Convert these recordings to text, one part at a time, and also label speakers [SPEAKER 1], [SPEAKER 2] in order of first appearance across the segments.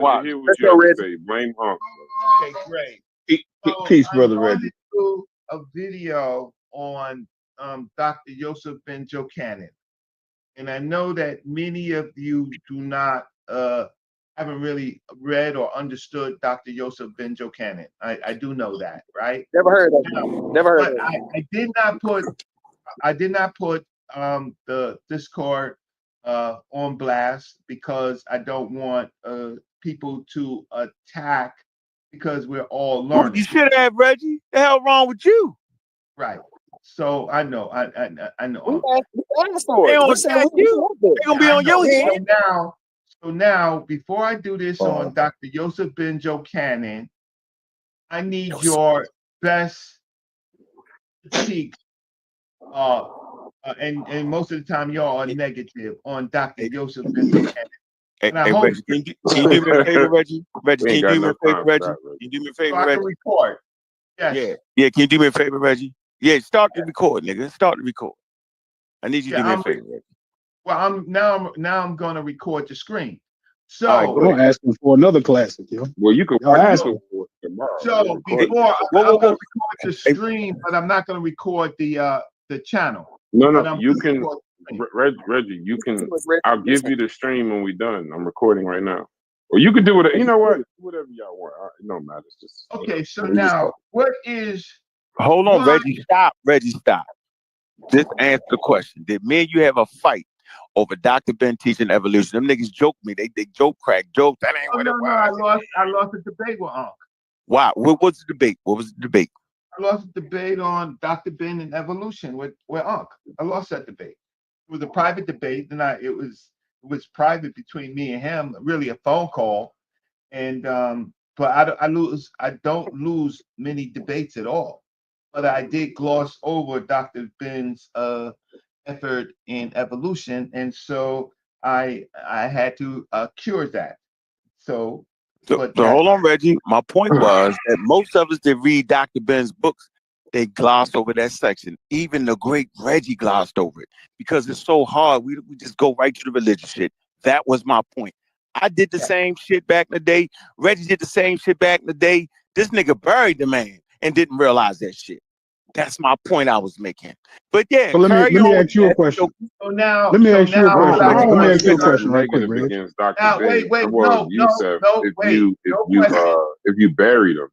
[SPEAKER 1] Watch. Hear what
[SPEAKER 2] Let's
[SPEAKER 1] you
[SPEAKER 2] go,
[SPEAKER 1] have to
[SPEAKER 2] Reggie.
[SPEAKER 1] say. Blame Unc.
[SPEAKER 3] Okay, great. So
[SPEAKER 2] Peace,
[SPEAKER 3] I'm
[SPEAKER 2] brother
[SPEAKER 3] going
[SPEAKER 2] Reggie.
[SPEAKER 3] to do a video on Dr. Joseph Ben Jochanan. And I know that many of you do not haven't really read or understood Dr. Joseph Ben Jochanan. I do know that, right?
[SPEAKER 2] Never heard of
[SPEAKER 3] Now,
[SPEAKER 2] him. Never heard
[SPEAKER 3] but
[SPEAKER 2] of him.
[SPEAKER 3] I did not put the Discord on blast because I don't want people to attack because we're all
[SPEAKER 4] Well, you
[SPEAKER 3] learning.
[SPEAKER 4] should have, Reggie. The hell wrong with you?
[SPEAKER 3] Right. So I know, I know.
[SPEAKER 2] We asked for
[SPEAKER 4] They
[SPEAKER 2] it.
[SPEAKER 4] don't
[SPEAKER 2] We said
[SPEAKER 4] attack
[SPEAKER 2] we
[SPEAKER 4] you.
[SPEAKER 2] want this.
[SPEAKER 4] They gonna be
[SPEAKER 3] I
[SPEAKER 4] on your
[SPEAKER 3] know.
[SPEAKER 4] head.
[SPEAKER 3] So now, before I do this on Dr. Joseph Ben Jochanan, I need your best critique. And most of the time, y'all are negative on Dr. Joseph Ben Jochanan.
[SPEAKER 4] Hey,
[SPEAKER 3] And I
[SPEAKER 4] hey
[SPEAKER 3] hope
[SPEAKER 4] Reggie, can you do me a favor, Reggie? Reggie,
[SPEAKER 1] We
[SPEAKER 4] can
[SPEAKER 1] ain't
[SPEAKER 4] you
[SPEAKER 1] got
[SPEAKER 4] do me a
[SPEAKER 1] enough
[SPEAKER 4] favor,
[SPEAKER 1] time for
[SPEAKER 4] Reggie?
[SPEAKER 1] that,
[SPEAKER 4] Can
[SPEAKER 1] Reggie.
[SPEAKER 4] you do me a
[SPEAKER 3] so
[SPEAKER 4] favor,
[SPEAKER 3] I can
[SPEAKER 4] Reggie?
[SPEAKER 3] record. Yes.
[SPEAKER 4] Yeah. Can you do me a favor, Reggie? Yeah, start the record, nigga. Start the record. I need you to do me a favor, Reggie.
[SPEAKER 3] Well, I'm going to record the screen. So
[SPEAKER 4] All right, go
[SPEAKER 5] I'm
[SPEAKER 4] ahead.
[SPEAKER 5] asking for another classic, yo.
[SPEAKER 1] Well, you can
[SPEAKER 5] Y'all
[SPEAKER 1] watch
[SPEAKER 5] asking.
[SPEAKER 1] it tomorrow.
[SPEAKER 3] So
[SPEAKER 4] Hey,
[SPEAKER 3] before
[SPEAKER 4] whoa,
[SPEAKER 3] I'm
[SPEAKER 4] whoa,
[SPEAKER 3] going
[SPEAKER 4] whoa.
[SPEAKER 3] to record the stream, but I'm not going to record the channel.
[SPEAKER 1] No,
[SPEAKER 3] But I'm
[SPEAKER 1] you
[SPEAKER 3] gonna
[SPEAKER 1] can,
[SPEAKER 3] record the stream.
[SPEAKER 1] Reggie. You can.
[SPEAKER 2] Too much Reggie.
[SPEAKER 1] I'll give you the stream when we're done. I'm recording right now. Or you can do it. You know what? Whatever y'all want. It don't matter. It's just
[SPEAKER 3] Okay, so
[SPEAKER 1] we just
[SPEAKER 3] now what is
[SPEAKER 4] Hold on,
[SPEAKER 3] why-
[SPEAKER 4] Reggie. Stop. Reggie, stop. Just answer the question. Did me and you have a fight over Dr. Ben teaching evolution? Them niggas joke me. They joke crack joke. That ain't
[SPEAKER 3] Oh
[SPEAKER 4] what
[SPEAKER 3] no,
[SPEAKER 4] it
[SPEAKER 3] no, I
[SPEAKER 4] was.
[SPEAKER 3] lost the debate with Unc.
[SPEAKER 4] Wow. What was the debate? What was the debate?
[SPEAKER 3] I lost the debate on Dr. Ben and evolution with Unc. I lost that debate. It was a private debate, and it was private between me and him, really a phone call. And but I don't lose many debates at all. But I did gloss over Dr. Ben's effort in evolution, and so I had to cure that. So,
[SPEAKER 4] So
[SPEAKER 3] but
[SPEAKER 4] hold on, Reggie. My point was that most of us that read Dr. Ben's books, they gloss over that section. Even the great Reggie glossed over it because it's so hard. We just go right to the religious shit. That was my point. I did the same shit back in the day. Reggie did the same shit back in the day. This nigga buried the man and didn't realize that shit. That's my point I was making. But yeah,
[SPEAKER 5] So let
[SPEAKER 4] carry
[SPEAKER 5] me
[SPEAKER 4] on with
[SPEAKER 5] ask you a
[SPEAKER 4] that.
[SPEAKER 5] question.
[SPEAKER 3] So now,
[SPEAKER 5] Let me ask you a question.
[SPEAKER 1] I don't
[SPEAKER 5] Let me
[SPEAKER 1] want
[SPEAKER 5] ask you a
[SPEAKER 1] to
[SPEAKER 5] question right quick,
[SPEAKER 1] negative
[SPEAKER 5] Reg.
[SPEAKER 1] against Dr.
[SPEAKER 3] Now,
[SPEAKER 1] Ben.
[SPEAKER 3] wait,
[SPEAKER 1] Well,
[SPEAKER 3] no,
[SPEAKER 1] Yusef, if
[SPEAKER 3] wait, no question.
[SPEAKER 1] you buried him,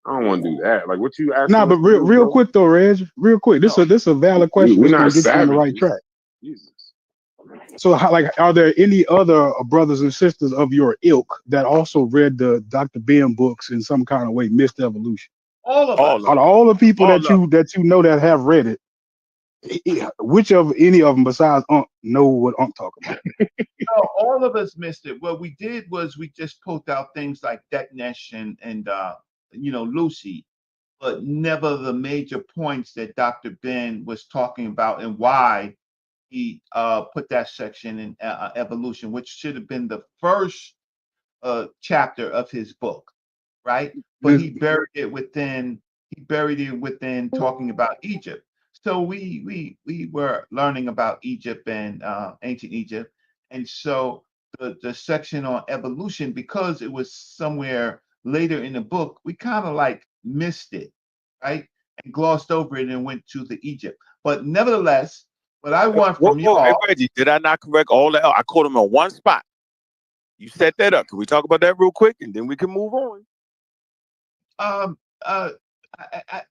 [SPEAKER 1] I don't want to do that. Like what you asking
[SPEAKER 5] Nah,
[SPEAKER 1] us
[SPEAKER 5] but
[SPEAKER 1] to do,
[SPEAKER 5] real
[SPEAKER 1] bro?
[SPEAKER 5] quick though, Reg. Real quick. This
[SPEAKER 3] No.
[SPEAKER 5] a valid question
[SPEAKER 1] We're
[SPEAKER 5] that's gonna
[SPEAKER 1] not
[SPEAKER 5] get you on the right
[SPEAKER 1] savages.
[SPEAKER 5] track.
[SPEAKER 1] Jesus.
[SPEAKER 5] So, are there any other brothers and sisters of your ilk that also read the Dr. Ben books in some kind of way, missed evolution?
[SPEAKER 3] All of
[SPEAKER 4] All
[SPEAKER 3] us.
[SPEAKER 4] of
[SPEAKER 5] Out of all the people
[SPEAKER 4] all
[SPEAKER 5] that
[SPEAKER 4] of
[SPEAKER 5] you know that have read it, which of any of them besides Unc know what Unc talking about?
[SPEAKER 3] No, all of us missed it. What we did was we just pulled out things like Deknesh and Lucy, but never the major points that Dr. Ben was talking about and why he put that section in evolution, which should have been the first chapter of his book, right? But he buried it within. He buried it within talking about Egypt. So we were learning about Egypt and ancient Egypt, and so the section on evolution, because it was somewhere later in the book, we kind of like missed it, right? And glossed over it and went to the Egypt. But nevertheless, what I want from
[SPEAKER 4] Hey,
[SPEAKER 3] y'all,
[SPEAKER 4] Reggie, did I not correct all that? I caught him on one spot. You set that up. Can we talk about that real quick and then we can move on?
[SPEAKER 3] um, uh,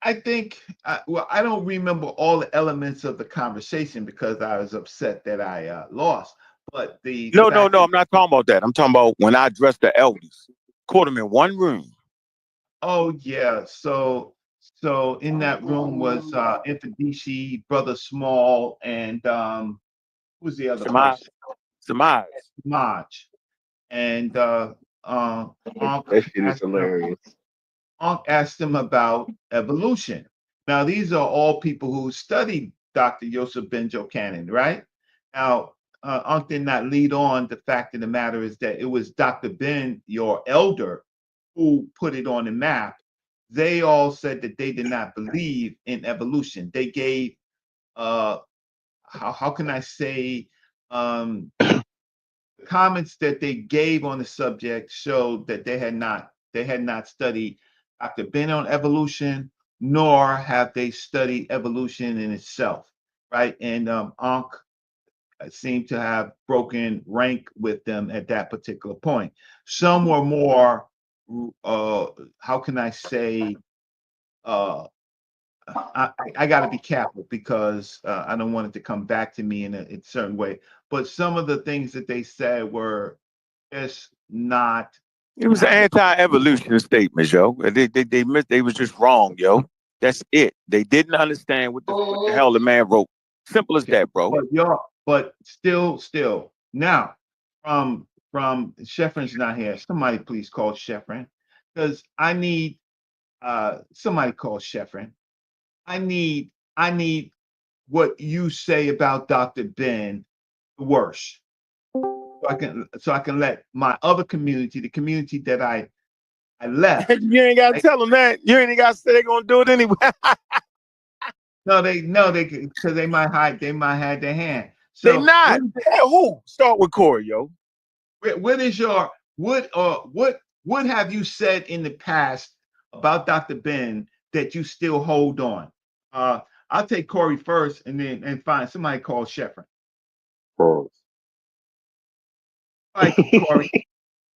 [SPEAKER 3] I think, well, I don't remember all the elements of the conversation because I was upset that I lost. But
[SPEAKER 4] No, I'm not talking about that. I'm talking about when I addressed the elders. Caught them in one room.
[SPEAKER 3] Oh yeah, so in that room was Infidisi, Brother Small, and who's the other
[SPEAKER 4] Samaj.
[SPEAKER 3] person?
[SPEAKER 4] Samaj.
[SPEAKER 3] Maj. And Unc
[SPEAKER 2] That shit is
[SPEAKER 3] asked him,
[SPEAKER 2] hilarious.
[SPEAKER 3] Unc asked him about evolution. Now these are all people who studied Dr. Joseph Ben Jochanan, right? Now Unc did not lead on. The fact of the matter is that it was Dr. Ben, your elder, who put it on the map. They all said that they did not believe in evolution. They gave how can I say comments that they gave on the subject showed that they had not studied Dr. Ben on evolution, nor have they studied evolution in itself, right? And Ankh seemed to have broken rank with them at that particular point. Some were more, how can I say, I got to be careful because I don't want it to come back to me in a certain way. But some of the things that they said were just not.
[SPEAKER 4] It was an anti-evolution statement, yo. They was just wrong, yo. That's it. They didn't understand what the hell the man wrote. Simple as that, bro.
[SPEAKER 3] But still. Now, from Sheffrin's not here. Somebody please call Sheffrin, because I need somebody call Sheffrin. I need what you say about Dr. Ben worse. So I can let my other community, the community that I left.
[SPEAKER 4] You ain't gotta tell them that. You ain't gotta say they're gonna do it anyway.
[SPEAKER 3] No, because they might hide their hand. So
[SPEAKER 4] they not. Who? Start with Corey, yo.
[SPEAKER 3] What is your what have you said in the past about Dr. Ben that you still hold on? I'll take Corey first, and find somebody called Sheffrin.
[SPEAKER 1] Pause.
[SPEAKER 3] All right, Corey.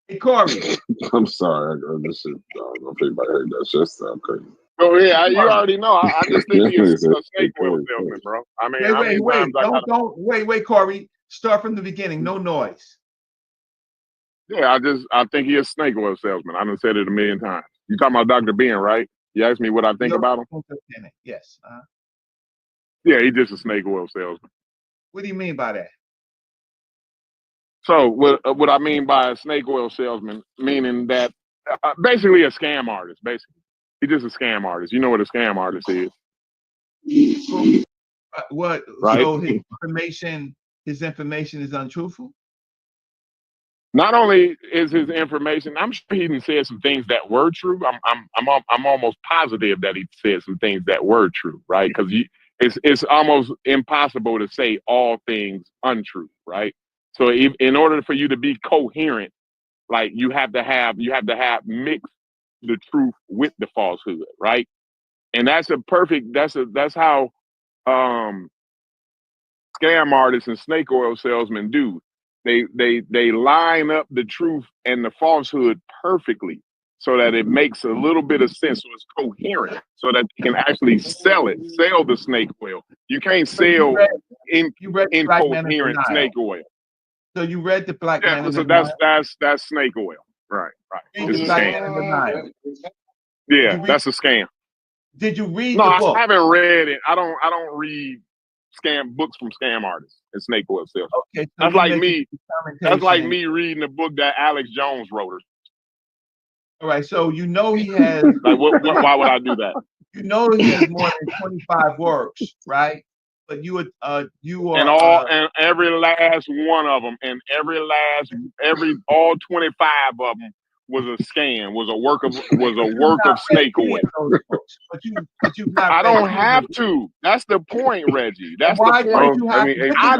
[SPEAKER 3] Hey, Corey.
[SPEAKER 1] I'm sorry. This shit, I don't know if anybody heard that. Shit sound crazy. Oh yeah, you already know. I just think he's a snake oil salesman, bro. I mean,
[SPEAKER 3] Wait, Corey. Start from the beginning. No noise.
[SPEAKER 1] Yeah, I think he's a snake oil salesman. I've said it a million times. You talking about Dr. Ben, right? You asked me what I think about him.
[SPEAKER 3] Yes.
[SPEAKER 1] Yeah, he's just a snake oil salesman.
[SPEAKER 3] What do you mean by that?
[SPEAKER 1] So what I mean by a snake oil salesman, meaning that basically a scam artist. Basically, he's just a scam artist. You know what a scam artist is?
[SPEAKER 3] What?
[SPEAKER 1] Right?
[SPEAKER 3] So his information is untruthful.
[SPEAKER 1] Not only is his information, I'm sure he said some things that were true. I'm almost positive that he said some things that were true, right? Because it's almost impossible to say all things untrue, right? So in order for you to be coherent, like you have to have mix the truth with the falsehood, right? And that's how scam artists and snake oil salesmen do. They line up the truth and the falsehood perfectly so that it makes a little bit of sense, so it's coherent, so that you can actually sell the snake oil. You can't sell incoherent snake oil.
[SPEAKER 3] So you read the Black Man.
[SPEAKER 1] So that's snake oil. Right. It's a scam. Yeah, that's a scam.
[SPEAKER 3] Did you read
[SPEAKER 1] the
[SPEAKER 3] book?
[SPEAKER 1] I haven't read it. I don't read scam books from scam artists and snake oil salesmen. Okay, so that's like me. That's like me reading the book that Alex Jones wrote.
[SPEAKER 3] All right, so you know he has.
[SPEAKER 1] Like, why would I do that?
[SPEAKER 3] You know he has more than 25 works, right? But you are
[SPEAKER 1] and every last one of them, and all 25 of them was a scam, was a work of snake oil. But you I don't have to. That's the point, Reggie. That's the point. I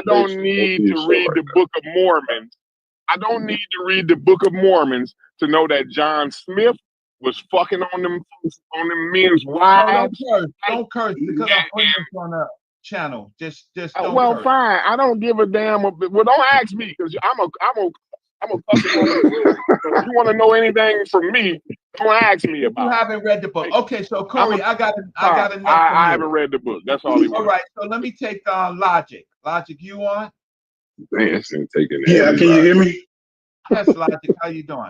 [SPEAKER 1] don't need to read the Book of Mormon. I don't need to read the Book of Mormons to know that John Smith was fucking on them men's wives.
[SPEAKER 3] No, don't curse because I'm putting this on a channel. Just don't curse.
[SPEAKER 1] Fine. I don't give a damn. Well, don't ask me because I'm a fucking woman. If you want to know anything from me, don't ask me about.
[SPEAKER 3] You haven't read the book. Okay, so Corey, I got
[SPEAKER 1] I haven't read the book. That's all he wants.
[SPEAKER 3] All right, so let me take Logic. Logic, you on?
[SPEAKER 1] Man, taking
[SPEAKER 5] yeah, can you hear me?
[SPEAKER 3] Yes, Logic. How you doing?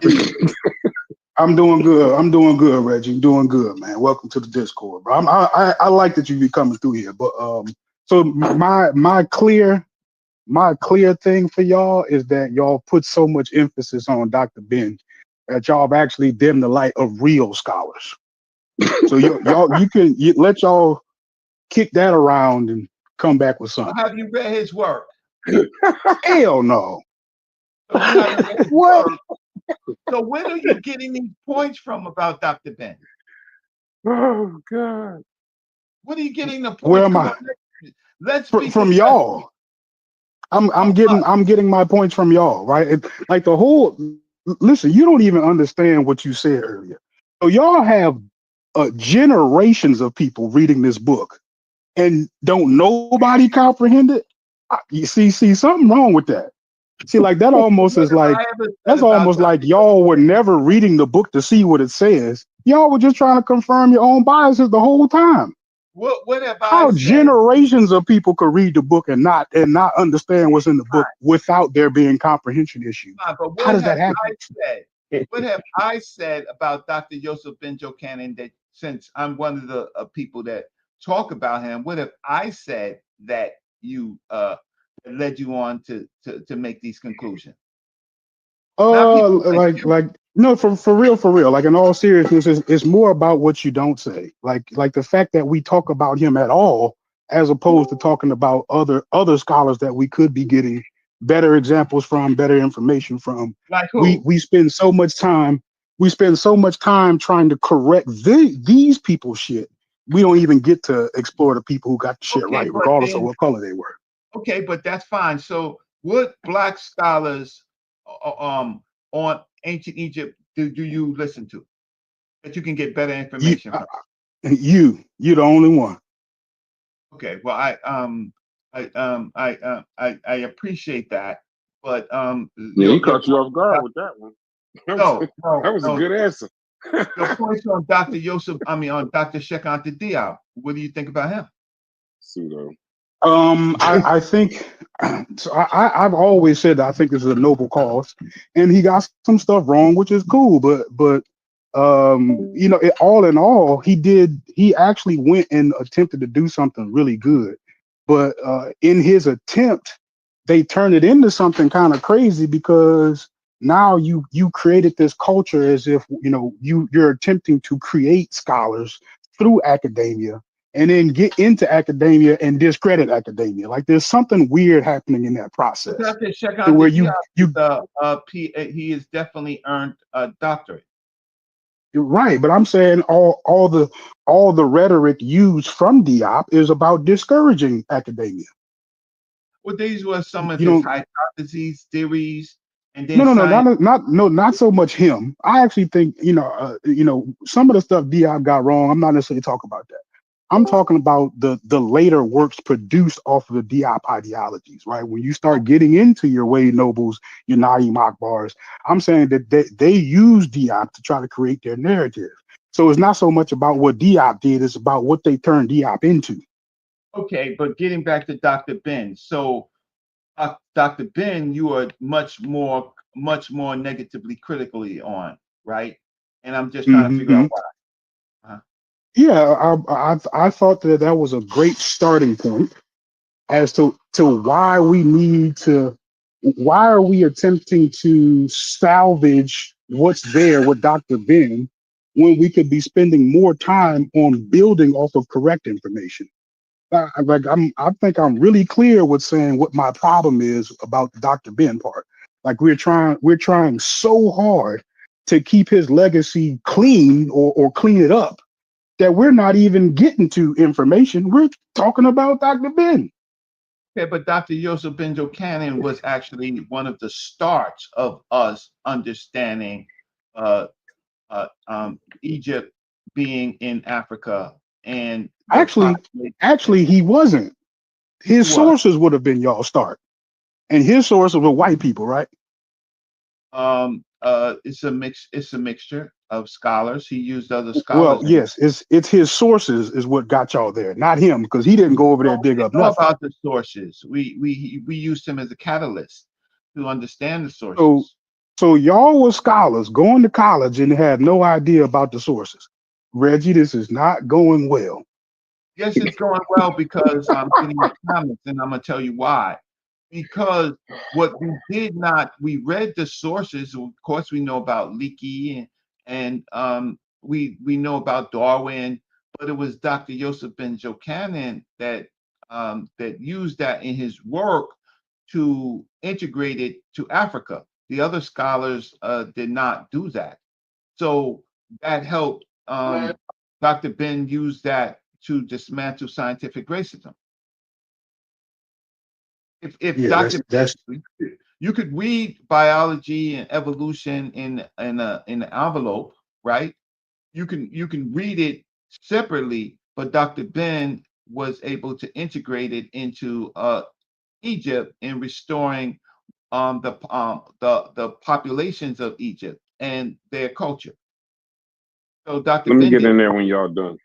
[SPEAKER 5] I'm doing good, Reggie. I'm doing good, man. Welcome to the Discord, bro. I like that you be coming through here, but so my clear thing for y'all is that y'all put so much emphasis on Dr. Ben that y'all have actually dimmed the light of real scholars. So you can let y'all kick that around and come back with something.
[SPEAKER 3] Have you read his work?
[SPEAKER 5] Hell no.
[SPEAKER 3] What? So where are you getting these points from about Dr. Ben?
[SPEAKER 1] Oh God!
[SPEAKER 3] What are you getting the points?
[SPEAKER 5] Where am I?
[SPEAKER 3] Let's
[SPEAKER 5] from y'all. I'm getting my points from y'all, right? Like the whole listen, you don't even understand what you said earlier. So y'all have generations of people reading this book and don't nobody comprehend it. You see something wrong with that. See, like that almost
[SPEAKER 3] What
[SPEAKER 5] is
[SPEAKER 3] have
[SPEAKER 5] like
[SPEAKER 3] I ever said
[SPEAKER 5] that's
[SPEAKER 3] about
[SPEAKER 5] almost like y'all were never reading the book to see what it says. Y'all were just trying to confirm your own biases the whole time.
[SPEAKER 3] what have I
[SPEAKER 5] How
[SPEAKER 3] said?
[SPEAKER 5] generations of people could read the book and not understand what's in the book without there being comprehension issues?
[SPEAKER 3] But
[SPEAKER 5] How
[SPEAKER 3] what
[SPEAKER 5] does that
[SPEAKER 3] have
[SPEAKER 5] happen?
[SPEAKER 3] I said? What have I said about Dr. Yosef Ben Jochanan that since I'm one of the people that talk about him, what have I said that you that led you on to make these conclusions? Not people like you.
[SPEAKER 5] Like no, for real. Like in all seriousness, it's more about what you don't say. Like the fact that we talk about him at all, as opposed to talking about other scholars that we could be getting better examples from, better information from.
[SPEAKER 3] Like
[SPEAKER 5] We
[SPEAKER 3] who?
[SPEAKER 5] we spend so much time trying to correct these people's shit. We don't even get to explore the people who got the shit
[SPEAKER 3] Okay,
[SPEAKER 5] right,
[SPEAKER 3] but
[SPEAKER 5] regardless of
[SPEAKER 3] then
[SPEAKER 5] what color they were.
[SPEAKER 3] okay, but that's fine. So what black scholars on ancient Egypt do you listen to that you can get better
[SPEAKER 5] You,
[SPEAKER 3] information from?
[SPEAKER 5] you're the only one.
[SPEAKER 3] Okay, well, I appreciate that, but
[SPEAKER 1] Yeah, he
[SPEAKER 3] your
[SPEAKER 1] caught you
[SPEAKER 3] point,
[SPEAKER 1] off guard with that one.
[SPEAKER 3] no,
[SPEAKER 1] That
[SPEAKER 3] no,
[SPEAKER 1] was a
[SPEAKER 3] no,
[SPEAKER 1] good answer.
[SPEAKER 3] your points on Dr. Yosef, I mean on Dr. Shekant Diab. What do you think about him?
[SPEAKER 1] Pseudo.
[SPEAKER 5] I think so. I've always said that I think this is a noble cause, and he got some stuff wrong, which is cool. But all in all, he actually went and attempted to do something really good. But in his attempt, they turned it into something kind of crazy because now you created this culture as if you're attempting to create scholars through academia and then get into academia and discredit academia. Like there's something weird happening in that
[SPEAKER 3] But
[SPEAKER 5] process
[SPEAKER 3] Dr.
[SPEAKER 5] to
[SPEAKER 3] Shekant
[SPEAKER 5] where
[SPEAKER 3] Diab is
[SPEAKER 5] you
[SPEAKER 3] he has definitely earned a doctorate.
[SPEAKER 5] you're right, but I'm saying all the rhetoric used from Diop is about discouraging academia.
[SPEAKER 3] Well, these were some of
[SPEAKER 5] You
[SPEAKER 3] his
[SPEAKER 5] know,
[SPEAKER 3] hypotheses, theories, and then
[SPEAKER 5] no,
[SPEAKER 3] science.
[SPEAKER 5] not so much him. I actually think some of the stuff Diop got wrong. I'm not necessarily talking about that. I'm talking about the later works produced off of the Diop ideologies, right? When you start getting into your Wade Nobles, your Naeem Akbars, I'm saying that they use Diop to try to create their narrative. So it's not so much about what Diop did; it's about what they turned Diop into.
[SPEAKER 3] Okay, but getting back to Dr. Ben, so Dr. Ben, you are much more negatively critically on, right? And I'm just trying to figure out
[SPEAKER 5] Hmm.
[SPEAKER 3] why. Uh,
[SPEAKER 5] Yeah, I thought that was a great starting point as to why are we attempting to salvage what's there with Dr. Ben when we could be spending more time on building off of correct information? I think I'm really clear with saying what my problem is about the Dr. Ben part. Like we're trying so hard to keep his legacy clean or clean it up that we're not even getting to information. We're talking about Dr. Ben.
[SPEAKER 3] okay, but Dr. Yosef Ben Jochanan was actually one of the starts of us understanding uh, Egypt being in Africa and the
[SPEAKER 5] Actually,
[SPEAKER 3] population.
[SPEAKER 5] actually, he wasn't. His
[SPEAKER 3] Who was?
[SPEAKER 5] sources would have been y'all start, and his sources were white people, right?
[SPEAKER 3] It's a mix. It's a mixture of scholars. He used other
[SPEAKER 5] Well,
[SPEAKER 3] scholars, and
[SPEAKER 5] yes, it's his sources is what got y'all there, not him, because he didn't go over there to
[SPEAKER 3] we
[SPEAKER 5] dig up
[SPEAKER 3] didn't know
[SPEAKER 5] nothing.
[SPEAKER 3] about the sources. We used him as a catalyst to understand the
[SPEAKER 5] So,
[SPEAKER 3] sources.
[SPEAKER 5] so y'all were scholars going to college and had no idea about the sources. Reggie, this is not going well.
[SPEAKER 3] Yes, it's going well because I'm getting the comments, and I'm gonna tell you why. Because what we did not, we read the sources. Of course, we know about Leakey and we know about Darwin, but it was Dr. Yosef Ben Jochanan that used that in his work to integrate it to Africa. The other scholars did not do that. So that helped Dr. Ben use that to dismantle scientific racism. If
[SPEAKER 5] Yeah,
[SPEAKER 3] Dr.
[SPEAKER 5] that's
[SPEAKER 3] You could read biology and evolution in an envelope, right? You can read it separately, but Dr. Ben was able to integrate it into Egypt in restoring the populations of Egypt and their culture. So Dr.
[SPEAKER 1] Let me
[SPEAKER 3] Ben
[SPEAKER 1] get
[SPEAKER 3] did.
[SPEAKER 1] in there when y'all done.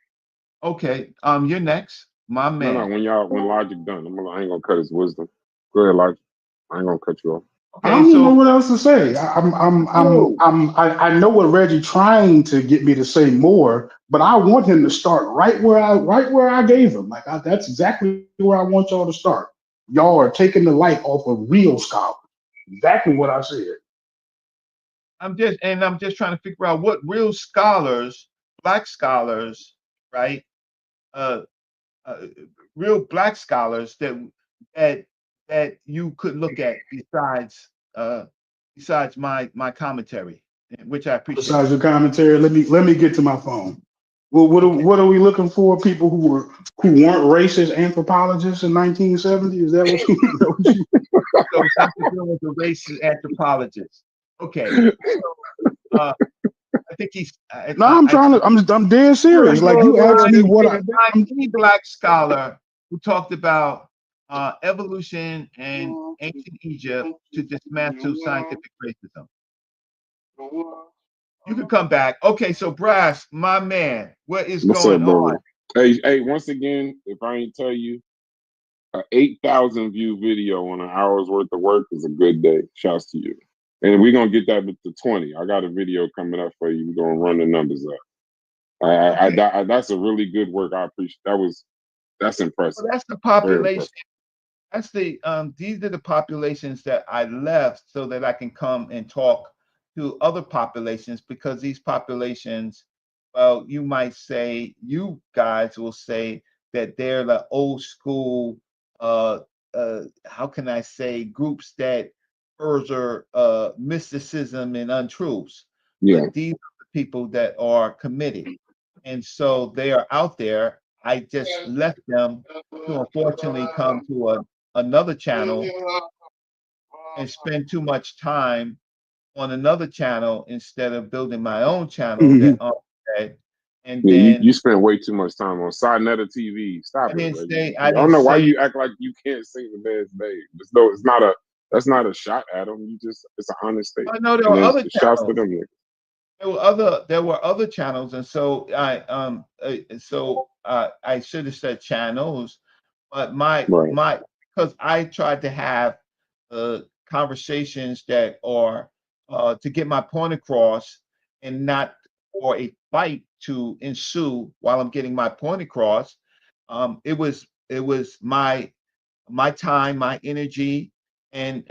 [SPEAKER 3] Okay, you're next, my
[SPEAKER 1] No,
[SPEAKER 3] man.
[SPEAKER 1] when Logic done. I ain't gonna cut his wisdom. Go ahead, Logic. I ain't gonna cut you off.
[SPEAKER 5] I
[SPEAKER 3] Okay,
[SPEAKER 5] don't even know
[SPEAKER 3] so
[SPEAKER 5] what else to say. I know what Reggie trying to get me to say more, but I want him to start right where I gave him. That's exactly where I want y'all to start. Y'all are taking the light off of real scholars. Exactly what I said.
[SPEAKER 3] I'm just trying to figure out what real scholars, black scholars, right? Uh, uh, Real black scholars that that you could look at besides my commentary, which I appreciate.
[SPEAKER 5] Besides your commentary, let me get to my phone. Well,
[SPEAKER 3] Okay.
[SPEAKER 5] what are we looking for? People who weren't racist anthropologists in 1970? Is that what you?
[SPEAKER 3] So Dr. Bill was a racist anthropologist. Okay. So I think he's.
[SPEAKER 5] No, I'm trying to. I'm dead serious. Like you asked me what I.
[SPEAKER 3] Any black scholar who talked about evolution and ancient Egypt to dismantle scientific racism. You can come back. Okay, so Brass, my man, what is
[SPEAKER 1] What's up,
[SPEAKER 3] going on?
[SPEAKER 1] brother? Hey, once again, if I ain't tell you, a 8,000 view video on an hour's worth of work is a good day. Shouts to you. And we're gonna get that to 20. I got a video coming up for you. We're gonna run the numbers up. That's a really good work. I appreciate that's impressive.
[SPEAKER 3] Well, that's the
[SPEAKER 1] Very
[SPEAKER 3] population.
[SPEAKER 1] impressive.
[SPEAKER 3] That's the these are the populations that I left so that I can come and talk to other populations because these populations, well, you guys will say that they're the old school how can I say groups that further mysticism and untruths.
[SPEAKER 1] Yeah.
[SPEAKER 3] But these are the people that are committed. And so they are out there. I just left them to unfortunately come to another channel and spend too much time on another channel instead of building my own channel that said, and
[SPEAKER 1] Yeah,
[SPEAKER 3] then
[SPEAKER 1] you spend way too much time on Sinetta TV. Stop
[SPEAKER 3] I
[SPEAKER 1] it,
[SPEAKER 3] didn't
[SPEAKER 1] Reggie.
[SPEAKER 3] say
[SPEAKER 1] I
[SPEAKER 3] I
[SPEAKER 1] don't
[SPEAKER 3] didn't
[SPEAKER 1] know why
[SPEAKER 3] say
[SPEAKER 1] you act like you can't sing the man's name. It's not a that's not a shot at him. It's an honest
[SPEAKER 3] I
[SPEAKER 1] statement.
[SPEAKER 3] know there
[SPEAKER 1] And
[SPEAKER 3] were
[SPEAKER 1] then
[SPEAKER 3] other
[SPEAKER 1] shouts to
[SPEAKER 3] channels.
[SPEAKER 1] them niggas.
[SPEAKER 3] There were other channels, and I should have said channels, but
[SPEAKER 1] Right.
[SPEAKER 3] my because I tried to have conversations that are to get my point across and not for a fight to ensue while I'm getting my point across. It was my time, my energy, and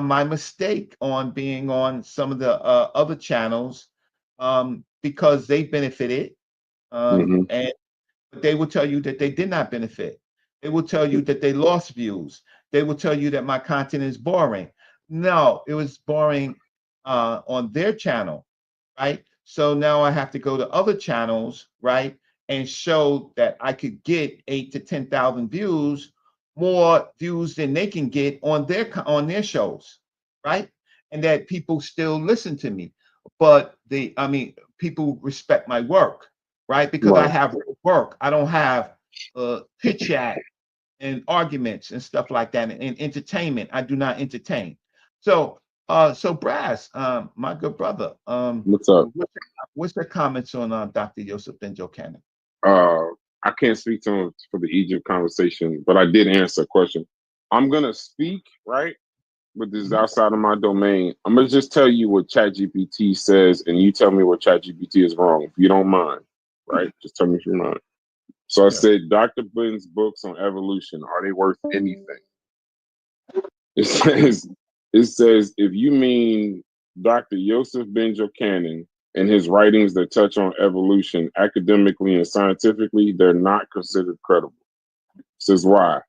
[SPEAKER 3] my mistake on being on some of the other channels because they benefited,
[SPEAKER 1] Mm-hmm.
[SPEAKER 3] and but they will tell you that they did not benefit. They will tell you that they lost views. They will tell you that my content is boring. No, it was boring on their channel, right? So now I have to go to other channels, right, and show that I could get 8 to 10,000 views, more views than they can get on their shows, right? And that people still listen to me, but people respect my work, right? Because I
[SPEAKER 1] Right.
[SPEAKER 3] have work. I don't have chit chat and arguments and stuff like that and entertainment. I do not entertain. So Brass, my good brother,
[SPEAKER 1] What's up?
[SPEAKER 3] what's the comments on Dr. Yosef Benjo Cannon?
[SPEAKER 1] I can't speak to him for the Egypt conversation, but I did answer a question. I'm gonna speak, right? But this is outside of my domain. I'm gonna just tell you what ChatGPT says, and you tell me what ChatGPT is wrong, if you don't mind, right? Just tell me if you're mind. So I said, Dr. Ben's books on evolution, are they worth anything? It says, if you mean Dr. Yosef Benjo Cannon and his writings that touch on evolution academically and scientifically, they're not considered credible. Says why?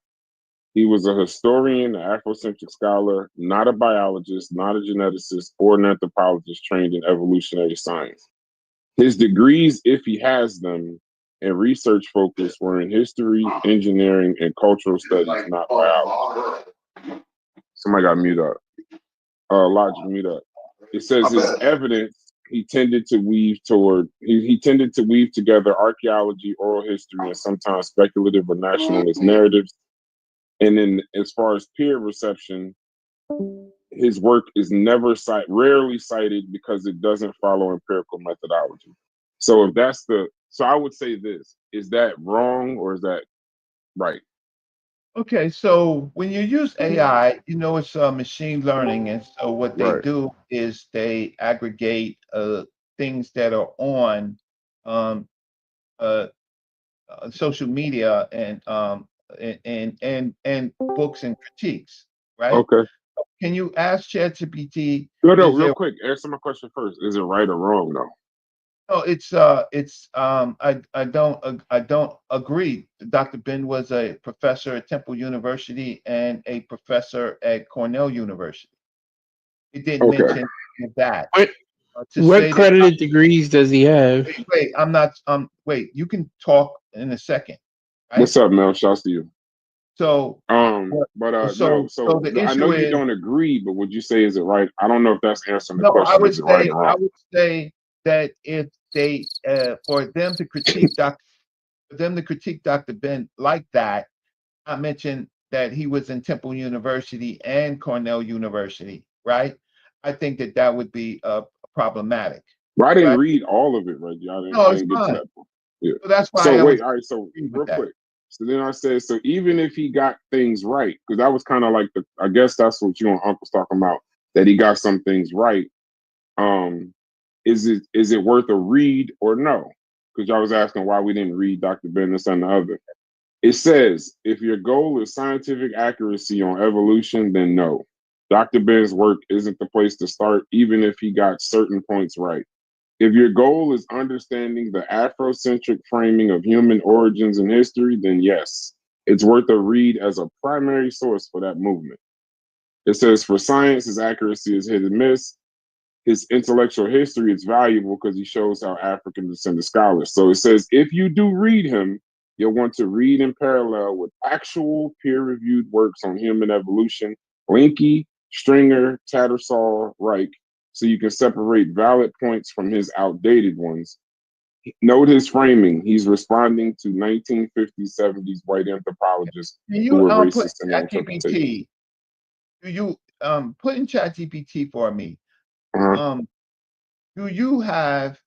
[SPEAKER 1] He was a historian, an Afrocentric scholar, not a biologist, not a geneticist, or an anthropologist trained in evolutionary science. His degrees, if he has them, and research focus were in history, engineering, and cultural studies, not biology. Somebody got mute up. Logic mute up. It says
[SPEAKER 3] My
[SPEAKER 1] it's
[SPEAKER 3] bad.
[SPEAKER 1] evidence he tended to weave together archaeology, oral history, and sometimes speculative or nationalist narratives. And then, as far as peer reception, his work is rarely cited because it doesn't follow empirical methodology. So if that's so I would say this: is that wrong or is that right?
[SPEAKER 3] Okay, so when you use AI, you know it's machine learning, and so what they
[SPEAKER 1] Right.
[SPEAKER 3] do is they aggregate things that are on um, uh, social media and books and critiques, right?
[SPEAKER 1] Okay.
[SPEAKER 3] Can you ask ChatGPT,
[SPEAKER 1] No,
[SPEAKER 3] is
[SPEAKER 1] real
[SPEAKER 3] there?
[SPEAKER 1] quick. Answer my question first. Is it right or wrong though?
[SPEAKER 3] No, I don't agree. Dr. Ben was a professor at Temple University and a professor at Cornell University. He didn't
[SPEAKER 1] Okay.
[SPEAKER 3] mention that.
[SPEAKER 2] What
[SPEAKER 3] To
[SPEAKER 2] what
[SPEAKER 3] say that,
[SPEAKER 2] credited degrees does he have?
[SPEAKER 3] wait, I'm not, wait, you can talk in a second, right?
[SPEAKER 1] What's up, Mel? Shouts to you.
[SPEAKER 3] So,
[SPEAKER 1] But
[SPEAKER 3] so,
[SPEAKER 1] no. So
[SPEAKER 3] the
[SPEAKER 1] I know
[SPEAKER 3] issue
[SPEAKER 1] you
[SPEAKER 3] is,
[SPEAKER 1] don't agree, but would you say is it right? I don't know if that's answering the
[SPEAKER 3] no,
[SPEAKER 1] question. Is it right or
[SPEAKER 3] I
[SPEAKER 1] wrong?
[SPEAKER 3] would say that if they, for them to critique Dr. Ben like that, not mention that he was in Temple University and Cornell University, right? I think that that would be problematic,
[SPEAKER 1] Well, I didn't
[SPEAKER 3] right?
[SPEAKER 1] read all of it, Reggie.
[SPEAKER 3] No,
[SPEAKER 1] I
[SPEAKER 3] it's
[SPEAKER 1] didn't get to
[SPEAKER 3] fine.
[SPEAKER 1] that point. Yeah.
[SPEAKER 3] So that's why
[SPEAKER 1] So
[SPEAKER 3] I
[SPEAKER 1] wait,
[SPEAKER 3] would
[SPEAKER 1] all right. So
[SPEAKER 3] agree with
[SPEAKER 1] real
[SPEAKER 3] that.
[SPEAKER 1] quick. So then I said, so even if he got things right, because that was kind of like I guess that's what you and Uncle's talking about, that he got some things right. Um, is it worth a read or no? Because y'all was asking why we didn't read Dr. Ben, this and the other. It says if your goal is scientific accuracy on evolution, then no. Dr. Ben's work isn't the place to start, even if he got certain points right. If your goal is understanding the Afrocentric framing of human origins and history, then yes, it's worth a read as a primary source for that movement. It says for science, his accuracy is hit and miss. His intellectual history is valuable because he shows how African descended scholars. So it says if you do read him, you'll want to read in parallel with actual peer-reviewed works on human evolution, Linke, Stringer, Tattersall, Reich, so you can separate valid points from his outdated ones. Note his framing. He's responding to 1950s, 70s white anthropologists
[SPEAKER 3] Can
[SPEAKER 1] who
[SPEAKER 3] you
[SPEAKER 1] were
[SPEAKER 3] put
[SPEAKER 1] racist in their interpretation.
[SPEAKER 3] ChatGPT? Do you put in ChatGPT for me?
[SPEAKER 1] Uh-huh.
[SPEAKER 3] Do you have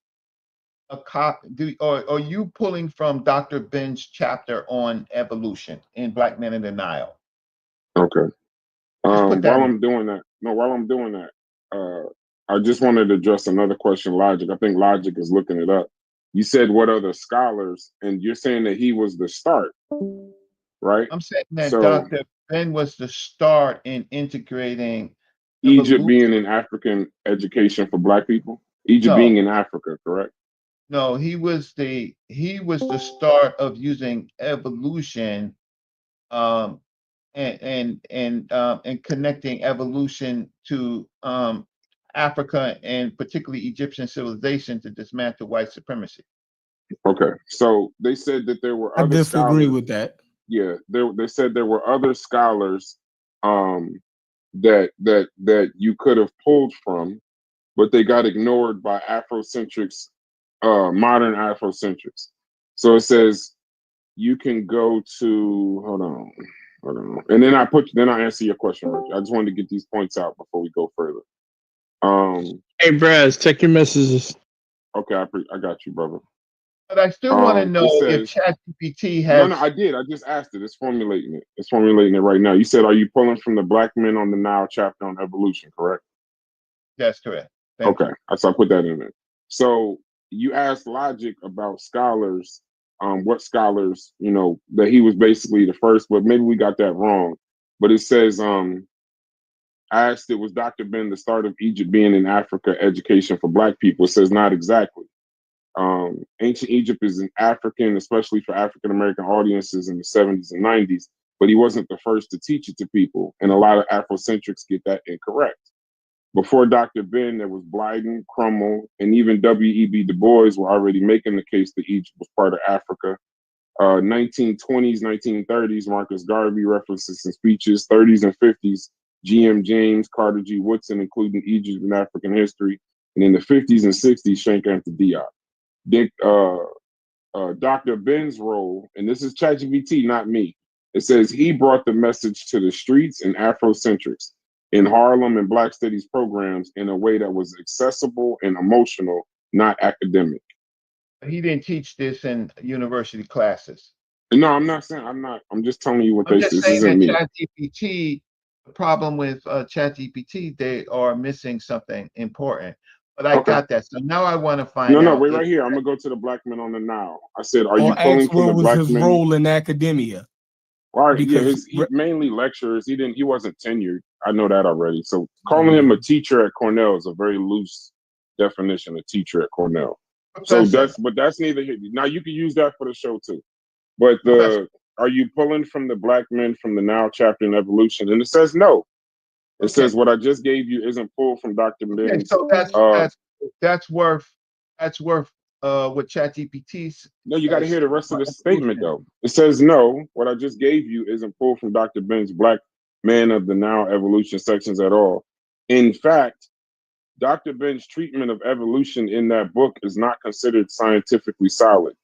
[SPEAKER 3] a copy? Or are you pulling from Dr. Ben's chapter on evolution in Black Men in the Nile?
[SPEAKER 1] Okay.
[SPEAKER 3] Just put that
[SPEAKER 1] While
[SPEAKER 3] in.
[SPEAKER 1] I'm doing that, I just wanted to address another question, Logic. I think Logic is looking it up. You said what other scholars, and you're saying that he was the start, right?
[SPEAKER 3] I'm saying that
[SPEAKER 1] So
[SPEAKER 3] Dr. Ben was the start in integrating
[SPEAKER 1] Egypt
[SPEAKER 3] evolution.
[SPEAKER 1] being in African education for Black people, Egypt
[SPEAKER 3] No,
[SPEAKER 1] being in Africa, correct?
[SPEAKER 3] no, he was the start of using evolution um, and connecting evolution to Africa and particularly Egyptian civilization to dismantle white supremacy.
[SPEAKER 1] Okay. So they said that there were
[SPEAKER 2] I
[SPEAKER 1] other
[SPEAKER 2] disagree
[SPEAKER 1] scholars.
[SPEAKER 2] with that.
[SPEAKER 1] Yeah, they said there were other scholars um, that you could have pulled from, but they got ignored by Afrocentrics, modern Afrocentrics. So it says you can go to hold on, and then I answer your question, Rich. I just wanted to get these points out before we go further.
[SPEAKER 2] Hey, Braz, check your messages.
[SPEAKER 1] Okay, I got you, brother.
[SPEAKER 3] But I still want to know
[SPEAKER 1] It
[SPEAKER 3] if
[SPEAKER 1] says
[SPEAKER 3] ChatGPT
[SPEAKER 1] no,
[SPEAKER 3] has.
[SPEAKER 1] I did. I just asked it. It's formulating it. It's formulating it right now. You said, are you pulling from the Black Men on the Nile chapter on evolution, correct?
[SPEAKER 3] That's correct. Thank
[SPEAKER 1] Okay,
[SPEAKER 3] you.
[SPEAKER 1] so I put that in there. So you asked Logic about scholars, what scholars, that he was basically the first, but maybe we got that wrong. But it says, I asked it, was Dr. Ben the start of Egypt being in Africa education for Black people? It says not exactly. Ancient Egypt is an African, especially for African American audiences in the 70s and 90s, but he wasn't the first to teach it to people. And a lot of Afrocentrics get that incorrect. Before Dr. Ben, there was Blyden, Crummell, and even W.E.B. Du Bois were already making the case that Egypt was part of Africa. 1920s, 1930s, Marcus Garvey references in speeches, 30s and 50s,
[SPEAKER 6] G.M. James, Carter G. Woodson, including Egypt and African history. And in the 50s and 60s, Shank Anta Diop. Dr. Ben's role, and this is ChatGPT, not me. It says he brought the message to the streets and Afrocentrics in Harlem and Black Studies programs in a way that was accessible and emotional, not academic.
[SPEAKER 3] He didn't teach this in university classes.
[SPEAKER 6] No, I'm not saying I'm just telling you what
[SPEAKER 3] I'm
[SPEAKER 6] they
[SPEAKER 3] just
[SPEAKER 6] this
[SPEAKER 3] saying
[SPEAKER 6] isn't
[SPEAKER 3] that
[SPEAKER 6] me.
[SPEAKER 3] ChatGPT, the problem with ChatGPT, they are missing something important. But I got that. So now I want to find out.
[SPEAKER 6] No, wait right here. I'm gonna go to the Black men on the Nile. I said, are you
[SPEAKER 2] Or
[SPEAKER 6] pulling
[SPEAKER 2] ask
[SPEAKER 6] from the
[SPEAKER 2] what was
[SPEAKER 6] Black
[SPEAKER 2] his
[SPEAKER 6] men?
[SPEAKER 2] role in academia.
[SPEAKER 6] All right,
[SPEAKER 2] Because
[SPEAKER 6] he mainly lectures. He wasn't tenured. I know that already. So calling him a teacher at Cornell is a very loose definition of teacher at Cornell. So that's neither here. Now you can use that for the show too. But are you pulling from the Black men from the Now chapter in evolution? And it says no. It says what I just gave you isn't pulled from Dr. Ben's.
[SPEAKER 3] So that's worth what ChatGPT's.
[SPEAKER 6] No, you got to hear the rest of the statement though. It says no. What I just gave you isn't pulled from Dr. Ben's Black Man of the Now evolution sections at all. In fact, Dr. Ben's treatment of evolution in that book is not considered scientifically solid.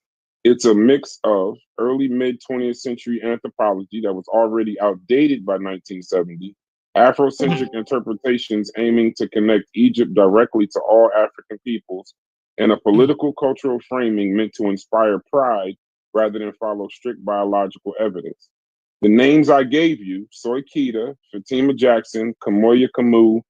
[SPEAKER 6] It's a mix of early mid 20th century anthropology that was already outdated by 1970, Afrocentric interpretations aiming to connect Egypt directly to all African peoples, and a political cultural framing meant to inspire pride rather than follow strict biological evidence. The names I gave you, Soy Keita, Fatima Jackson, Kamoya Kamu,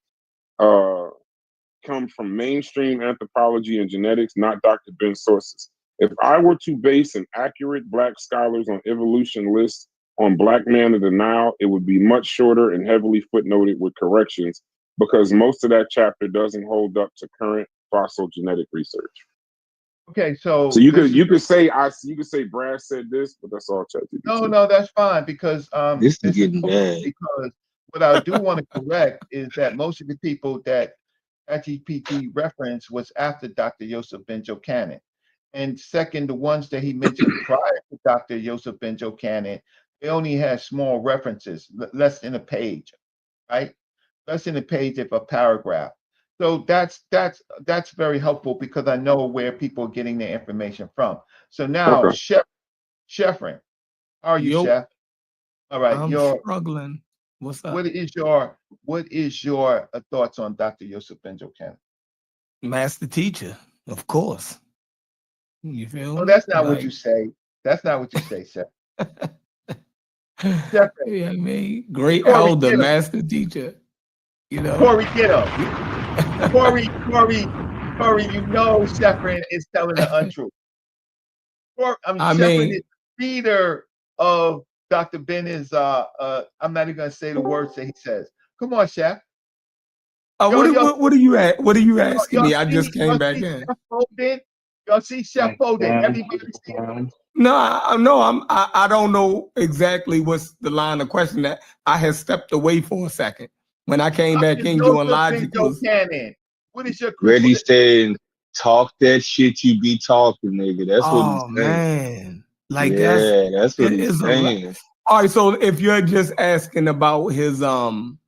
[SPEAKER 6] come from mainstream anthropology and genetics, not Dr. Ben's sources. If I were to base an accurate Black scholars on evolution list on Black Man of the Nile, it would be much shorter and heavily footnoted with corrections because most of that chapter doesn't hold up to current fossil genetic research.
[SPEAKER 3] Okay, so
[SPEAKER 6] you could say Brad said this, but that's all ChatGPT.
[SPEAKER 3] No, that's fine because
[SPEAKER 4] this is getting bad.
[SPEAKER 3] Because what I do want to correct is that most of the people that ChatGPT reference was after Dr. Yosef Ben-Jochannan. And second, the ones that he mentioned prior to Dr. Yosef Ben-Jochannan, they only had small references, less than a page, right? Less than a page of a paragraph. So that's very helpful because I know where people are getting their information from. So now, Sheffrin, how are you, Chef? All right,
[SPEAKER 2] I'm struggling. What's up?
[SPEAKER 3] What is your thoughts on Dr. Yosef Ben-Jochannan?
[SPEAKER 2] Master teacher, of course. You feel me?
[SPEAKER 3] No, that's not what you say. That's not what you say, Chef.
[SPEAKER 2] Yeah, I mean, great elder, master teacher. You know,
[SPEAKER 3] Corey, get him. Corey, you know Sheffrin is telling the untruth. Sheffrin is the leader of Dr. Ben is I'm not even gonna say the words that he says. Come on, Chef.
[SPEAKER 2] What are you at? What are you asking me? I just came back in.
[SPEAKER 3] Y'all see Chef Foden. Everybody see him.
[SPEAKER 2] No, I don't know exactly what's the line of question that I had stepped away for a second. When I came back in, you and Logic was.
[SPEAKER 3] What is your
[SPEAKER 4] Ready saying, talk that shit you be talking, nigga. That's what he's saying.
[SPEAKER 2] Man. Like
[SPEAKER 4] that's what he's saying.
[SPEAKER 2] All right, so if you're just asking about his
[SPEAKER 3] I'm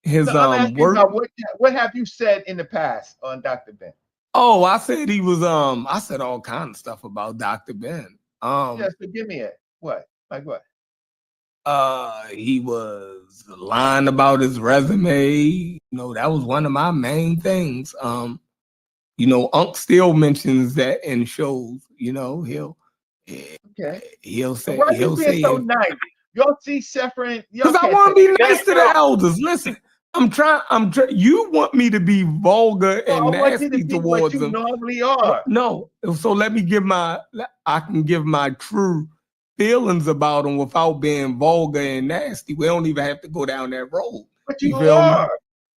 [SPEAKER 3] asking
[SPEAKER 2] work,
[SPEAKER 3] about what have you said in the past on Dr. Ben?
[SPEAKER 2] Oh, I said he was I said all kind of stuff about Dr. Ben.
[SPEAKER 3] Yes, but give me it. What? Like what?
[SPEAKER 2] He was lying about his resume. You know, that was one of my main things. You know, Unc still mentions that in shows, you know, he'll say
[SPEAKER 3] why you being so nice? Y'all see Sheffrin?
[SPEAKER 2] Because I want to be nice to the elders. Listen, I'm trying. You want me to be vulgar and nasty towards them.
[SPEAKER 3] You normally are.
[SPEAKER 2] No. So let me I can give my true feelings about them without being vulgar and nasty. We don't even have to go down that road.
[SPEAKER 3] But you are.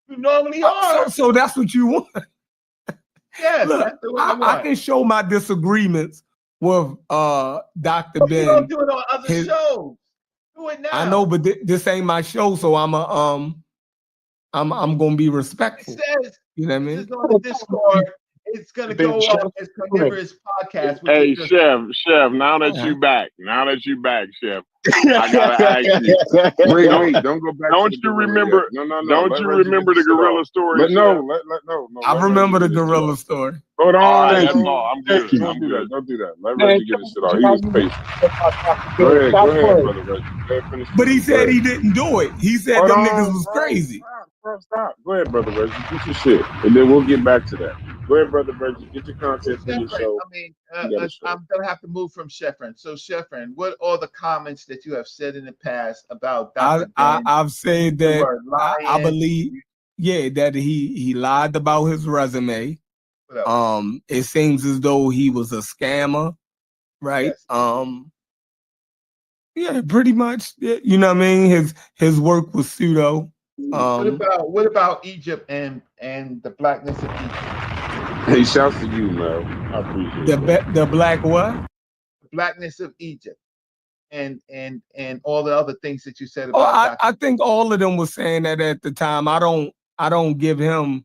[SPEAKER 3] You normally are.
[SPEAKER 2] So that's what you want.
[SPEAKER 3] Yes.
[SPEAKER 2] Look,
[SPEAKER 3] that's the way I want.
[SPEAKER 2] I can show my disagreements with Dr. Ben.
[SPEAKER 3] You don't do it on other shows. Do it now.
[SPEAKER 2] I know, but this ain't my show, so I'm gonna be respectful.
[SPEAKER 3] It says,
[SPEAKER 2] you know what I mean?
[SPEAKER 3] This is on the Discord. It's gonna
[SPEAKER 6] Then
[SPEAKER 3] go
[SPEAKER 6] Chef,
[SPEAKER 3] on his carnivorous podcast, which
[SPEAKER 1] Hey,
[SPEAKER 3] is just
[SPEAKER 1] Chef. Now that you back, Chef, I gotta ask you.
[SPEAKER 6] wait,
[SPEAKER 1] Don't
[SPEAKER 6] don't go back to
[SPEAKER 1] don't
[SPEAKER 6] the
[SPEAKER 1] you
[SPEAKER 6] gorilla
[SPEAKER 1] remember?
[SPEAKER 6] yet. No.
[SPEAKER 1] Don't
[SPEAKER 6] Let
[SPEAKER 1] you
[SPEAKER 6] Reggie
[SPEAKER 1] remember
[SPEAKER 6] get
[SPEAKER 1] the
[SPEAKER 6] this shit
[SPEAKER 1] gorilla
[SPEAKER 6] off.
[SPEAKER 1] story,
[SPEAKER 6] Let
[SPEAKER 1] Chef?
[SPEAKER 2] I
[SPEAKER 6] let
[SPEAKER 2] remember
[SPEAKER 6] Reggie
[SPEAKER 2] the
[SPEAKER 6] get his shit
[SPEAKER 2] gorilla
[SPEAKER 6] off.
[SPEAKER 2] story.
[SPEAKER 6] Hold
[SPEAKER 1] All
[SPEAKER 6] on,
[SPEAKER 1] right,
[SPEAKER 5] Thank
[SPEAKER 1] that's
[SPEAKER 5] you.
[SPEAKER 1] all. I'm
[SPEAKER 5] Thank
[SPEAKER 1] good.
[SPEAKER 5] you.
[SPEAKER 6] don't
[SPEAKER 1] I'm
[SPEAKER 6] do
[SPEAKER 1] good.
[SPEAKER 6] that. Don't do that. Let
[SPEAKER 7] Man,
[SPEAKER 6] Reggie get his shit off. He was patient. Go ahead, brother Reggie. Go ahead, finish
[SPEAKER 2] But
[SPEAKER 6] your
[SPEAKER 2] he
[SPEAKER 6] shit. Go
[SPEAKER 2] said
[SPEAKER 6] ahead.
[SPEAKER 2] he didn't do it. He said
[SPEAKER 6] Hold
[SPEAKER 2] them
[SPEAKER 6] on,
[SPEAKER 2] niggas was
[SPEAKER 6] bro.
[SPEAKER 2] crazy.
[SPEAKER 6] Stop. Go ahead, brother Reggie. Get your shit, and then we'll get back to that. Go ahead, brother Reggie. Get your
[SPEAKER 3] so
[SPEAKER 6] content for your
[SPEAKER 3] Sheffrin.
[SPEAKER 6] show.
[SPEAKER 3] I mean,
[SPEAKER 6] You got a show.
[SPEAKER 3] I'm gonna have to move from Sheffrin. So Sheffrin, what are the comments that you have said in the past about Dr. Ben?
[SPEAKER 2] I've said
[SPEAKER 3] The
[SPEAKER 2] that
[SPEAKER 3] word
[SPEAKER 2] I
[SPEAKER 3] lying.
[SPEAKER 2] believe, that he lied about his resume.
[SPEAKER 3] What else?
[SPEAKER 2] It seems as though he was a scammer, right?
[SPEAKER 3] Yes.
[SPEAKER 2] Yeah, pretty much. Yeah, you know what I mean? His work was pseudo.
[SPEAKER 3] What about Egypt and the blackness of Egypt?
[SPEAKER 6] Hey, shouts to you, Mel. I appreciate that.
[SPEAKER 2] the black what?
[SPEAKER 3] The blackness of Egypt and all the other things that you said
[SPEAKER 2] Oh,
[SPEAKER 3] about Dr.
[SPEAKER 2] I think all of them was saying that at the time. I don't give him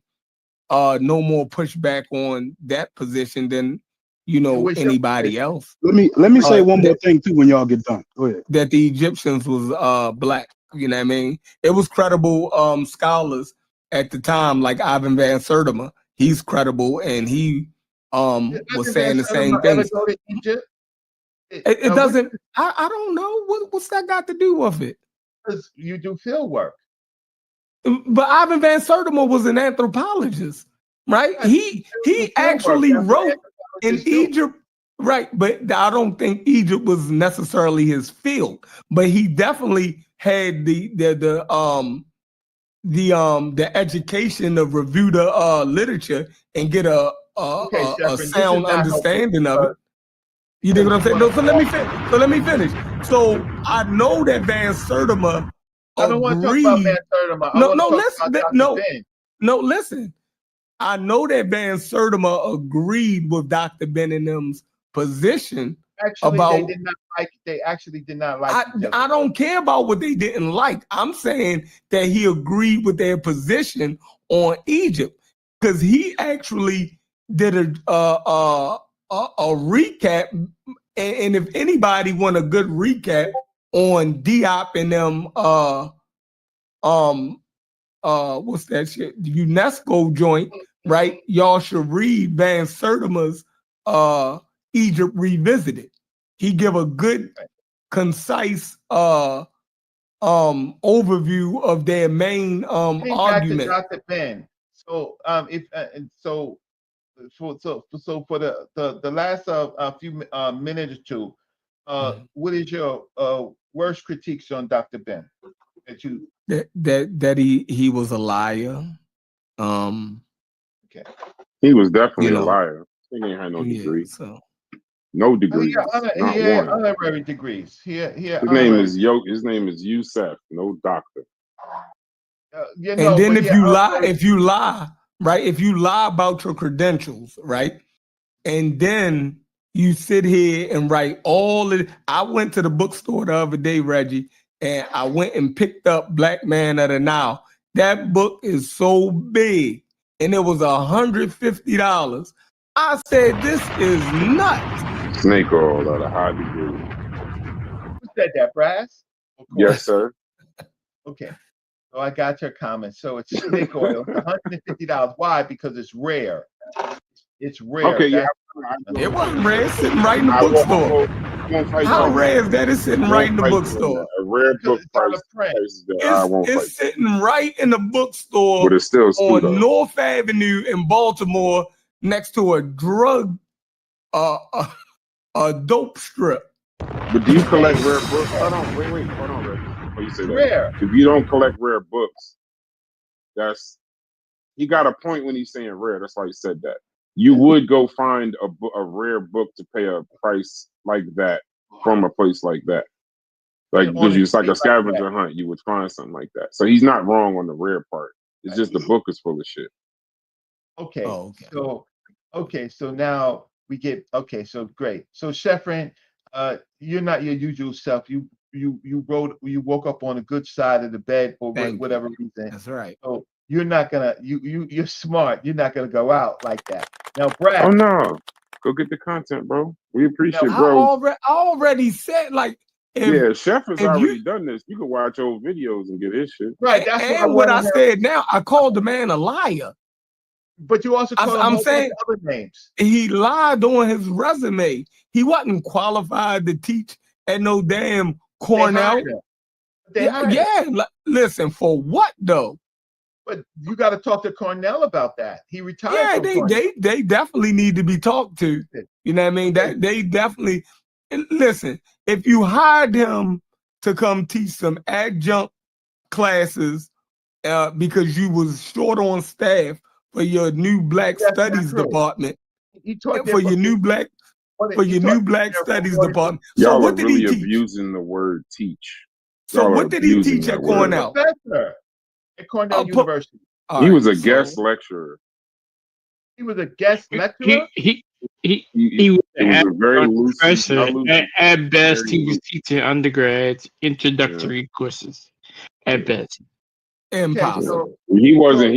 [SPEAKER 2] no more pushback on that position than anybody else.
[SPEAKER 5] Let me say one more
[SPEAKER 2] That,
[SPEAKER 5] thing too when y'all get done. Go ahead.
[SPEAKER 2] that the Egyptians was black. You know what I mean? It was credible scholars at the time, like Ivan Van Sertima. He's credible, and he was saying the same
[SPEAKER 3] ever
[SPEAKER 2] things.
[SPEAKER 3] go to Egypt?
[SPEAKER 2] It doesn't. I don't know what's that got to do with it.
[SPEAKER 3] Because you do field work.
[SPEAKER 2] But Ivan Van Sertima was an anthropologist, right?
[SPEAKER 3] Yes,
[SPEAKER 2] He actually wrote in
[SPEAKER 3] anthropologists do.
[SPEAKER 2] Egypt, right? But I don't think Egypt was necessarily his field. But he definitely had the education of review the literature and get a
[SPEAKER 3] Sheffrin, this is
[SPEAKER 2] sound
[SPEAKER 3] not helpful
[SPEAKER 2] understanding of it.
[SPEAKER 3] because
[SPEAKER 2] You dig what I'm saying?
[SPEAKER 3] you
[SPEAKER 2] No,
[SPEAKER 3] wanna
[SPEAKER 2] so let me finish. So I know that Van Sertima
[SPEAKER 3] I don't want to talk about Van
[SPEAKER 2] agreed.
[SPEAKER 3] Sertima. I want to talk about Dr. Ben.
[SPEAKER 2] No, listen. I know that Van Sertima agreed with Dr. Beningham's position
[SPEAKER 3] Actually,
[SPEAKER 2] about.
[SPEAKER 3] They actually did not like each other.
[SPEAKER 2] I don't care about what they didn't like. I'm saying that he agreed with their position on Egypt because he actually did a recap. And if anybody want a good recap on Diop and them, what's that shit? The UNESCO joint, right? Y'all should read Van Sertima's Egypt Revisited. He give a good, concise overview of their main argument.
[SPEAKER 3] Back to Dr. Ben. So for the last few minutes or two, what is your worst critiques on Dr. Ben?
[SPEAKER 2] That he was a liar.
[SPEAKER 3] Okay.
[SPEAKER 6] He was definitely a liar. He ain't had no degree.
[SPEAKER 2] So.
[SPEAKER 6] No degrees.
[SPEAKER 3] He had honorary degrees. His
[SPEAKER 6] name is Yusef, no doctor.
[SPEAKER 2] And then if you lie, right? If you lie about your credentials, right? And then you sit here and write all of it. I went to the bookstore the other day, Reggie, and I went and picked up Black Man of the Nile. That book is so big, and it was $150. I said, this is nuts.
[SPEAKER 6] Snake oil at a high degree.
[SPEAKER 3] Who said that, Brass?
[SPEAKER 6] Yes, sir.
[SPEAKER 3] Okay. So I got your comment. So it's snake oil. It's $150. Why? Because it's rare. It's rare.
[SPEAKER 6] Okay, yeah.
[SPEAKER 2] It wasn't rare. It's sitting right in the bookstore. How rare is that? It's sitting right in the bookstore.
[SPEAKER 6] A rare book price.
[SPEAKER 2] It's sitting right in the bookstore,
[SPEAKER 6] but it's still
[SPEAKER 2] on North Avenue in Baltimore, next to a drug, a dope strip.
[SPEAKER 6] But do you collect rare books? Hold on, wait, hold on, Reggie. Before you say that,
[SPEAKER 3] rare.
[SPEAKER 6] If you don't collect rare books, he got a point when he's saying rare. That's why he said that. You would go find a rare book to pay a price like that from a place like that. Like, because it's like a scavenger hunt, you would find something like that. So he's not wrong on the rare part. It's just the book is full of shit.
[SPEAKER 3] Okay.
[SPEAKER 2] Oh, okay.
[SPEAKER 3] So now we get so great. So Sheffrin, you're not your usual self. You woke up on a good side of the bed for whatever reason.
[SPEAKER 2] That's right.
[SPEAKER 3] So you're not gonna you're smart. You're not gonna go out like that. Now, Brad.
[SPEAKER 6] Oh no, go get the content, bro. We appreciate,
[SPEAKER 2] I
[SPEAKER 6] bro.
[SPEAKER 2] already said, like,
[SPEAKER 6] Yeah, Chef has
[SPEAKER 2] if
[SPEAKER 6] already
[SPEAKER 2] you
[SPEAKER 6] done this. You can watch old videos and get his shit.
[SPEAKER 3] Right. That's what I
[SPEAKER 2] and what I
[SPEAKER 3] wanted him.
[SPEAKER 2] said now, I called the man a liar.
[SPEAKER 3] But you also called him
[SPEAKER 2] I'm
[SPEAKER 3] a
[SPEAKER 2] saying
[SPEAKER 3] bunch of other names.
[SPEAKER 2] he lied on his resume. He wasn't qualified to teach at no damn
[SPEAKER 3] They
[SPEAKER 2] Cornell.
[SPEAKER 3] hired him. They hired him.
[SPEAKER 2] Yeah, listen, for what though?
[SPEAKER 3] But you got to talk to Cornell about that. He retired
[SPEAKER 2] Yeah,
[SPEAKER 3] from Cornell.
[SPEAKER 2] they definitely need to be talked to. You know what I mean? That they definitely, and listen, if you hired him to come teach some adjunct classes because you was short on staff for your new Black
[SPEAKER 3] That's not
[SPEAKER 2] Studies
[SPEAKER 3] true.
[SPEAKER 2] department,
[SPEAKER 3] He taught
[SPEAKER 2] for your new Black Studies department. So
[SPEAKER 6] Y'all are
[SPEAKER 2] what did
[SPEAKER 6] really
[SPEAKER 2] he teach?
[SPEAKER 6] abusing the word teach.
[SPEAKER 2] So
[SPEAKER 6] Y'all are
[SPEAKER 2] what did he
[SPEAKER 6] abusing
[SPEAKER 2] teach
[SPEAKER 6] that
[SPEAKER 2] at
[SPEAKER 6] word.
[SPEAKER 2] Cornell?
[SPEAKER 3] Professor at Cornell University.
[SPEAKER 6] He was a guest lecturer.
[SPEAKER 3] He was a guest lecturer.
[SPEAKER 7] He
[SPEAKER 6] It
[SPEAKER 7] was
[SPEAKER 6] was a very loose
[SPEAKER 7] professor. At best,
[SPEAKER 6] very
[SPEAKER 7] he was
[SPEAKER 6] loose.
[SPEAKER 7] teaching undergrads introductory courses. At best,
[SPEAKER 2] Impossible.
[SPEAKER 6] He wasn't.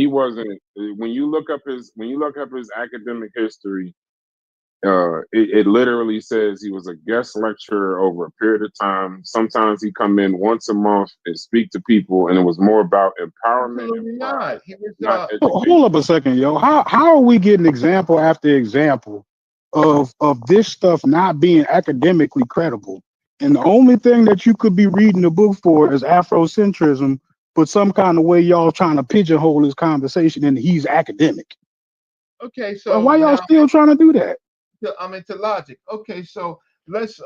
[SPEAKER 6] When you look up his academic history, it literally says he was a guest lecturer over a period of time. Sometimes he come in once a month and speak to people, and it was more about empowerment.
[SPEAKER 3] Absolutely not. He was
[SPEAKER 6] not
[SPEAKER 5] Hold up a second, yo. How are we getting example after example of this stuff not being academically credible? And the only thing that you could be reading the book for is Afrocentrism, but some kind of way y'all trying to pigeonhole his conversation and he's academic.
[SPEAKER 3] Okay, so
[SPEAKER 5] why y'all still trying to do that?
[SPEAKER 3] I'm into logic. Okay, so let's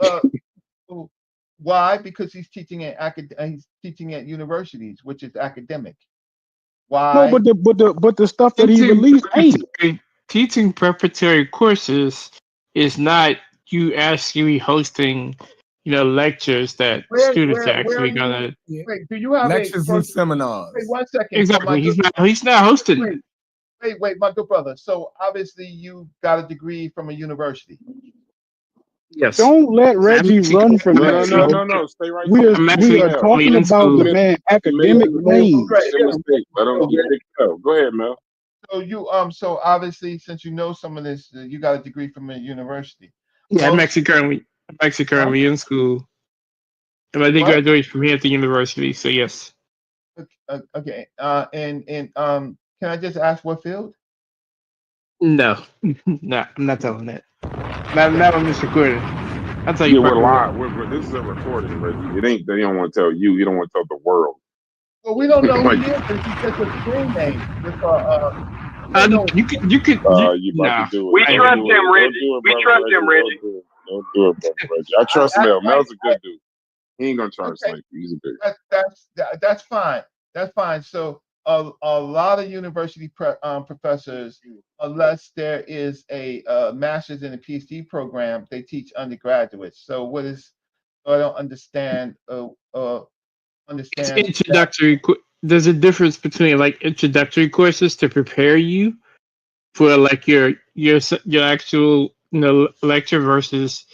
[SPEAKER 3] why? Because he's teaching at universities, which is academic. Why?
[SPEAKER 5] No, but the stuff that he released ain't.
[SPEAKER 7] Teaching preparatory courses is not you actually hosting, lectures that students are actually gonna.
[SPEAKER 3] Wait, do you have
[SPEAKER 2] lectures and seminars?
[SPEAKER 3] Wait 1 second.
[SPEAKER 7] Exactly. He's not hosting.
[SPEAKER 3] Wait, my good brother. So obviously you got a degree from a university.
[SPEAKER 7] Yes.
[SPEAKER 5] Don't let Reggie run from that.
[SPEAKER 6] No. Stay right
[SPEAKER 5] we
[SPEAKER 6] there.
[SPEAKER 5] are talking about the man academic claims.
[SPEAKER 6] Let him get it go. Go ahead, Mel.
[SPEAKER 3] So you so obviously since you know some of this, you got a degree from a university.
[SPEAKER 7] Yeah, I'm actually currently in school. And I did graduate from here at the university, so yes.
[SPEAKER 3] Okay. And can I just ask what field?
[SPEAKER 7] No. No, I'm not telling that. Not on this recording. I'll tell you.
[SPEAKER 6] We're live. This is a recording, Reggie. It ain't. They don't want to tell you. You don't want to tell the world.
[SPEAKER 3] Well, we don't know who he is. It's just a screen name.
[SPEAKER 7] You could.
[SPEAKER 6] About to do it.
[SPEAKER 8] We trust him, Reggie. We trust him, Reggie.
[SPEAKER 6] Don't do it, brother Reggie. I trust Mel. Mel's a good dude. He ain't gonna try to snipe you. He's a good.
[SPEAKER 3] That's fine. That's fine. So a lot of university professors, unless there is a master's and a PhD program, they teach undergraduates. So I don't understand.
[SPEAKER 7] It's introductory. There's a difference between like introductory courses to prepare you for like your actual lecture versus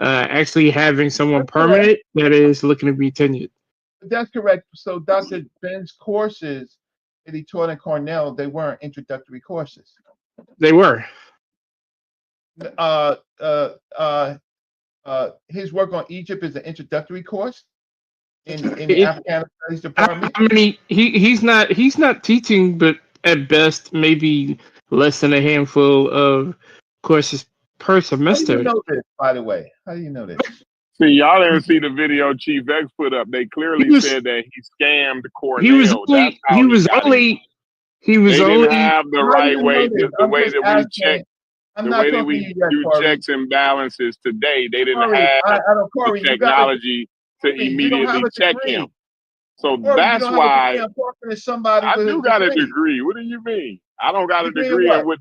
[SPEAKER 7] actually having someone permanent that is looking to be tenured.
[SPEAKER 3] That's correct. So Dr. Ben's courses that he taught at Cornell, they weren't introductory courses.
[SPEAKER 7] They were.
[SPEAKER 3] His work on Egypt is an introductory course in the African Studies department.
[SPEAKER 7] I mean, he's not teaching, but at best maybe less than a handful of courses per semester.
[SPEAKER 3] How do you know this, by the way? How do you know this?
[SPEAKER 1] See, y'all didn't see the video Chief X put up. They clearly said that he scammed Cornell. They didn't have the right way, the way that we check. The way that we do checks and balances today, they didn't have the technology to immediately check him. So that's why I do got a degree. What do you mean? I don't got a degree in what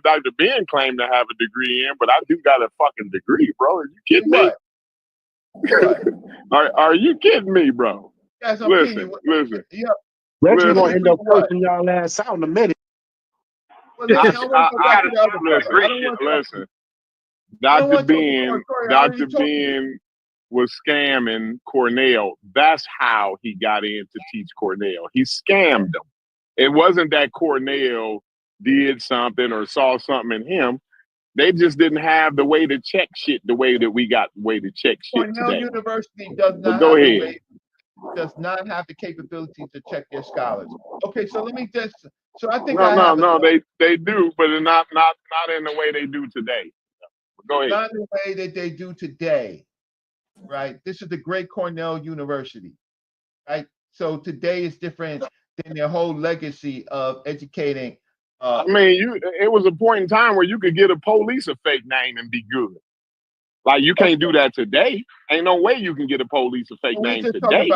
[SPEAKER 1] Dr. Ben claimed to have a degree in, but I do got a fucking degree, bro. Are you kidding me? Are you kidding me, bro?
[SPEAKER 3] Yes,
[SPEAKER 1] listen.
[SPEAKER 3] Yeah.
[SPEAKER 9] Reggie gonna end up cursing y'all ass out in a minute.
[SPEAKER 1] Listen, Dr. Ben was scamming Cornell. That's how he got in to teach Cornell. He scammed them. It wasn't that Cornell did something or saw something in him. They just didn't have the way to check shit the way that we got the way to check shit
[SPEAKER 3] Cornell
[SPEAKER 1] today.
[SPEAKER 3] University does
[SPEAKER 1] But
[SPEAKER 3] not
[SPEAKER 1] go
[SPEAKER 3] have the
[SPEAKER 1] ahead.
[SPEAKER 3] way, does not have the capability to check their scholars. Okay, so let me just. So I think I have
[SPEAKER 1] No. They do, but not in the way they do today. But go ahead.
[SPEAKER 3] not in the way that they do today, right? This is the great Cornell University, right? So today is different than their whole legacy of educating.
[SPEAKER 1] I mean, it was a point in time where you could get a police a fake name and be good. Like you can't do that today. Ain't no way you can get a police a fake name today.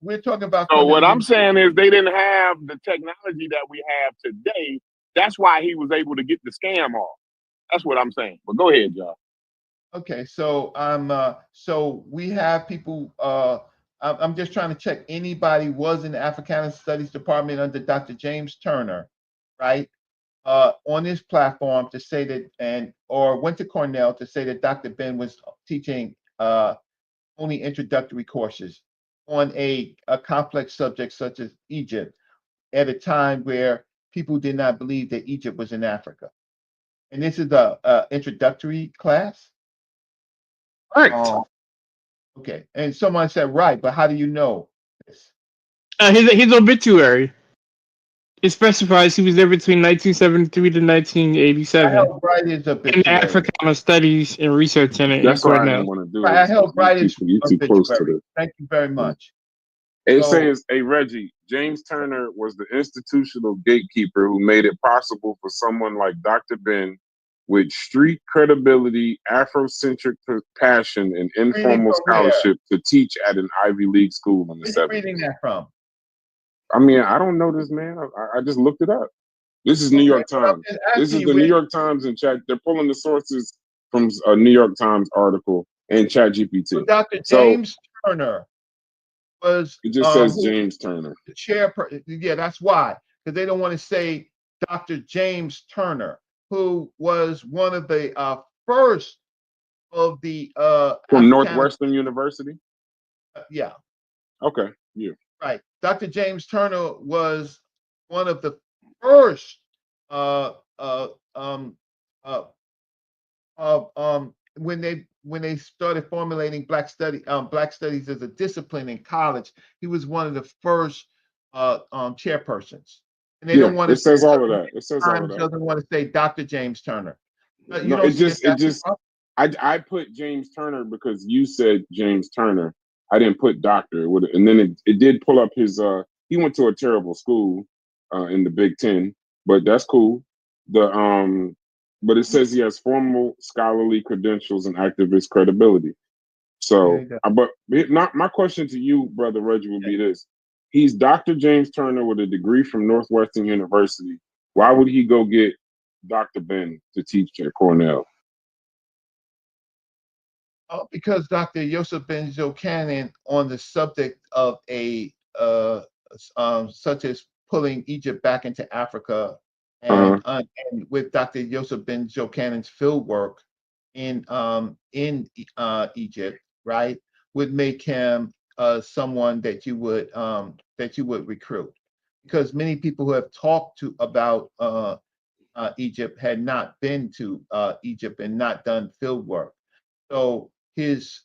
[SPEAKER 3] We're talking about.
[SPEAKER 1] So what I'm saying is they didn't have the technology that we have today. That's why he was able to get the scam off. That's what I'm saying. But go ahead, y'all.
[SPEAKER 3] Okay, so so we have people. I'm just trying to check. Anybody was in the Africana Studies Department under Dr. James Turner, right? On this platform to say that, or went to Cornell to say that Dr. Ben was teaching only introductory courses on a complex subject such as Egypt at a time where people did not believe that Egypt was in Africa. And this is a introductory class.
[SPEAKER 7] Right.
[SPEAKER 3] Okay. And someone said, right, but how do you know this?
[SPEAKER 7] His obituary. It specifies he was there between 1973 to 1987.
[SPEAKER 3] I helped write his obituary.
[SPEAKER 7] In Africana Studies and Research Center in
[SPEAKER 6] That's why I
[SPEAKER 7] Cornell.
[SPEAKER 6] didn't want to do
[SPEAKER 3] I
[SPEAKER 6] it.
[SPEAKER 3] helped write his
[SPEAKER 6] You too close to
[SPEAKER 3] obituary.
[SPEAKER 6] this.
[SPEAKER 3] Thank you very much.
[SPEAKER 6] It
[SPEAKER 3] So-
[SPEAKER 6] says, hey, Reggie, James Turner was the institutional gatekeeper who made it possible for someone like Dr. Ben with street credibility, Afrocentric passion, and informal scholarship to teach at an Ivy League school in the 70s.
[SPEAKER 3] Where are you reading that from?
[SPEAKER 6] I mean, I don't know this, man. I just looked it up. This is New York Times. This is the New York Times in chat. They're pulling the sources from a New York Times article and ChatGPT.
[SPEAKER 3] So Dr. James Turner was.
[SPEAKER 6] It just says James Turner.
[SPEAKER 3] The chairperson. Yeah, that's why. Because they don't want to say Dr. James Turner, who was one of the first of the
[SPEAKER 6] from Northwestern University.
[SPEAKER 3] Yeah.
[SPEAKER 6] Okay. Yeah.
[SPEAKER 3] Right. Dr. James Turner was one of the first when they started formulating black studies as a discipline in college. He was one of the first chairpersons. And they don't want to.
[SPEAKER 6] It says all of that. It says all of that.
[SPEAKER 3] Doesn't want to say Dr. James Turner.
[SPEAKER 6] No, I put James Turner because you said James Turner. I didn't put doctor. And then it did pull up his. He went to a terrible school in the Big Ten, but that's cool. But it says he has formal scholarly credentials and activist credibility. So, but not my question to you, brother Reggie, would be this: he's Dr. James Turner with a degree from Northwestern University. Why would he go get Dr. Ben to teach at Cornell?
[SPEAKER 3] Because Dr. Yosef Ben Jochanan on the subject of such as pulling Egypt back into Africa, and with Dr. Yosef Ben Jochanan's field work in Egypt, right, would make him someone that you would recruit, because many people who have talked about Egypt had not been to Egypt and not done field work. So his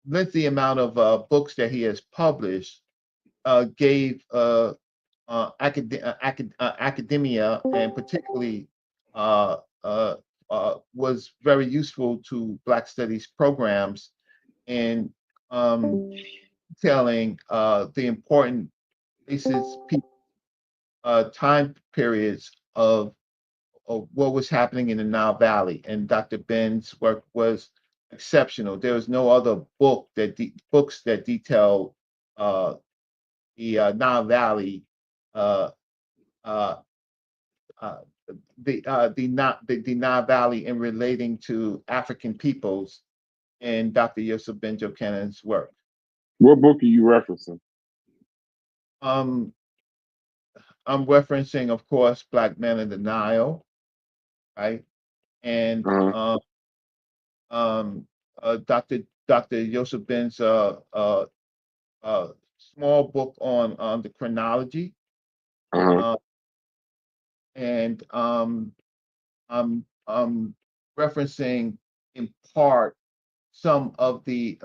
[SPEAKER 3] lengthy amount of books that he has published gave academia, and particularly was very useful to Black Studies programs in telling the important places, time periods of what was happening in the Nile Valley. And Dr. Ben's work was exceptional. There was no other books that detail the Nile Valley, the Nile Valley in relating to African peoples in Dr. Yosef Ben Jochanan's work.
[SPEAKER 6] What book are you referencing?
[SPEAKER 3] I'm referencing, of course, Black Men in the Nile, right? And Dr. Yosef Ben's small book on the chronology, and referencing in part some of the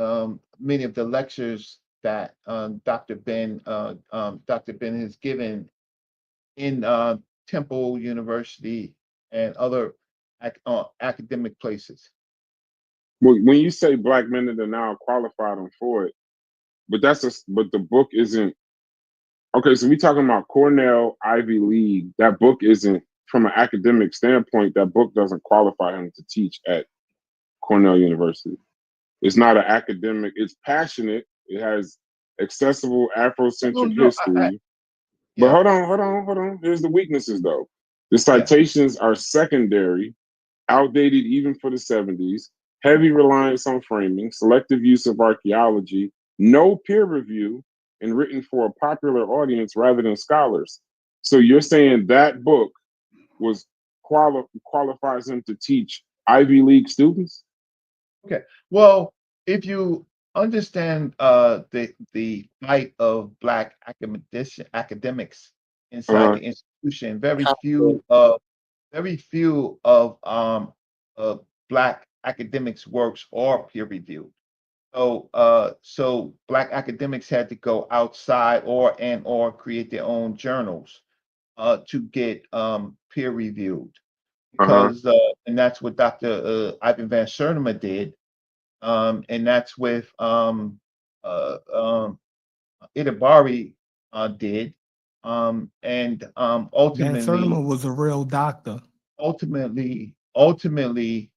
[SPEAKER 3] many of the lectures that Dr. Ben has given in Temple University and other academic places.
[SPEAKER 6] When you say black men that are now qualified them for it, but but the book isn't okay. So we talking about Cornell, Ivy League. That book isn't, from an academic standpoint, that book doesn't qualify him to teach at Cornell University. It's not an academic. It's passionate. It has accessible Afrocentric history. But hold on. Here's the weaknesses, though. The citations are secondary, outdated even for the 70s, heavy reliance on framing, selective use of archaeology, no peer review, and written for a popular audience rather than scholars. So you're saying that book was qualifies him to teach Ivy League students?
[SPEAKER 3] Okay. Well, if you understand the plight of black academics inside the institution, very few of black academics' works are peer reviewed. So black academics had to go outside or create their own journals to get peer reviewed, because and that's what Dr. Ivan Van Sertima did. And that's with Itabari did. And
[SPEAKER 2] Van
[SPEAKER 3] ultimately,
[SPEAKER 2] Sertima was a real doctor.
[SPEAKER 3] ultimately, the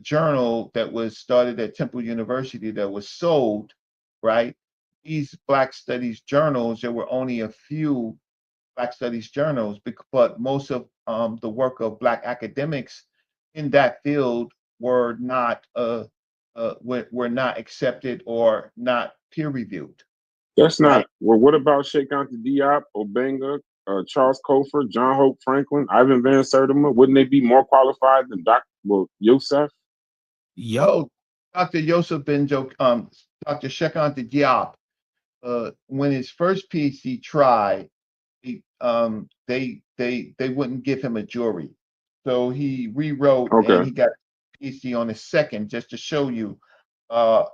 [SPEAKER 3] journal that was started at Temple University that was sold, right? These Black Studies journals, there were only a few Black Studies journals, but most of the work of Black academics in that field were not accepted or not peer reviewed.
[SPEAKER 6] That's not. Right? Well, what about Sheikh Anta Diop, Obenga, Charles Cofer, John Hope Franklin, Ivan Van Sertima? Wouldn't they be more qualified than Dr. Yosef?
[SPEAKER 2] Yep.
[SPEAKER 3] Oh, Dr. Yosef Dr. Sheikh Anta Diop, when his first piece he tried, they wouldn't give him a jury, so he rewrote and he got a PC on his second, just to show you the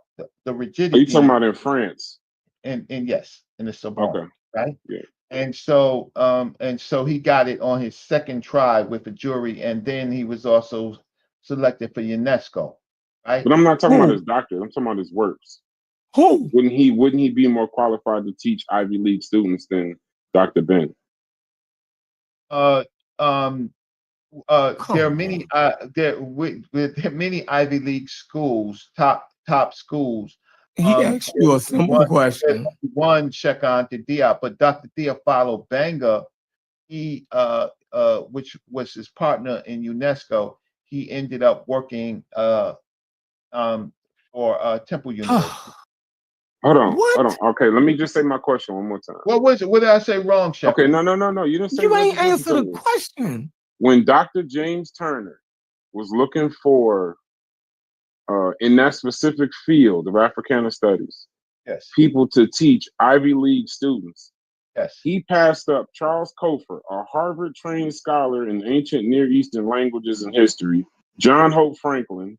[SPEAKER 3] rigidity.
[SPEAKER 6] Are you talking about in France?
[SPEAKER 3] And yes, in the Sorbonne, right?
[SPEAKER 6] Yeah.
[SPEAKER 3] And so he got it on his second try with a jury, and then he was also selected for UNESCO, right?
[SPEAKER 6] But I'm not talking about his doctorate. I'm talking about his works.
[SPEAKER 2] Who?
[SPEAKER 6] Wouldn't he be more qualified to teach Ivy League students than Dr. Ben?
[SPEAKER 3] There are many with many Ivy League schools, top schools.
[SPEAKER 2] He asked you a simple question.
[SPEAKER 3] One Sheikh Anta Diop, but Dr. Theophilo Banga, he which was his partner in UNESCO, he ended up working for Temple University.
[SPEAKER 6] Hold on. Okay, let me just say my question one more time.
[SPEAKER 3] What was it? What did I say wrong, Sheikh?
[SPEAKER 6] Okay, no. You didn't say.
[SPEAKER 2] You ain't answered the question.
[SPEAKER 6] When Dr. James Turner was looking for, in that specific field of Africana studies, people to teach Ivy League students, he passed up Charles Cofer, a Harvard-trained scholar in ancient Near Eastern languages and history, John Hope Franklin,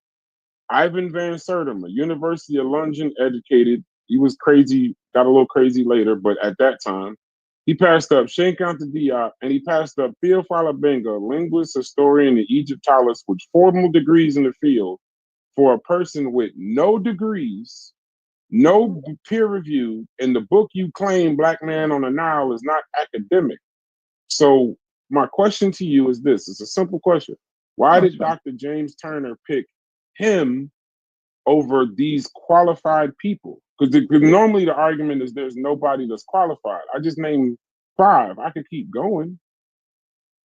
[SPEAKER 6] Ivan Van Sertima, University of London educated. He was crazy, got a little crazy later, but at that time, he passed up Sheikh Anta Diop, and he passed up Theophilo Benga, linguist, historian, and Egyptologist with formal degrees in the field, for a person with no degrees, no peer review, and the book you claim, Black Man on the Nile, is not academic. So my question to you is this. It's a simple question. Why did Dr. James Turner pick him over these qualified people? Because normally the argument is there's nobody that's qualified. I just named 5. I could keep going.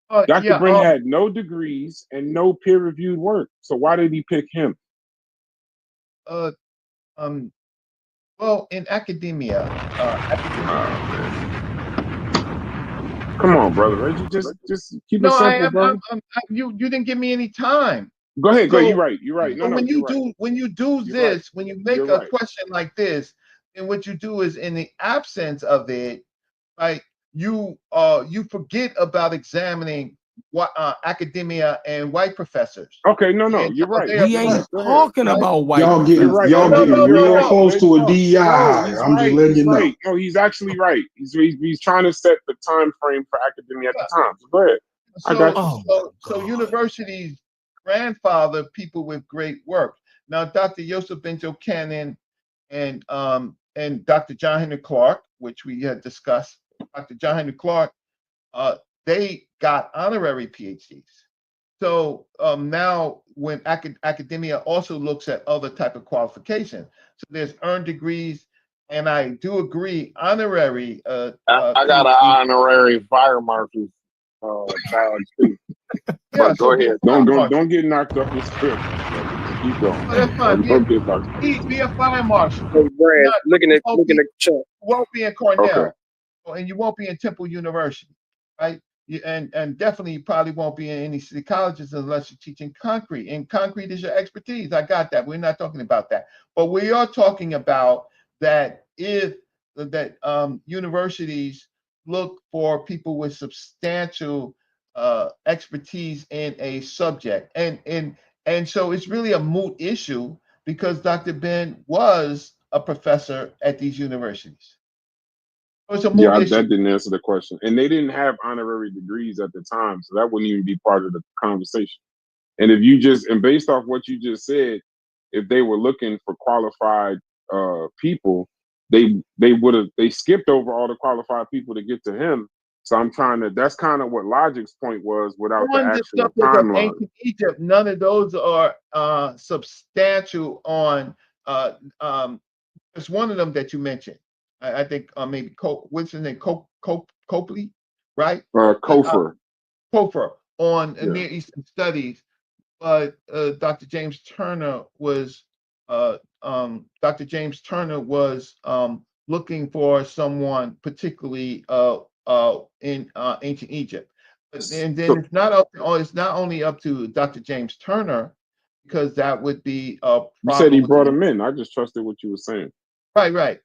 [SPEAKER 6] Dr. Brent had no degrees and no peer-reviewed work. So why did he pick him?
[SPEAKER 3] Well, in academia,
[SPEAKER 6] come on, brother. Reggie, just keep it simple, bro.
[SPEAKER 3] You didn't give me any time.
[SPEAKER 6] Go ahead. You're right. No,
[SPEAKER 3] when you make a question like this, and what you do is, in the absence of it, right? you forget about examining what academia and white professors.
[SPEAKER 6] Okay, no,
[SPEAKER 3] And
[SPEAKER 6] you're right.
[SPEAKER 2] We ain't talking about white.
[SPEAKER 5] Y'all
[SPEAKER 6] You're right.
[SPEAKER 5] getting
[SPEAKER 6] You're
[SPEAKER 5] real
[SPEAKER 6] right.
[SPEAKER 5] close to a
[SPEAKER 6] No,
[SPEAKER 5] DEI hire.
[SPEAKER 6] he's
[SPEAKER 5] I'm just
[SPEAKER 6] right.
[SPEAKER 5] letting
[SPEAKER 6] He's
[SPEAKER 5] you know.
[SPEAKER 6] right. No, he's actually right. He's trying to set the time frame for academia at the time. So go ahead. I got you.
[SPEAKER 3] So universities grandfather people with great work. Now, Dr. Yosef Benjo Cannon and Dr. John Henry Clark, which we had discussed, Dr. John Henry Clark, they got honorary PhDs. So now when academia also looks at other type of qualifications, so there's earned degrees, and I do agree, honorary.
[SPEAKER 1] I got an honorary fire marshal charge too.
[SPEAKER 3] Yeah,
[SPEAKER 1] But go ahead.
[SPEAKER 6] Don't get knocked off your script. Keep going.
[SPEAKER 3] Oh, that's fine. Be a fire marshal.
[SPEAKER 8] Hey, Brad, looking at the chat.
[SPEAKER 3] You won't be in Cornell,
[SPEAKER 6] Okay.
[SPEAKER 3] and you won't be in Temple University, right? And definitely you probably won't be in any city colleges unless you're teaching concrete. And concrete is your expertise. I got that. We're not talking about that. But we are talking about that universities look for people with substantial expertise in a subject. And so it's really a moot issue because Dr. Ben was a professor at these universities. So it's a moot issue.
[SPEAKER 6] That didn't answer the question. And they didn't have honorary degrees at the time, so that wouldn't even be part of the conversation. And if you and based off what you just said, if they were looking for qualified people, they skipped over all the qualified people to get to him. So that's kind of what Logic's point was without the actual timeline.
[SPEAKER 3] Ancient Egypt, none of those are substantial on there's one of them that you mentioned. I think maybe what's his name? Copley, right?
[SPEAKER 6] Kofer.
[SPEAKER 3] Kofer on Near Eastern Studies. But Dr. James Turner was looking for someone particularly in ancient Egypt. And then it's not only up to Dr. James Turner, because that would be
[SPEAKER 6] You said he brought him in. I just trusted what you were saying.
[SPEAKER 3] Right.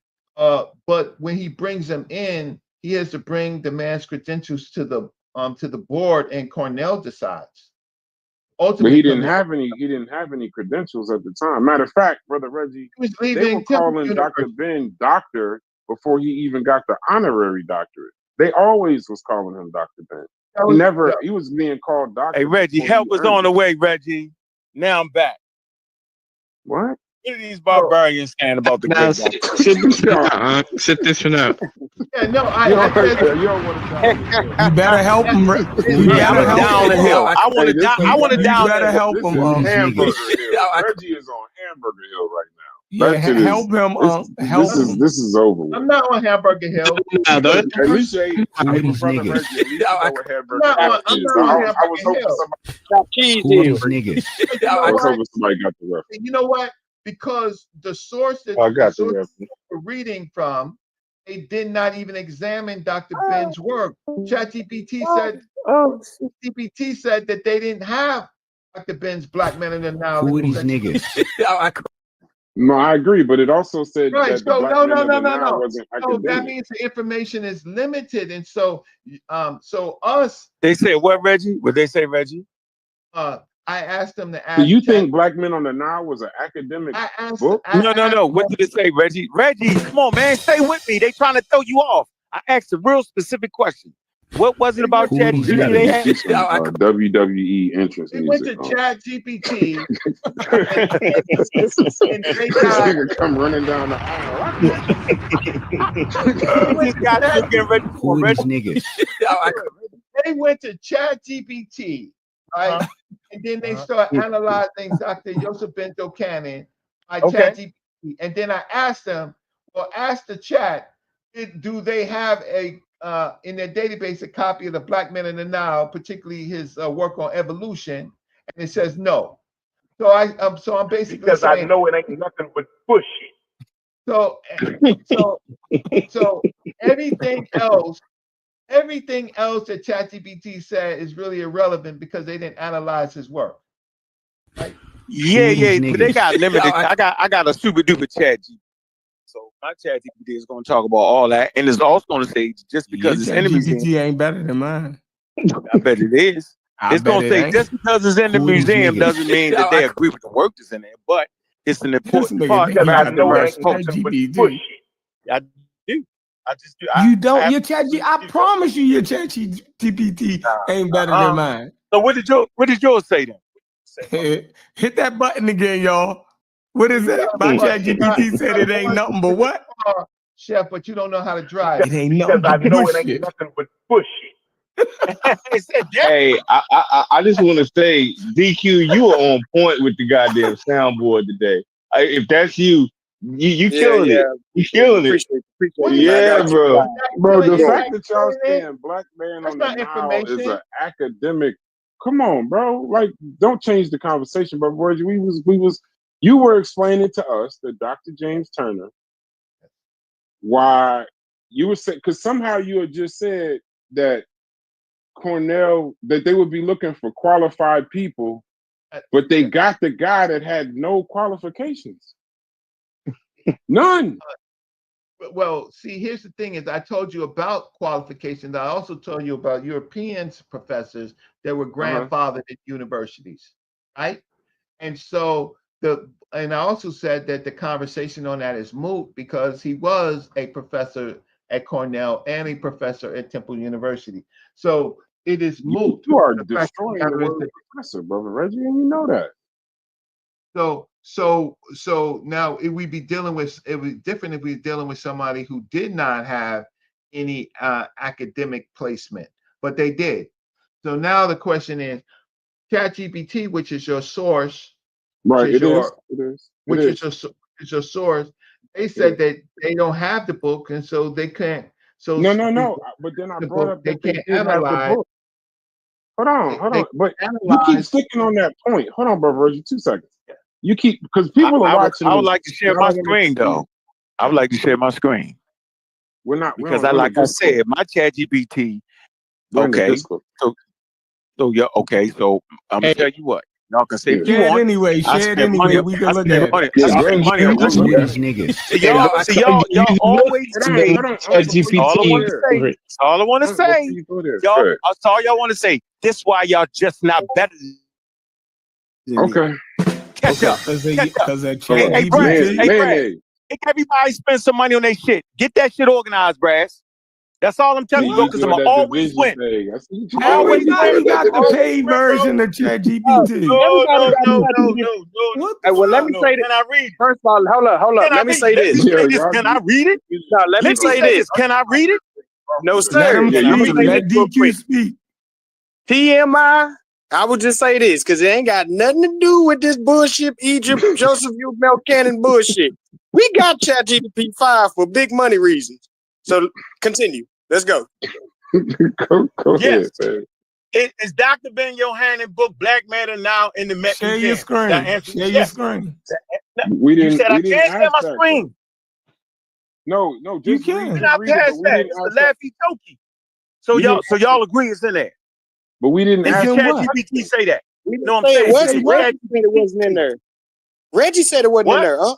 [SPEAKER 3] But when he brings them in, he has to bring the man's credentials to the board, and Cornell decides.
[SPEAKER 6] Ultimately, but he didn't have any credentials at the time. Matter of fact, Brother Reggie, they were calling Dr. Ben doctor before he even got the honorary doctorate. They always was calling him Dr. Ben. He was being called doctor.
[SPEAKER 4] Hey, Reggie, help us on the way, Reggie. Now I'm back.
[SPEAKER 6] What?
[SPEAKER 4] What are these barbarians saying about the
[SPEAKER 7] great doctor? Sit this one out.
[SPEAKER 3] Yeah, no,
[SPEAKER 2] you better help him. You better help
[SPEAKER 4] down the hill. I want to down. I want to down.
[SPEAKER 2] You better help him.
[SPEAKER 6] Hamburger Hill. Reggie is on Hamburger Hill right now.
[SPEAKER 2] Yeah, help him. Help him.
[SPEAKER 6] This is over with.
[SPEAKER 3] I'm not on Hamburger Hill.
[SPEAKER 6] At least Brother Reggie. At least you know what Hamburger Hill is. I was hoping somebody. I was hoping somebody got the reference.
[SPEAKER 3] You know what? Because the source that we're reading from, they did not even examine Dr. Ben's work. ChatGPT said that they didn't have Dr. Ben's Black Men in the Now.
[SPEAKER 10] Who are these niggas?
[SPEAKER 6] No, I agree, but it also said
[SPEAKER 3] right.
[SPEAKER 6] that
[SPEAKER 3] So
[SPEAKER 6] no.
[SPEAKER 3] Wasn't academic. That means the information is limited, and so us.
[SPEAKER 4] They said what, Reggie? What they say, Reggie?
[SPEAKER 3] I asked them to ask.
[SPEAKER 6] Do you think Black Men on the Nile was an academic book?
[SPEAKER 4] No. What did it say, Reggie? Reggie, come on, man, stay with me. They trying to throw you off. I asked a real specific question. What was it about ChatGPT they had?
[SPEAKER 6] WWE entrance
[SPEAKER 3] they
[SPEAKER 6] music.
[SPEAKER 3] Went to ChatGPT.
[SPEAKER 6] And they got come running down the aisle.
[SPEAKER 10] Who are these niggas?
[SPEAKER 3] They went to ChatGPT. Right, and then they start analyzing Dr. Yosef Bento Cannon by ChatGPT, and then I asked them, ask the chat, do they have in their database a copy of the Black Men in the Nile, particularly his work on evolution? And it says no. So I'm basically
[SPEAKER 11] because saying, I know it ain't nothing but bullshit.
[SPEAKER 3] So everything else that ChatGPT said is really irrelevant because they didn't analyze his work. Right?
[SPEAKER 4] Yeah, but they got limited. I got a super duper ChatGPT. So my chat GPT is going to talk about all that, and it's also going to say just
[SPEAKER 2] Your
[SPEAKER 4] because it's
[SPEAKER 2] chat
[SPEAKER 4] in the
[SPEAKER 2] GPT
[SPEAKER 4] museum.
[SPEAKER 2] ain't better than mine.
[SPEAKER 4] I bet it is.
[SPEAKER 2] I
[SPEAKER 4] It's
[SPEAKER 2] bet
[SPEAKER 4] going to
[SPEAKER 2] it
[SPEAKER 4] say
[SPEAKER 2] ain't.
[SPEAKER 4] just because it's in the
[SPEAKER 10] Who these
[SPEAKER 4] museum
[SPEAKER 10] niggas?
[SPEAKER 4] doesn't mean that they agree with the work that's in there, but it's an
[SPEAKER 2] This
[SPEAKER 4] important
[SPEAKER 2] nigga
[SPEAKER 4] part
[SPEAKER 2] think
[SPEAKER 4] of
[SPEAKER 2] he
[SPEAKER 11] Because I
[SPEAKER 2] got
[SPEAKER 4] having the
[SPEAKER 2] the
[SPEAKER 11] know it
[SPEAKER 4] right
[SPEAKER 2] best
[SPEAKER 11] ain't
[SPEAKER 2] chat
[SPEAKER 4] folks.
[SPEAKER 11] nothing but
[SPEAKER 2] GPT.
[SPEAKER 11] bullshit.
[SPEAKER 4] I do. I just do.
[SPEAKER 2] You don't.
[SPEAKER 4] I
[SPEAKER 2] Your chat GPT. I promise you, your chat GPT ain't better than mine.
[SPEAKER 4] So what did yours say then?
[SPEAKER 2] Hit that button again, y'all. What is it? My chat GPT said it ain't nothing but what?
[SPEAKER 3] Chef, but you don't know how to drive.
[SPEAKER 2] It ain't
[SPEAKER 11] Because
[SPEAKER 2] nothing
[SPEAKER 11] I
[SPEAKER 2] but
[SPEAKER 11] know it ain't
[SPEAKER 2] bullshit.
[SPEAKER 11] nothing but bullshit.
[SPEAKER 4] It said that.
[SPEAKER 12] Hey, I just want to say, DQ, you are on point with the goddamn soundboard today. If that's you killing it. You killing it.
[SPEAKER 8] Appreciate it. I
[SPEAKER 12] Yeah,
[SPEAKER 8] got you.
[SPEAKER 12] bro.
[SPEAKER 6] Bro, the
[SPEAKER 3] Killing it.
[SPEAKER 6] fact that y'all saying black man
[SPEAKER 3] That's
[SPEAKER 6] on the
[SPEAKER 3] not
[SPEAKER 6] Nile is
[SPEAKER 3] information.
[SPEAKER 6] an academic. Come on, bro. Like, don't change the conversation, bro. Reggie, you were explaining to us that Dr. James Turner, why you were saying, because somehow you had just said that Cornell, that they would be looking for qualified people, but they got the guy that had no qualifications. None.
[SPEAKER 3] Well, see, here's the thing: is I told you about qualifications. I also told you about European professors that were grandfathered at universities, right? And so and I also said that the conversation on that is moot because he was a professor at Cornell and a professor at Temple University. So it is moot.
[SPEAKER 6] You are
[SPEAKER 3] The fact of the
[SPEAKER 6] destroying the
[SPEAKER 3] matter is
[SPEAKER 6] word
[SPEAKER 3] that
[SPEAKER 6] professor, brother Reggie, and you know that.
[SPEAKER 3] So now it would be different if we were dealing with somebody who did not have any academic placement, but they did. So now the question is, ChatGPT, which is your source,
[SPEAKER 6] Right,
[SPEAKER 3] which is
[SPEAKER 6] your
[SPEAKER 3] source, they said that they don't have the book, and so they can't. So
[SPEAKER 6] No. But then I brought up that they did have the book. Hold on. But you keep sticking on that point. Hold on, brother Reggie, 2 seconds. You keep, because people are watching.
[SPEAKER 4] I would like to share my screen though. I would like to share my screen. Because like I said, my chat GPT. Okay. So yeah, okay. So I'm gonna tell you what. Y'all can say if you want.
[SPEAKER 2] Anyway, share it anyway. We can look at it.
[SPEAKER 4] I spend money on this.
[SPEAKER 10] Who these niggas?
[SPEAKER 4] Y'all always say. All I want to say. Y'all. That's all y'all want to say. This why y'all just not better.
[SPEAKER 6] Okay.
[SPEAKER 4] Catch up.
[SPEAKER 2] Because
[SPEAKER 4] Hey, Brad. Everybody spend some money on their shit. Get that shit organized, Brass. That's all I'm telling you, bro, because I'm always win.
[SPEAKER 2] Everybody got the paid version of ChatGPT.
[SPEAKER 8] No. Well, let me say this.
[SPEAKER 4] Can I read it?
[SPEAKER 8] First of all, hold up. Let me say this.
[SPEAKER 4] Can I read it?
[SPEAKER 8] No, let me say this.
[SPEAKER 4] Can I read it?
[SPEAKER 8] No, sir.
[SPEAKER 2] Let him speak.
[SPEAKER 8] Let
[SPEAKER 2] Let DQ speak.
[SPEAKER 8] TMI, I would just say this because it ain't got nothing to do with this bullshit Egypt, Joseph U. Cannon bullshit. We got ChatGPT 5 for big money reasons. So continue. Let's go.
[SPEAKER 6] Go ahead, man.
[SPEAKER 4] Is Dr. Ben Yohanan book Black Matter now in the Met
[SPEAKER 2] Share
[SPEAKER 4] Museum?
[SPEAKER 2] your screen. Share your screen.
[SPEAKER 6] You
[SPEAKER 4] said I can't share my screen.
[SPEAKER 6] No,
[SPEAKER 2] you
[SPEAKER 6] just
[SPEAKER 2] can.
[SPEAKER 4] We're not past that. It's the Laffy Toki. So y'all agree it's in there.
[SPEAKER 6] But we didn't ask
[SPEAKER 4] ChatGPT say that.
[SPEAKER 8] No, I'm saying Reggie said it wasn't in there. Reggie said it wasn't in there, huh?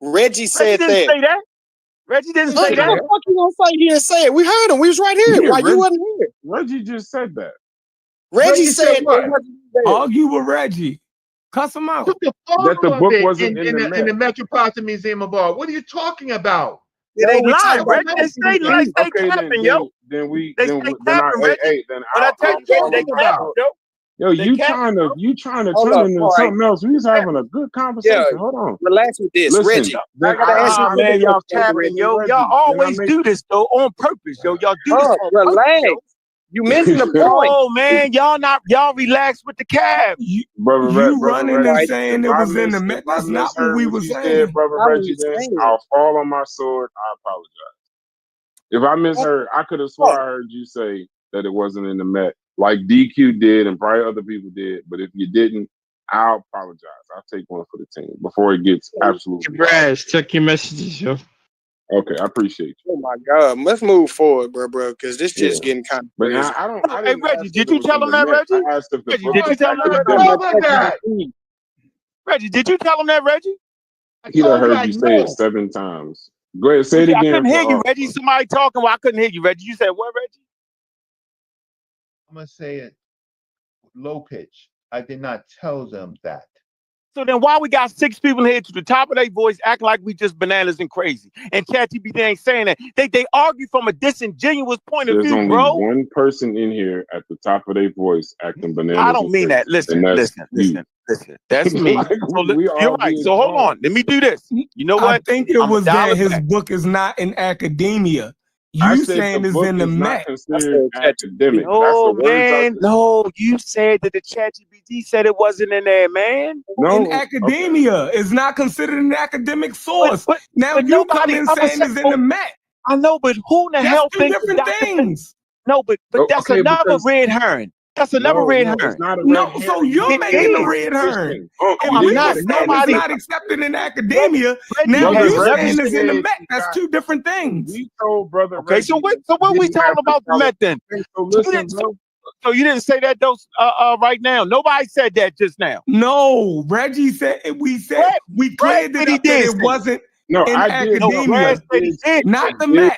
[SPEAKER 8] Reggie said
[SPEAKER 4] didn't say that. Reggie didn't say that.
[SPEAKER 8] What the fuck you gonna say? He didn't say it. We heard him. We was right here.
[SPEAKER 6] Yeah,
[SPEAKER 8] Why you wasn't here?
[SPEAKER 6] Reggie just said that.
[SPEAKER 8] Reggie said what?
[SPEAKER 2] Argue with Reggie. Cuss him out.
[SPEAKER 3] Took the
[SPEAKER 6] That the book wasn't
[SPEAKER 3] in the Metropolitan Museum of Art. What are you talking about?
[SPEAKER 4] They lied. Reggie didn't say like they capping, yo.
[SPEAKER 6] Then
[SPEAKER 4] I tell you, they capping, yo.
[SPEAKER 6] Yo, you trying to turn into something else. We was having a good conversation.
[SPEAKER 8] Yeah,
[SPEAKER 6] hold on.
[SPEAKER 8] Relax with this,
[SPEAKER 6] Listen,
[SPEAKER 8] Reggie.
[SPEAKER 6] Then
[SPEAKER 4] Man, y'all capping, yo. Y'all always do this though on purpose, yo. Y'all do this on
[SPEAKER 8] relax.
[SPEAKER 4] purpose.
[SPEAKER 8] You missing the point.
[SPEAKER 4] Oh man, y'all relax with the cab.
[SPEAKER 2] You running and saying it was in the Met. That's not what we were saying.
[SPEAKER 6] Brother Reggie, then I'll fall on my sword. I apologize. If I misheard, I could have swore I heard you say that it wasn't in the Met, like DQ did and probably other people did. But if you didn't, I'll apologize. I'll take one for the team before it gets absolutely.
[SPEAKER 7] Brass, check your messages, yo.
[SPEAKER 6] Okay, I appreciate you.
[SPEAKER 8] Oh my God, let's move forward, bro, because this just getting kind of crazy.
[SPEAKER 6] But I don't.
[SPEAKER 4] Hey Reggie, did you tell him that, Reggie?
[SPEAKER 6] I asked if the
[SPEAKER 4] Reggie, did you tell him that? Reggie, did you tell him that, Reggie?
[SPEAKER 6] He done heard you say it 7 times. Go ahead, say it
[SPEAKER 4] I
[SPEAKER 6] again.
[SPEAKER 4] couldn't hear you, Reggie. Somebody talking. Well, I couldn't hear you, Reggie. You said what, Reggie?
[SPEAKER 3] I'm gonna say it low pitch. I did not tell them that.
[SPEAKER 4] So then why we got 6 people here to the top of their voice acting like we just bananas and crazy? And ChatGPT ain't saying that. They argue from a disingenuous point of
[SPEAKER 6] There's
[SPEAKER 4] view,
[SPEAKER 6] only
[SPEAKER 4] bro.
[SPEAKER 6] one person in here at the top of their voice acting bananas.
[SPEAKER 4] I don't mean that. Listen. That's me.
[SPEAKER 6] Like,
[SPEAKER 4] So
[SPEAKER 6] you're
[SPEAKER 4] right. So hold on. Let me do this. You know what?
[SPEAKER 2] I think it was that his book is not in academia. You saying it's in the Met.
[SPEAKER 6] Considered academic.
[SPEAKER 4] No, man. No, you said that the ChatGPT said it wasn't in there, man.
[SPEAKER 6] No,
[SPEAKER 2] in academia. It's not considered an academic source.
[SPEAKER 4] But
[SPEAKER 2] now you come in saying it's in the Met.
[SPEAKER 4] I know, but who the hell
[SPEAKER 2] two
[SPEAKER 4] thinks
[SPEAKER 2] different things?
[SPEAKER 4] No, but that's another red herring. That's another red herring.
[SPEAKER 6] It's not a red herring.
[SPEAKER 2] So you're making a red herring.
[SPEAKER 4] I'm not.
[SPEAKER 2] Nobody not accepted in academia. Now you saying it's in the Met. That's two different things.
[SPEAKER 6] We told brother.
[SPEAKER 4] Okay, so what we talking about the Met then?
[SPEAKER 6] So listen,
[SPEAKER 4] so you didn't say that right now. Nobody said that just now.
[SPEAKER 2] No, Reggie said we cleared it up that it wasn't in academia. Not the Met.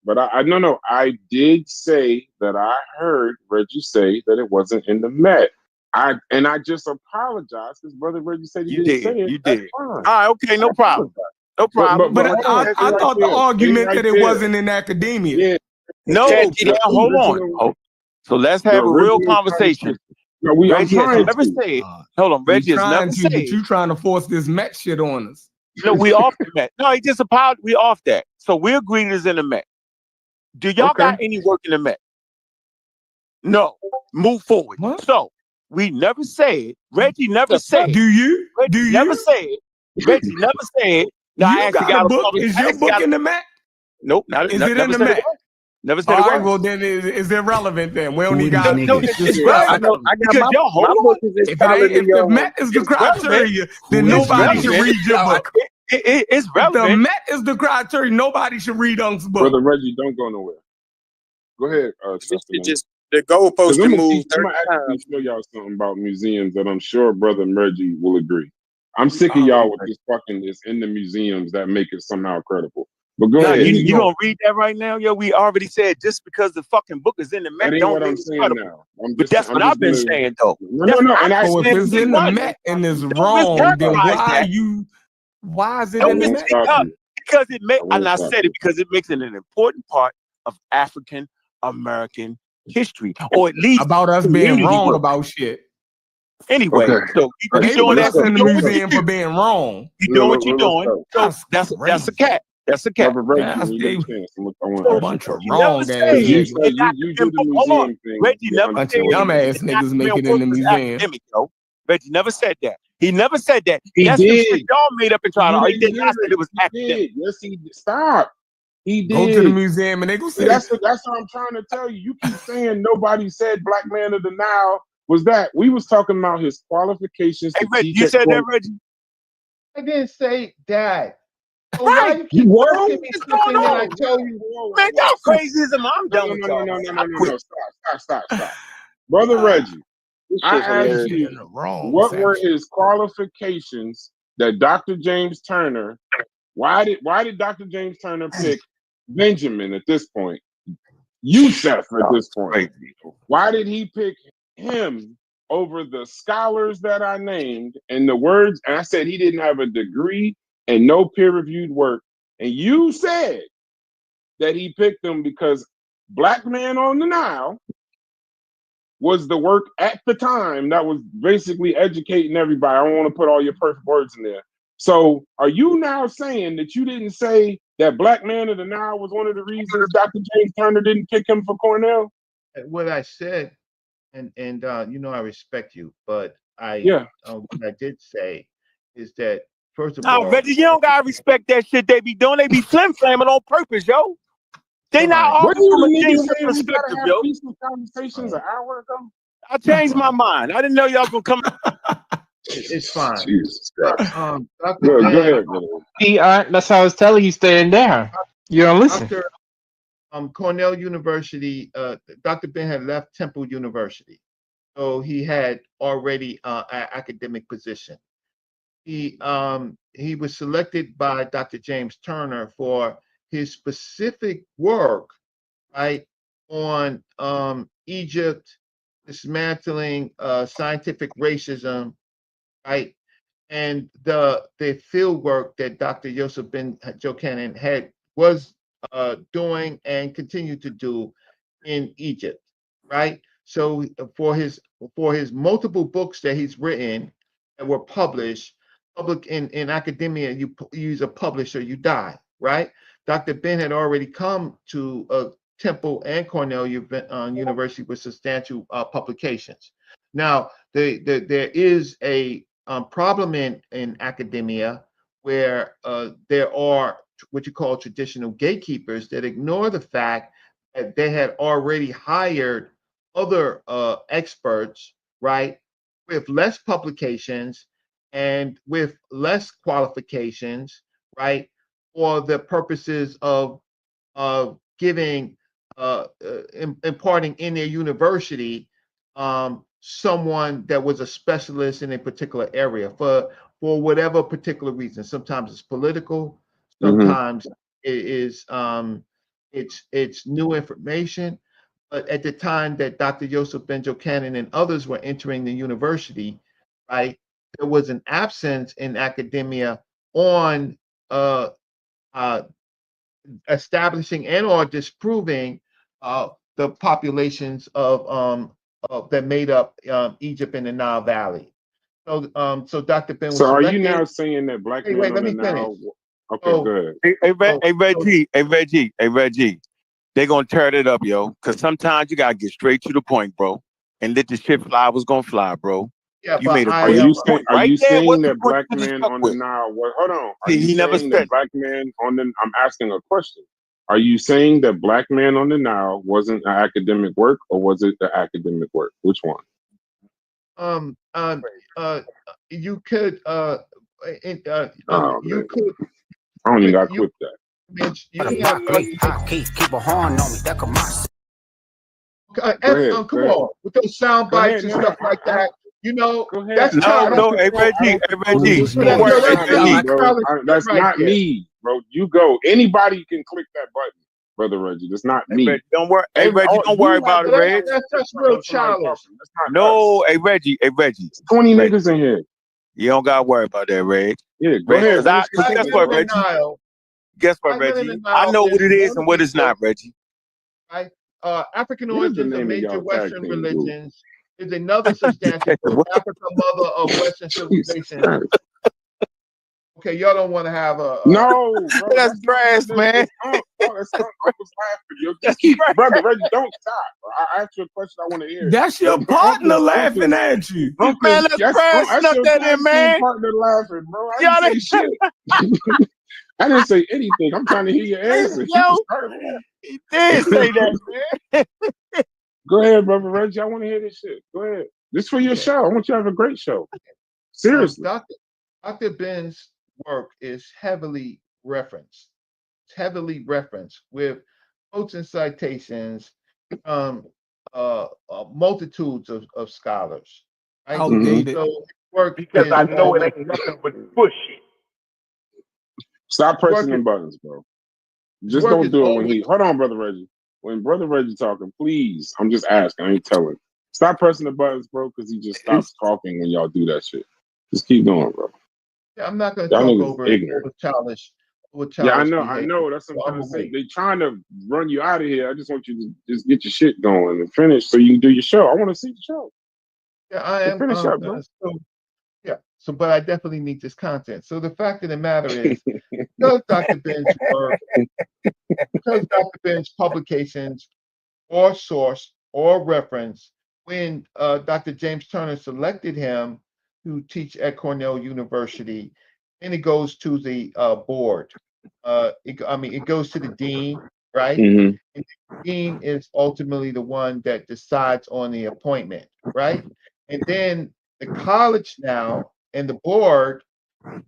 [SPEAKER 6] But I did say that I heard Reggie say that it wasn't in the Met. I just apologized because brother Reggie said he didn't say it.
[SPEAKER 4] You did. All right, okay, no problem. No problem.
[SPEAKER 2] But I thought the argument that it wasn't in academia.
[SPEAKER 6] Yeah.
[SPEAKER 4] No, hold on. So let's have a real conversation. Reggie has never said. Hold on, Reggie has never said.
[SPEAKER 2] But you trying to force this Met shit on us.
[SPEAKER 4] No, we off the Met. No, he just apologized. We off that. So we agreed it's in the Met. Do y'all got any work in the Met? No. Move forward. What? So we never said. Reggie never said.
[SPEAKER 2] Do you?
[SPEAKER 4] Reggie never said. Reggie never said. No,
[SPEAKER 2] I actually got a book. Is your book in the Met?
[SPEAKER 4] Nope. Not.
[SPEAKER 2] Is it in the Met?
[SPEAKER 4] Never said
[SPEAKER 2] all
[SPEAKER 4] it
[SPEAKER 2] right,
[SPEAKER 4] was.
[SPEAKER 2] well then it's irrelevant then. We only got
[SPEAKER 4] it's relevant.
[SPEAKER 11] I got my book is
[SPEAKER 2] if the Met is the criteria, then nobody should read your book.
[SPEAKER 4] It's relevant.
[SPEAKER 2] If the Met is the criteria, nobody should read Unc's book.
[SPEAKER 6] Brother Reggie, don't go nowhere. Go ahead.
[SPEAKER 8] Just the goalpost to move.
[SPEAKER 6] I'm gonna actually show y'all something about museums that I'm sure brother Reggie will agree. I'm sick of y'all with this fucking it's in the museums that make it somehow credible. But go ahead.
[SPEAKER 4] You gonna read that right now? Yo, we already said just because the fucking book is in the Met, don't mean it's credible. But that's what I've been saying though.
[SPEAKER 6] No. And
[SPEAKER 2] if it's in the Met and it's wrong, then why is it in the Met?
[SPEAKER 4] Because it makes, and I said it because it makes it an important part of African American history, or at least
[SPEAKER 2] about us being wrong about shit.
[SPEAKER 4] Anyway, so
[SPEAKER 2] you doing that in the museum for being wrong.
[SPEAKER 4] You doing what you're doing. So that's a cat. That's a cat.
[SPEAKER 2] A bunch of wrong ass niggas.
[SPEAKER 4] Reggie never
[SPEAKER 2] bunch of dumbass niggas make it in the museum.
[SPEAKER 4] Reggie never said that. He never said that.
[SPEAKER 6] That's
[SPEAKER 4] the shit y'all made up and tried to. He did not say it was academic.
[SPEAKER 6] Yes, he did. Stop. He did.
[SPEAKER 2] Go to the museum and they go say
[SPEAKER 6] that's what I'm trying to tell you. You keep saying nobody said Black Man of the Nile was that. We was talking about his qualifications.
[SPEAKER 4] Hey, Reggie, you said that, Reggie?
[SPEAKER 3] I didn't say that.
[SPEAKER 4] Oh, right.
[SPEAKER 3] You what's going on? I tell you,
[SPEAKER 4] man, y'all crazy as I'm done with y'all.
[SPEAKER 6] No. Stop. Brother Reggie, I asked you what were his qualifications that Dr. James Turner, why did Dr. James Turner pick Benjamin at this point? Yusef at this point. Why did he pick him over the scholars that I named and the words? And I said he didn't have a degree and no peer-reviewed work. And you said that he picked them because Black Man on the Nile was the work at the time that was basically educating everybody. I don't want to put all your perfect words in there. So are you now saying that you didn't say that Black Man of the Nile was one of the reasons Dr. James Turner didn't pick him for Cornell?
[SPEAKER 3] What I said, and I respect you, but what I did say is that first of all,
[SPEAKER 4] Reggie, you don't gotta respect that shit they be doing. They be flim-flamming on purpose, yo. They not arguing from a genuine perspective, yo.
[SPEAKER 6] Conversations an hour ago.
[SPEAKER 4] I changed my mind. I didn't know y'all gonna come.
[SPEAKER 3] It's fine.
[SPEAKER 6] Jesus Christ.
[SPEAKER 3] Go
[SPEAKER 6] ahead.
[SPEAKER 7] See, that's how I was telling you, staying down. You don't listen.
[SPEAKER 3] After Cornell University, Dr. Ben had left Temple University, so he had already an academic position. he was selected by Dr. James Turner for his specific work, right, on Egypt dismantling scientific racism, right, and the field work that Dr. Yosef Ben Jochanan was doing and continued to do in Egypt, right? So for his multiple books that he's written that were published, public in academia, you use a publisher, you die, right? Dr. Ben had already come to Temple and Cornell University with substantial publications. Now, there is a problem in academia where there are what you call traditional gatekeepers that ignore the fact that they had already hired other experts, right, with less publications and with less qualifications, right, for the purposes of giving, imparting in their university someone that was a specialist in a particular area for whatever particular reason. Sometimes it's political, sometimes it is it's new information. But at the time that Dr. Yosef Ben Jochanan and others were entering the university, right, there was an absence in academia on establishing and or disproving the populations of that made up Egypt and the Nile Valley. So Dr. Ben was
[SPEAKER 6] So are you
[SPEAKER 3] selected.
[SPEAKER 6] now saying that black men
[SPEAKER 3] Wait,
[SPEAKER 6] on
[SPEAKER 3] let
[SPEAKER 6] the
[SPEAKER 3] me finish.
[SPEAKER 6] Nile? Okay,
[SPEAKER 3] So-
[SPEAKER 6] go ahead.
[SPEAKER 4] Hey, Reggie, they gonna tear it up, yo. Cause sometimes you gotta get straight to the point, bro, and let the shit fly what's gonna fly, bro.
[SPEAKER 3] Yeah,
[SPEAKER 4] You
[SPEAKER 3] but
[SPEAKER 4] made a
[SPEAKER 6] Are
[SPEAKER 4] great
[SPEAKER 6] you
[SPEAKER 4] point
[SPEAKER 6] saying, are
[SPEAKER 4] right
[SPEAKER 6] you
[SPEAKER 4] there.
[SPEAKER 6] saying
[SPEAKER 4] What's the
[SPEAKER 6] that
[SPEAKER 4] point
[SPEAKER 6] black
[SPEAKER 4] you just
[SPEAKER 6] men
[SPEAKER 4] stuck
[SPEAKER 6] on the
[SPEAKER 4] with?
[SPEAKER 6] Nile? Well, hold on. Are
[SPEAKER 4] See,
[SPEAKER 6] you
[SPEAKER 4] he never
[SPEAKER 6] saying
[SPEAKER 4] said
[SPEAKER 6] that black men on the? I'm asking a question. Are you saying that black man on the Nile wasn't an academic work, or was it the academic work? Which one?
[SPEAKER 3] You could
[SPEAKER 6] Oh,
[SPEAKER 3] you
[SPEAKER 6] man.
[SPEAKER 3] could
[SPEAKER 6] I don't even got
[SPEAKER 3] you
[SPEAKER 6] clip that.
[SPEAKER 3] you can have
[SPEAKER 10] Keep a horn on me. That come
[SPEAKER 3] come
[SPEAKER 6] Go ahead.
[SPEAKER 3] on with those sound
[SPEAKER 6] Go
[SPEAKER 3] bites
[SPEAKER 6] ahead.
[SPEAKER 3] and stuff like that. You know,
[SPEAKER 6] Go ahead.
[SPEAKER 3] that's
[SPEAKER 4] No,
[SPEAKER 3] childish.
[SPEAKER 4] no, hey Reggie,
[SPEAKER 3] Don't
[SPEAKER 4] don't worry,
[SPEAKER 3] that's
[SPEAKER 4] hey Reggie.
[SPEAKER 3] childish
[SPEAKER 6] That's
[SPEAKER 3] right
[SPEAKER 6] not
[SPEAKER 3] there.
[SPEAKER 6] me, bro. You go. Anybody can click that button, brother Reggie. That's not
[SPEAKER 4] Hey
[SPEAKER 6] me.
[SPEAKER 4] Reggie, don't worry, hey Reggie, don't worry about it, Reg.
[SPEAKER 3] That's real childish.
[SPEAKER 6] That's not
[SPEAKER 4] No,
[SPEAKER 6] us.
[SPEAKER 4] hey Reggie,
[SPEAKER 6] 20
[SPEAKER 4] Reggie.
[SPEAKER 6] niggas in here.
[SPEAKER 4] You don't gotta worry about that, Reg.
[SPEAKER 6] Yeah, go
[SPEAKER 4] Reg,
[SPEAKER 6] ahead.
[SPEAKER 4] cause
[SPEAKER 3] Black
[SPEAKER 4] guess
[SPEAKER 3] men
[SPEAKER 4] what,
[SPEAKER 3] in the
[SPEAKER 4] Reggie?
[SPEAKER 3] Nile.
[SPEAKER 4] Guess what,
[SPEAKER 3] Black men in
[SPEAKER 4] Reggie?
[SPEAKER 3] the
[SPEAKER 4] I
[SPEAKER 3] Nile
[SPEAKER 4] know what it is and what it's
[SPEAKER 3] people,
[SPEAKER 4] not, Reggie.
[SPEAKER 3] right? African
[SPEAKER 6] What is the
[SPEAKER 3] origins of
[SPEAKER 6] name of
[SPEAKER 3] major
[SPEAKER 6] y'all tag
[SPEAKER 3] Western
[SPEAKER 6] team group?
[SPEAKER 3] religions is another substantial group. Africa, mother of Western civilization. Okay, y'all don't want to have a
[SPEAKER 6] No, bro.
[SPEAKER 4] That's trash, man.
[SPEAKER 6] I was laughing. Yo, just keep, brother Reggie, don't stop. Bro. I asked you a question I want to hear.
[SPEAKER 2] That's your partner laughing at you.
[SPEAKER 4] Man, that's trash.
[SPEAKER 6] That's
[SPEAKER 4] Snuck
[SPEAKER 6] your
[SPEAKER 4] that
[SPEAKER 6] tag
[SPEAKER 4] in, man.
[SPEAKER 6] team partner laughing, bro. I
[SPEAKER 4] Y'all
[SPEAKER 6] didn't say shit. I didn't say anything. I'm trying to hear your answer. You
[SPEAKER 4] Yo,
[SPEAKER 6] just started laughing.
[SPEAKER 4] he did say that, man.
[SPEAKER 6] Go ahead, brother Reggie. I want to hear this shit. Go ahead. This is for your show. I want you to have a great show. Seriously.
[SPEAKER 3] Dr. Ben's work is heavily referenced. It's heavily referenced with quotes and citations from multitudes of scholars. Right?
[SPEAKER 2] Outdated.
[SPEAKER 3] So work
[SPEAKER 11] Because
[SPEAKER 3] is
[SPEAKER 11] I know it ain't nothing but bullshit.
[SPEAKER 6] Stop pressing
[SPEAKER 3] work
[SPEAKER 6] them
[SPEAKER 3] is-
[SPEAKER 6] buttons, bro. Just
[SPEAKER 3] work
[SPEAKER 6] don't
[SPEAKER 3] is
[SPEAKER 6] do it when
[SPEAKER 3] always-
[SPEAKER 6] he. Hold on, brother Reggie. When brother Reggie talking, please. I'm just asking. I ain't telling. Stop pressing the buttons, bro, because he just stops talking when y'all do that shit. Just keep going, bro.
[SPEAKER 3] Yeah, I'm not going to
[SPEAKER 6] Y'all
[SPEAKER 3] talk
[SPEAKER 6] niggas
[SPEAKER 3] over
[SPEAKER 6] ignorant.
[SPEAKER 3] childish.
[SPEAKER 6] Yeah, I
[SPEAKER 3] behavior.
[SPEAKER 6] know. That's what I'm trying
[SPEAKER 3] I'm
[SPEAKER 6] to say.
[SPEAKER 3] away.
[SPEAKER 6] They trying to run you out of here. I just want you to just get your shit going and finish so you can do your show. I want to see the show.
[SPEAKER 3] Yeah, I am.
[SPEAKER 6] Finish up, bro.
[SPEAKER 3] But I definitely need this content. So the fact of the matter is, because Dr. Ben's work, because Dr. Ben's publications or source or reference, when Dr. James Turner selected him to teach at Cornell University, and it goes to the board. It goes to the dean, right?
[SPEAKER 6] Mm-hmm.
[SPEAKER 3] And the dean is ultimately the one that decides on the appointment, right? And then the college now and the board,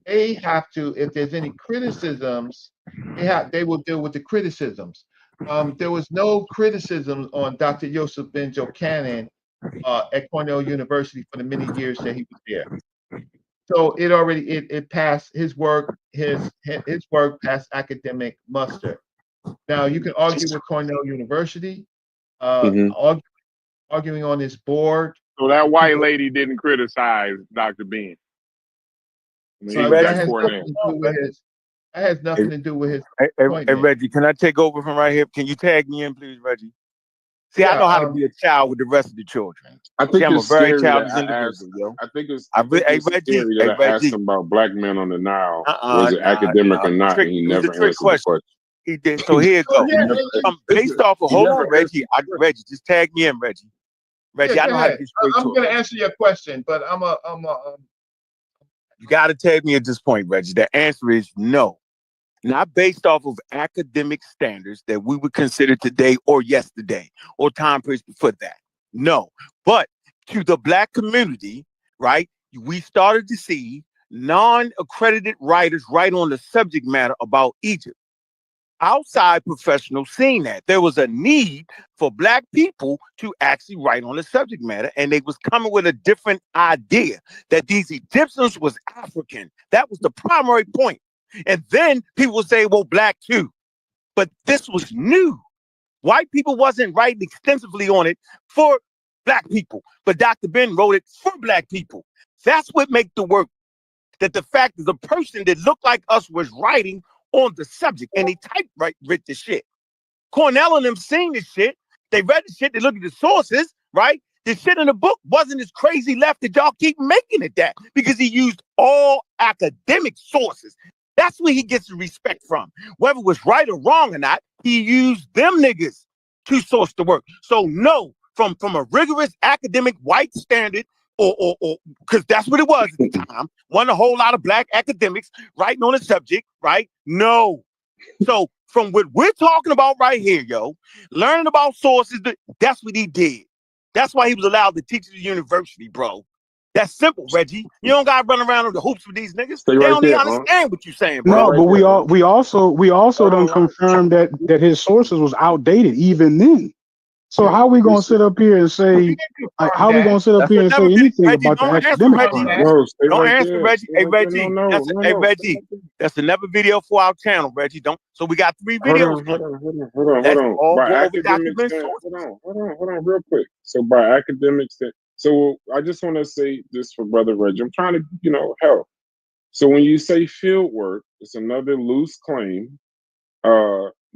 [SPEAKER 3] they have to, if there's any criticisms, they will deal with the criticisms. There was no criticism on Dr. Yosef Ben Jochanan at Cornell University for the many years that he was there. So it already it passed his work. His work passed academic muster. Now you can argue with Cornell University,
[SPEAKER 6] Mm-hmm.
[SPEAKER 3] arguing on his board.
[SPEAKER 1] So that white lady didn't criticize Dr. Ben.
[SPEAKER 3] So that has nothing to do with his. That has nothing to do with his
[SPEAKER 4] Hey, Reggie, can I take over from right here? Can you tag me in, please, Reggie? See,
[SPEAKER 3] Yeah,
[SPEAKER 4] I know how to be a child with the rest of the children.
[SPEAKER 6] I think
[SPEAKER 4] I'm a
[SPEAKER 6] it's
[SPEAKER 4] very
[SPEAKER 6] scary
[SPEAKER 4] childish
[SPEAKER 6] that I
[SPEAKER 4] individual,
[SPEAKER 6] asked.
[SPEAKER 4] yo.
[SPEAKER 6] I think it's
[SPEAKER 4] Reggie,
[SPEAKER 6] scary that I asked him about black men on the Nile. Was it academic or not? And he
[SPEAKER 4] It was
[SPEAKER 6] never
[SPEAKER 4] a trick
[SPEAKER 6] answered the question.
[SPEAKER 4] He did. So here it goes. Based off of, hold on, Reggie. Reggie, just tag me in, Reggie. Reggie, I know how to get straight to it.
[SPEAKER 3] I'm going to answer your question, but
[SPEAKER 4] you got to tag me at this point, Reggie. The answer is no. Not based off of academic standards that we would consider today or yesterday or time periods before that. No. But to the black community, right, we started to see non-accredited writers write on the subject matter about Egypt. Outside professionals seeing that there was a need for black people to actually write on the subject matter, and they was coming with a different idea that these Egyptians was African. That was the primary point. And then people would say, well, black too. But this was new. White people wasn't writing extensively on it for black people, but Dr. Ben wrote it for black people. That's what makes the work. That the fact that the person that looked like us was writing on the subject, and they writ the shit. Cornell and them seen the shit. They read the shit. They looked at the sources, right? The shit in the book wasn't as crazy left that y'all keep making it that, because he used all academic sources. That's where he gets the respect from. Whether it was right or wrong or not, he used them niggas to source the work. So no, from a rigorous academic white standard, or because that's what it was at the time, wasn't a whole lot of black academics writing on the subject, right? No. So from what we're talking about right here, yo, learning about sources, that's what he did. That's why he was allowed to teach at the university, bro. That's simple, Reggie. You don't gotta run around with the hoops with these niggas. They don't even understand what you're saying, bro.
[SPEAKER 5] No, but we also done confirmed that his sources was outdated even then. So how are we gonna sit up here and say how are we gonna sit up here and say anything about the academic part?
[SPEAKER 4] Don't answer, Reggie. Hey, Reggie. Hey, Reggie. That's another video for our channel, Reggie. Don't. So we got 3 videos.
[SPEAKER 6] Hold on. By academic hold on, real quick. So by academics, so I just want to say this for Brother Reggie. I'm trying to, help. So when you say field work, it's another loose claim.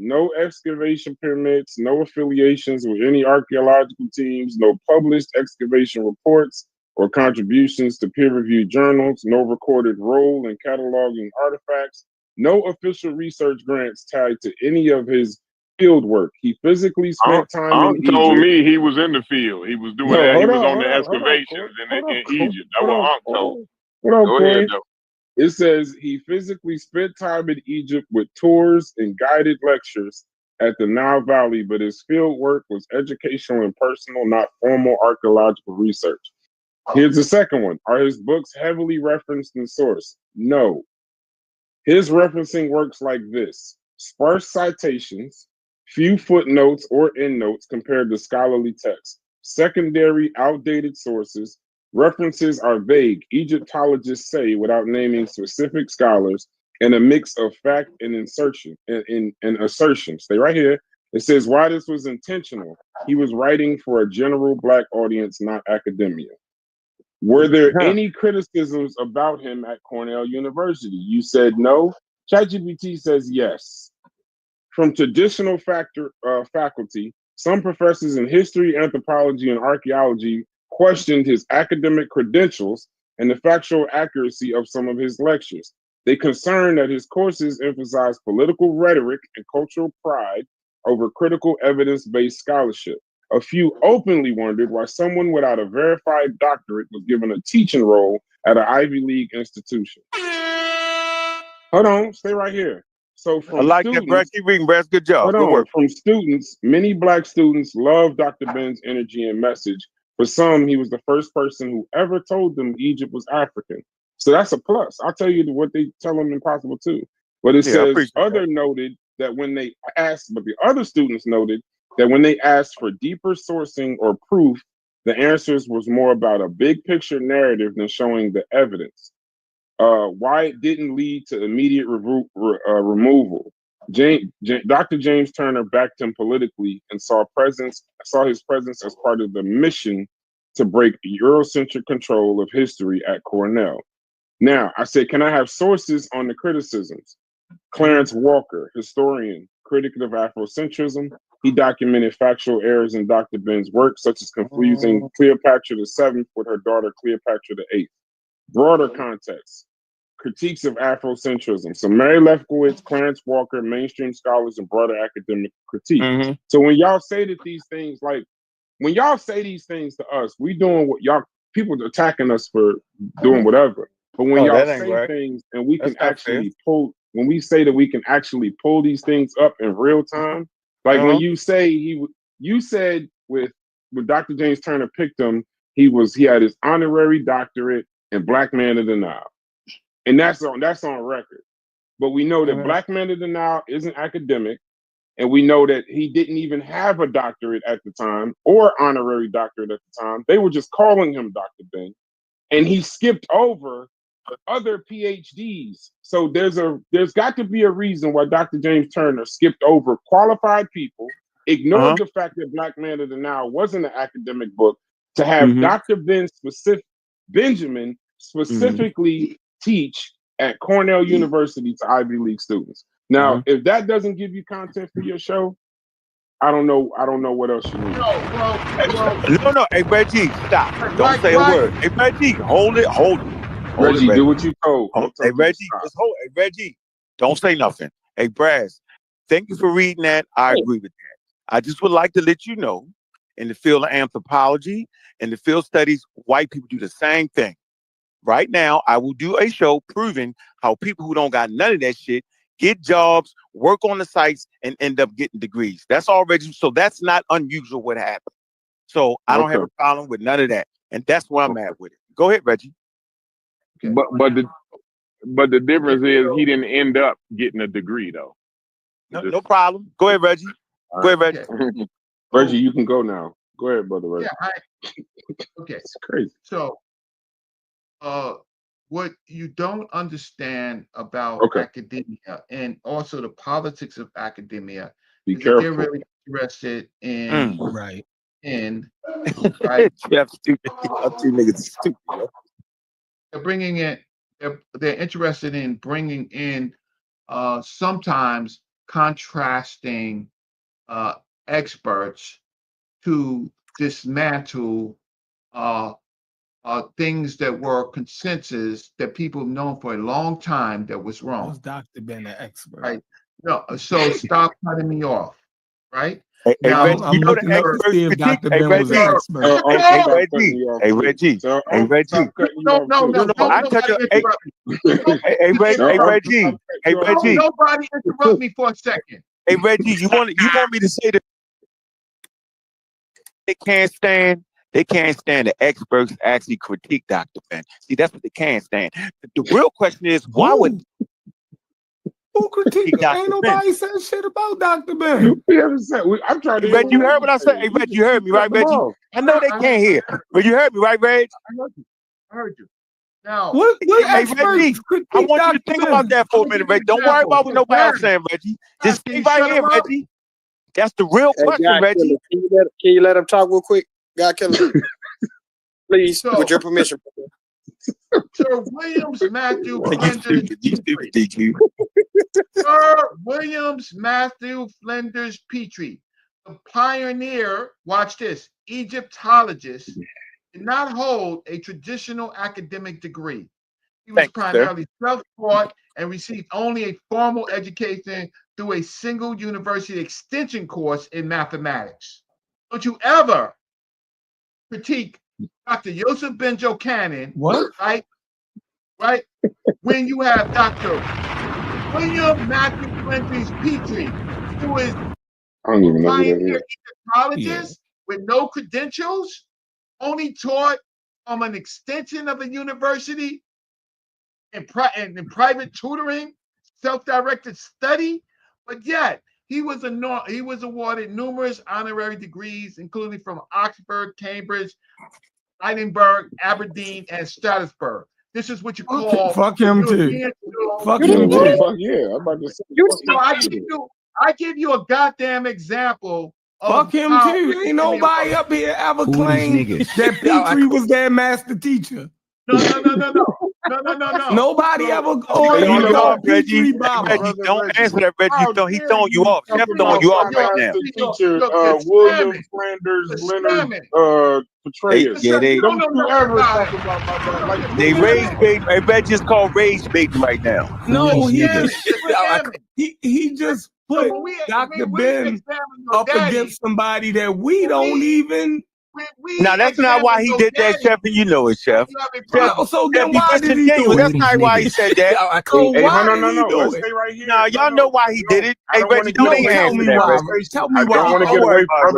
[SPEAKER 6] No excavation permits, no affiliations with any archaeological teams, no published excavation reports or contributions to peer-reviewed journals, no recorded role in cataloging artifacts, no official research grants tied to any of his field work. He physically spent time in Egypt.
[SPEAKER 1] Told me he was in the field. He was doing that. He was on the excavations in Egypt. That's what Unc told. Go ahead, though.
[SPEAKER 6] It says he physically spent time in Egypt with tours and guided lectures at the Nile Valley, but his field work was educational and personal, not formal archaeological research. Here's the second one. Are his books heavily referenced in source? No. His referencing works like this: sparse citations, few footnotes or endnotes compared to scholarly texts, secondary outdated sources. References are vague, Egyptologists say, without naming specific scholars, and a mix of fact and insertion and assertion. Stay right here. It says why this was intentional. He was writing for a general black audience, not academia. Were there any criticisms about him at Cornell University? You said no. ChatGPT says yes. From traditional faculty, some professors in history, anthropology, and archaeology questioned his academic credentials and the factual accuracy of some of his lectures. They concerned that his courses emphasize political rhetoric and cultural pride over critical evidence-based scholarship. A few openly wondered why someone without a verified doctorate was given a teaching role at an Ivy League institution. Hold on, stay right here. So from
[SPEAKER 4] I like
[SPEAKER 6] students,
[SPEAKER 4] that, Brad. Keep reading, Brad. Good job.
[SPEAKER 6] Hold
[SPEAKER 4] Good work.
[SPEAKER 6] From students, many black students love Dr. Ben's energy and message. For some, he was the first person who ever told them Egypt was African. So that's a plus. I'll tell you what they tell them impossible too. But it says noted that when they asked, but the other students noted that when they asked for deeper sourcing or proof, the answers was more about a big picture narrative than showing the evidence. Why it didn't lead to immediate removal. Dr. James Turner backed him politically and saw his presence as part of the mission to break Eurocentric control of history at Cornell. Now, I said, can I have sources on the criticisms? Clarence Walker, historian, critic of Afrocentrism. He documented factual errors in Dr. Ben's work, such as confusing Cleopatra VII with her daughter Cleopatra VIII. Broader context, critiques of Afrocentrism. So Mary Lefkowitz, Clarence Walker, mainstream scholars, and broader academic critique. So when y'all say that these things, like when y'all say these things to us, we doing what y'all people attacking us for doing whatever. But when y'all say things and we can actually pull, when we say that we can actually pull these things up in real time, like when you say you said with Dr. James Turner picked him, he had his honorary doctorate in Black Man of the Nile. And that's on record. But we know that Black Man of the Nile isn't academic, and we know that he didn't even have a doctorate at the time or honorary doctorate at the time. They were just calling him Dr. Ben, and he skipped over other PhDs. So there's got to be a reason why Dr. James Turner skipped over qualified people, ignored the fact that Black Man of the Nile wasn't an academic book, to have Dr. Benjamin specifically teach at Cornell University to Ivy League students. Now, if that doesn't give you content for your show, I don't know what else you need.
[SPEAKER 4] No. Hey, Reggie, stop. Don't say a word. Hey, Reggie, hold it.
[SPEAKER 6] Reggie, do what you told.
[SPEAKER 4] Hey, Reggie, Hey, Reggie, don't say nothing. Hey, Brass, thank you for reading that. I agree with that. I just would like to let you know, in the field of anthropology and the field studies, white people do the same thing. Right now, I will do a show proving how people who don't got none of that shit get jobs, work on the sites, and end up getting degrees. That's already, so that's not unusual what happened. So I don't have a problem with none of that. And that's where I'm at with it. Go ahead, Reggie.
[SPEAKER 1] But the difference is he didn't end up getting a degree though.
[SPEAKER 4] No problem. Go ahead, Reggie. Go ahead, Reggie.
[SPEAKER 6] Reggie, you can go now. Go ahead, brother Reggie.
[SPEAKER 3] Okay.
[SPEAKER 6] It's crazy.
[SPEAKER 3] So what you don't understand about academia and also the politics of academia
[SPEAKER 6] is
[SPEAKER 3] that they're really interested in
[SPEAKER 4] Jeff, stupid. Two niggas stupid.
[SPEAKER 3] They're bringing in. They're interested in bringing in sometimes contrasting experts to dismantle things that were consensus that people have known for a long time that was wrong.
[SPEAKER 2] Was Dr. Ben an expert?
[SPEAKER 3] Right. No, so stop cutting me off. Right.
[SPEAKER 4] Hey,
[SPEAKER 3] now,
[SPEAKER 4] Reggie,
[SPEAKER 2] I'm looking up to see if Dr. Ben was an expert.
[SPEAKER 4] Hey, Reggie.
[SPEAKER 3] No.
[SPEAKER 4] I tell you, hey, Reggie.
[SPEAKER 3] Nobody interrupt me for a second.
[SPEAKER 4] Hey, Reggie, you want me to say that they can't stand the experts actually critique Dr. Ben. See, that's what they can't stand. The real question is, why would
[SPEAKER 2] who critique Dr. Ain't nobody said shit about Dr. Ben.
[SPEAKER 6] I'm trying to.
[SPEAKER 4] Reggie, you heard what I said? Hey, Reggie, you heard me, right, Reggie? I know they can't hear, but you heard me, right, Reg?
[SPEAKER 3] I heard you. Now,
[SPEAKER 2] what
[SPEAKER 4] hey, Reggie, I want you to think about that for a minute, Reggie. Don't worry about what nobody else saying, Reggie. Just stay right here, Reggie. That's the real question, Reggie.
[SPEAKER 8] Can you let him talk real quick? God killer. Please, with your permission.
[SPEAKER 3] Sir Williams Matthew Flinders Petrie. Sir Williams Matthew Flinders Petrie, the pioneer, watch this, Egyptologist, did not hold a traditional academic degree. He was primarily self-taught and received only a formal education through a single university extension course in mathematics. Don't you ever critique Dr. Joseph Benjo Cannon, right? When you have Dr. William Matthew Flinders Petrie, who is a pioneer Egyptologist with no credentials, only taught from an extension of a university and private tutoring, self-directed study, but yet he was awarded numerous honorary degrees, including from Oxford, Cambridge, Edinburgh, Aberdeen, and Strasbourg. This is what you call
[SPEAKER 2] Fuck him too.
[SPEAKER 3] European school.
[SPEAKER 2] Fuck
[SPEAKER 6] Yeah,
[SPEAKER 2] him too.
[SPEAKER 6] fuck yeah. I'm about to say.
[SPEAKER 3] So I give you a goddamn example of
[SPEAKER 2] Fuck him
[SPEAKER 3] how
[SPEAKER 2] too. Ain't nobody up here ever
[SPEAKER 10] Who these
[SPEAKER 2] claimed
[SPEAKER 10] niggas?
[SPEAKER 2] that Petrie was their master teacher.
[SPEAKER 3] No.
[SPEAKER 2] Nobody ever
[SPEAKER 4] Hey,
[SPEAKER 2] on
[SPEAKER 4] you
[SPEAKER 2] here
[SPEAKER 4] know
[SPEAKER 2] called
[SPEAKER 4] what, Reggie?
[SPEAKER 2] Petrie
[SPEAKER 4] Hey,
[SPEAKER 2] Baba.
[SPEAKER 4] Reggie, don't
[SPEAKER 6] Reggie,
[SPEAKER 4] answer that, Reggie.
[SPEAKER 6] how
[SPEAKER 4] He's
[SPEAKER 6] dare
[SPEAKER 4] throwing you off.
[SPEAKER 6] talk
[SPEAKER 4] Chef throwing
[SPEAKER 6] about
[SPEAKER 4] you
[SPEAKER 6] my
[SPEAKER 4] off right now.
[SPEAKER 6] master teacher,
[SPEAKER 3] Look,
[SPEAKER 6] William
[SPEAKER 3] spamming.
[SPEAKER 6] Flanders
[SPEAKER 3] You're
[SPEAKER 6] Leonard
[SPEAKER 3] spamming.
[SPEAKER 6] Petraeus.
[SPEAKER 4] Yeah,
[SPEAKER 3] You don't know
[SPEAKER 6] Don't you
[SPEAKER 3] nothing
[SPEAKER 6] ever
[SPEAKER 3] about
[SPEAKER 6] talk
[SPEAKER 3] it.
[SPEAKER 6] about my
[SPEAKER 3] You
[SPEAKER 6] dad.
[SPEAKER 3] don't
[SPEAKER 6] Like,
[SPEAKER 3] know
[SPEAKER 6] who
[SPEAKER 4] they
[SPEAKER 3] you're
[SPEAKER 6] is
[SPEAKER 4] rage
[SPEAKER 6] that?
[SPEAKER 4] baiting. Hey, Reggie's called rage baiting right now.
[SPEAKER 2] No,
[SPEAKER 10] these
[SPEAKER 2] he
[SPEAKER 10] niggas?
[SPEAKER 2] just he just
[SPEAKER 3] So
[SPEAKER 2] put
[SPEAKER 3] when we
[SPEAKER 2] Dr.
[SPEAKER 3] we
[SPEAKER 2] Ben
[SPEAKER 3] examine your
[SPEAKER 2] up
[SPEAKER 3] daddy,
[SPEAKER 2] against somebody that we don't even.
[SPEAKER 3] we
[SPEAKER 4] Now that's not
[SPEAKER 3] examine
[SPEAKER 4] why he
[SPEAKER 3] your
[SPEAKER 4] did that,
[SPEAKER 3] daddy,
[SPEAKER 4] Chef, and you know it, Chef.
[SPEAKER 3] you have a
[SPEAKER 4] Chef,
[SPEAKER 3] problem.
[SPEAKER 2] So
[SPEAKER 4] Chef,
[SPEAKER 2] then
[SPEAKER 4] you
[SPEAKER 2] why did he
[SPEAKER 4] disingenuous.
[SPEAKER 2] do
[SPEAKER 4] That's
[SPEAKER 2] it?
[SPEAKER 4] not why he said that.
[SPEAKER 2] So
[SPEAKER 6] Hey,
[SPEAKER 2] why did
[SPEAKER 6] no.
[SPEAKER 2] he do
[SPEAKER 6] Let's
[SPEAKER 2] it?
[SPEAKER 6] stay right here.
[SPEAKER 4] Now y'all know why he did it.
[SPEAKER 6] I
[SPEAKER 4] Hey,
[SPEAKER 6] don't want
[SPEAKER 4] Reggie,
[SPEAKER 6] to
[SPEAKER 4] don't
[SPEAKER 6] get
[SPEAKER 4] even
[SPEAKER 6] away
[SPEAKER 2] Tell
[SPEAKER 6] from
[SPEAKER 4] answer
[SPEAKER 2] me
[SPEAKER 6] the
[SPEAKER 4] that,
[SPEAKER 2] why.
[SPEAKER 4] Reggie.
[SPEAKER 6] conversation.
[SPEAKER 2] Tell me
[SPEAKER 6] I
[SPEAKER 2] why.
[SPEAKER 6] don't want to
[SPEAKER 4] Don't
[SPEAKER 6] get
[SPEAKER 4] worry
[SPEAKER 6] away,
[SPEAKER 4] about it,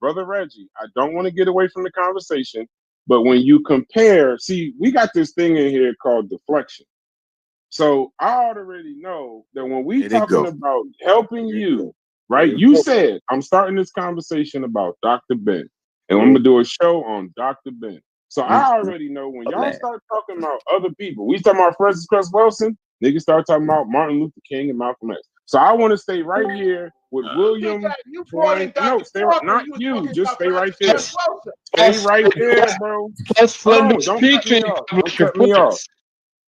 [SPEAKER 6] brother Reggie. I don't want to get away from the conversation. But when you compare, see, we got this thing in here called deflection. So I already know that when we
[SPEAKER 4] There they
[SPEAKER 6] talking
[SPEAKER 4] go.
[SPEAKER 6] about helping you, right? You said I'm starting this conversation about Dr. Ben, and I'm gonna do a show on Dr. Ben. So I already know when y'all start talking about other people, we talking about Francis Cress Wilson, niggas start talking about Martin Luther King and Malcolm X. So I want to stay right here with William.
[SPEAKER 3] You brought in Dr.
[SPEAKER 6] No, stay right. Not you. Just stay right there.
[SPEAKER 3] Wilson.
[SPEAKER 6] Stay right there, bro.
[SPEAKER 7] Plus
[SPEAKER 6] Hold on.
[SPEAKER 7] Flanders
[SPEAKER 6] Don't cut
[SPEAKER 7] Petrie
[SPEAKER 6] me off.
[SPEAKER 7] published
[SPEAKER 6] Don't cut me off.
[SPEAKER 7] reports.